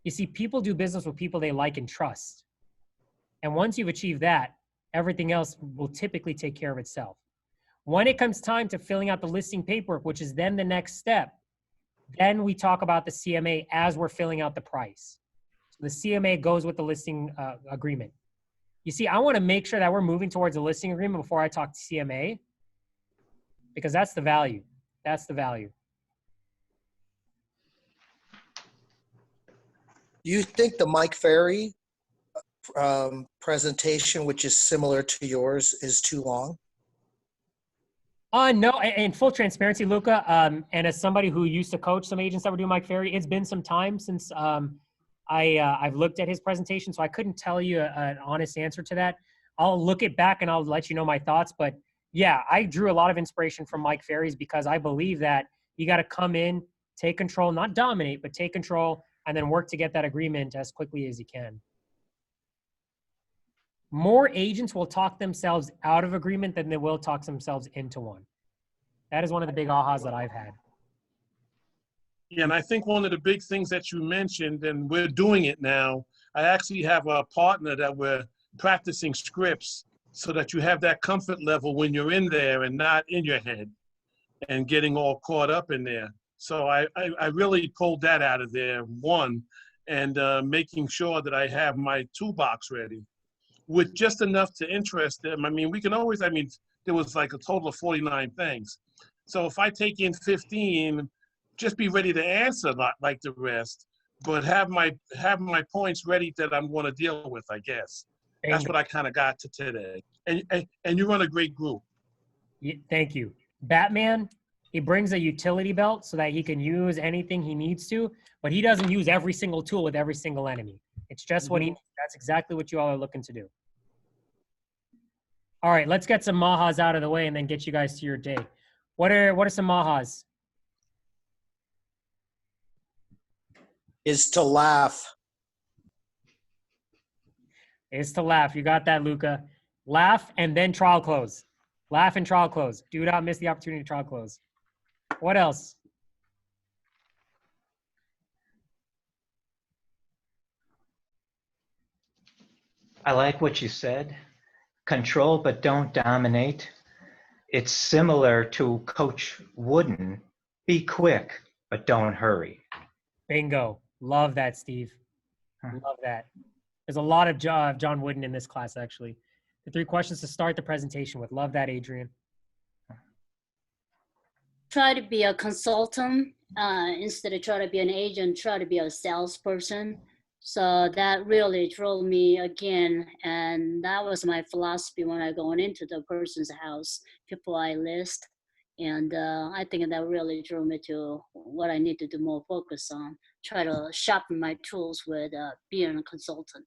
You see, people do business with people they like and trust. And once you've achieved that, everything else will typically take care of itself. When it comes time to filling out the listing paperwork, which is then the next step, then we talk about the CMA as we're filling out the price. So the CMA goes with the listing agreement. You see, I want to make sure that we're moving towards a listing agreement before I talk to CMA, because that's the value. That's the value. Do you think the Mike Ferry presentation, which is similar to yours, is too long? No, in full transparency, Luca, and as somebody who used to coach some agents that were doing Mike Ferry, it's been some time since I've looked at his presentation, so I couldn't tell you an honest answer to that. I'll look it back and I'll let you know my thoughts. But yeah, I drew a lot of inspiration from Mike Ferry's because I believe that you got to come in, take control, not dominate, but take control, and then work to get that agreement as quickly as you can. More agents will talk themselves out of agreement than they will talk themselves into one. That is one of the big ahas that I've had. Yeah, and I think one of the big things that you mentioned, and we're doing it now, I actually have a partner that we're practicing scripts so that you have that comfort level when you're in there and not in your head and getting all caught up in there. So I really pulled that out of there, one, and making sure that I have my toolbox ready with just enough to interest them. I mean, we can always, I mean, there was like a total of 49 things. So if I take in 15, just be ready to answer like the rest, but have my points ready that I'm going to deal with, I guess. That's what I kind of got to today. And you run a great group. Thank you. Batman, he brings a utility belt so that he can use anything he needs to, but he doesn't use every single tool with every single enemy. It's just what he needs. That's exactly what you all are looking to do. All right, let's get some mahas out of the way and then get you guys to your day. What are some mahas? Is to laugh. Is to laugh. You got that, Luca. Laugh and then trial close. Laugh and trial close. Do not miss the opportunity to trial close. What else? I like what you said. Control, but don't dominate. It's similar to Coach Wooden. Be quick, but don't hurry. Bingo. Love that, Steve. Love that. There's a lot of John Wooden in this class, actually. The 3 questions to start the presentation with. Love that, Adrian. Try to be a consultant instead of try to be an agent, try to be a salesperson. So that really drove me again. And that was my philosophy when I going into the person's house, people I list. And I think that really drove me to what I need to do more focus on, try to sharpen my tools with being a consultant.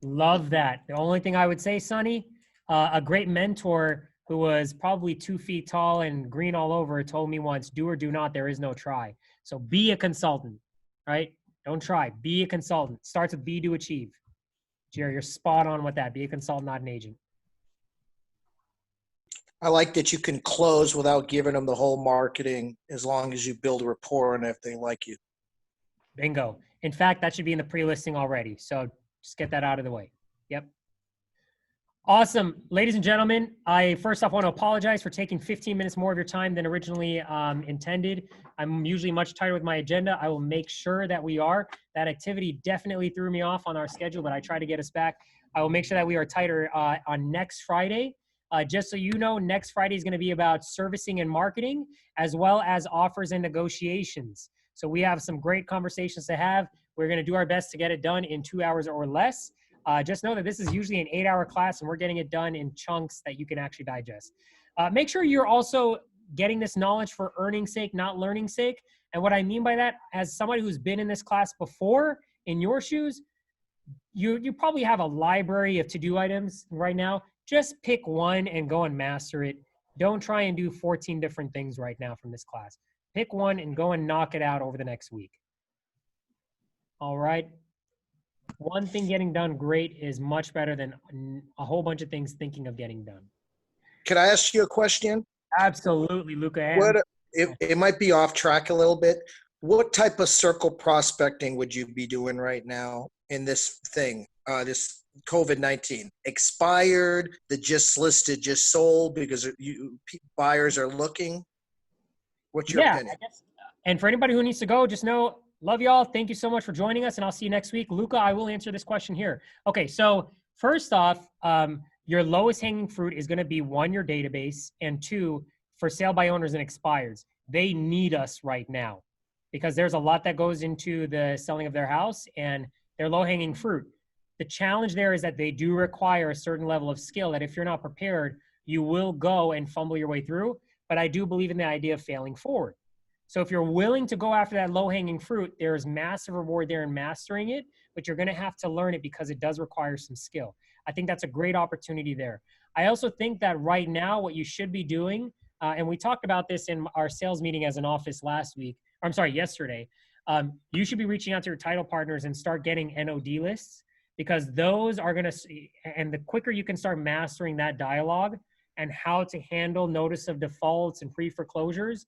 Love that. The only thing I would say, Sonny, a great mentor who was probably 2 feet tall and green all over told me once, do or do not, there is no try. So be a consultant, right? Don't try, be a consultant. Starts with be to achieve. Jerry, you're spot on with that. Be a consultant, not an agent. I like that you can close without giving them the whole marketing as long as you build a rapport and if they like you. Bingo. In fact, that should be in the pre-listing already. So just get that out of the way. Yep. Awesome. Ladies and gentlemen, I first off want to apologize for taking 15 minutes more of your time than originally intended. I'm usually much tighter with my agenda. I will make sure that we are. That activity definitely threw me off on our schedule, but I try to get us back. I will make sure that we are tighter on next Friday. Just so you know, next Friday is going to be about servicing and marketing, as well as offers and negotiations. So we have some great conversations to have. We're going to do our best to get it done in 2 hours or less. Just know that this is usually an 8-hour class and we're getting it done in chunks that you can actually digest. Make sure you're also getting this knowledge for earning's sake, not learning's sake. And what I mean by that, as somebody who's been in this class before, in your shoes, you probably have a library of to-do items right now. Just pick one and go and master it. Don't try and do 14 different things right now from this class. Pick one and go and knock it out over the next week. All right. One thing getting done great is much better than a whole bunch of things thinking of getting done. Can I ask you a question? Absolutely, Luca. It might be off track a little bit. What type of circle prospecting would you be doing right now in this thing, this COVID-19? Expired, the just listed, just sold because buyers are looking? What's your opinion? I guess, and for anybody who needs to go, just know, love y'all. Thank you so much for joining us, and I'll see you next week. Luca, I will answer this question here. Okay, so first off, your lowest hanging fruit is going to be 1, your database, and 2, for sale by owners and expireds. They need us right now because there's a lot that goes into the selling of their house, and they're low hanging fruit. The challenge there is that they do require a certain level of skill that if you're not prepared, you will go and fumble your way through. But I do believe in the idea of failing forward. So if you're willing to go after that low-hanging fruit, there is massive reward there in mastering it, but you're going to have to learn it because it does require some skill. I think that's a great opportunity there. I also think that right now what you should be doing, and we talked about this in our sales meeting as an office yesterday, you should be reaching out to your title partners and start getting NOD lists, because those are going to, and the quicker you can start mastering that dialogue and how to handle notice of defaults and pre-foreclosures,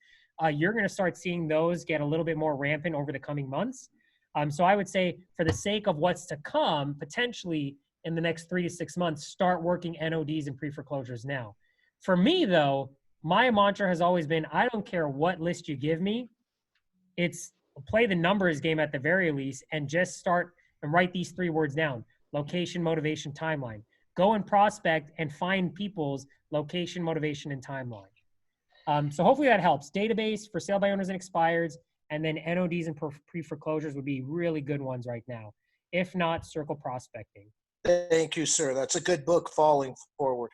you're going to start seeing those get a little bit more rampant over the coming months. So I would say for the sake of what's to come, potentially in the next 3 to 6 months, start working NODs and pre-foreclosures now. For me though, my mantra has always been, I don't care what list you give me. It's play the numbers game at the very least and just start and write these 3 words down: location, motivation, timeline. Go and prospect and find people's location, motivation, and timeline. So hopefully that helps. Database for sale by owners and expireds, and then NODs and pre-foreclosures would be really good ones right now. If not, circle prospecting. Thank you, sir. That's a good book, Falling Forward.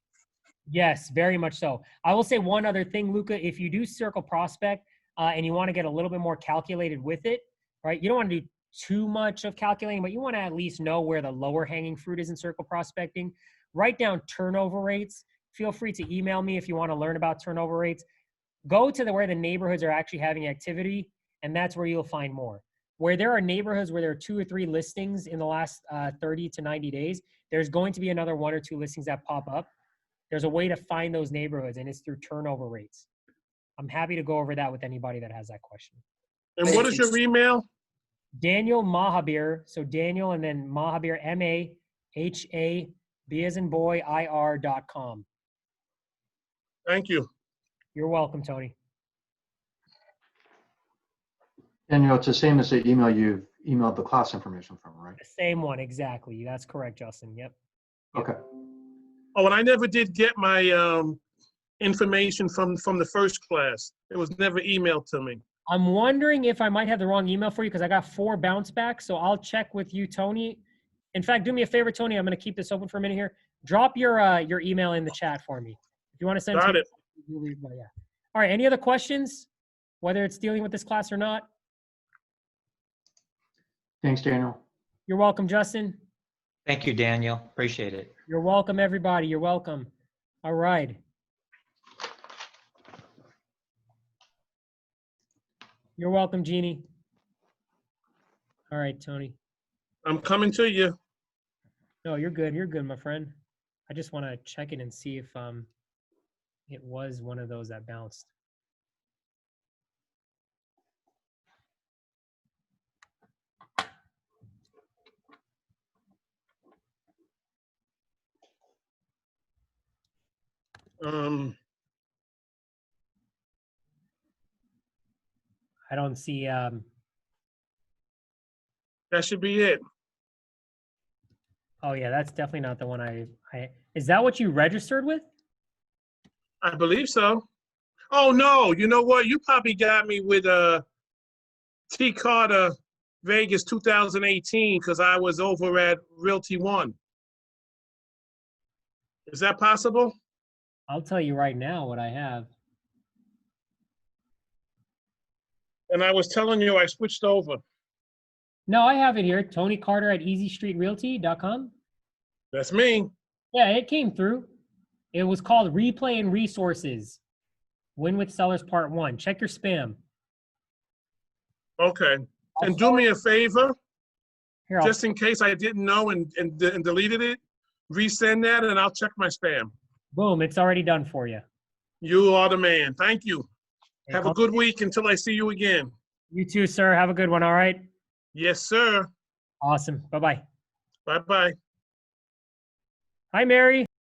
Yes, very much so. I will say one other thing, Luca. If you do circle prospect and you want to get a little bit more calculated with it, right? You don't want to do too much of calculating, but you want to at least know where the lower hanging fruit is in circle prospecting. Write down turnover rates. Feel free to email me if you want to learn about turnover rates. Go to where the neighborhoods are actually having activity, and that's where you'll find more. Where there are neighborhoods where there are 2 or 3 listings in the last 30 to 90 days, there's going to be another 1 or 2 listings that pop up. There's a way to find those neighborhoods, and it's through turnover rates. I'm happy to go over that with anybody that has that question. And what is your email? Daniel Mahabir. So Daniel and then Mahabir, M-A-H-A-B as in boy, IR.com. Thank you. You're welcome, Tony. And it's the same as the email you've emailed the class information from, right? The same one, exactly. That's correct, Justin. Yep. Okay. Oh, and I never did get my information from the first class. It was never emailed to me. I'm wondering if I might have the wrong email for you because I got 4 bounce backs. So I'll check with you, Tony. In fact, do me a favor, Tony. I'm going to keep this open for a minute here. Drop your email in the chat for me. If you want to send Got it. Yeah. All right. Any other questions, whether it's dealing with this class or not? Thanks, Daniel. You're welcome, Justin. Thank you, Daniel. Appreciate it. You're welcome, everybody. You're welcome. All right. You're welcome, Jeannie. All right, Tony. I'm coming to you. No, you're good. You're good, my friend. I just want to check it and see if it was one of those that bounced. I don't see. That should be it. Oh yeah, that's definitely not the one I. Is that what you registered with? I believe so. Oh no, you know what? You probably got me with T. Carter Vegas 2018 because I was over at Realty One. Is that possible? I'll tell you right now what I have. And I was telling you I switched over. No, I have it here. Tony Carter at easystreetrealty.com. That's me. Yeah, it came through. It was called Replay and Resources. Win with Sellers Part 1. Check your spam. Okay. And do me a favor, Here, just in case I didn't know and deleted it, resend that and I'll check my spam. Boom, it's already done for you. You are the man. Thank you. Have a good week until I see you again. You too, sir. Have a good one, all right? Yes, sir. Awesome. Bye-bye. Bye-bye. Hi, Mary.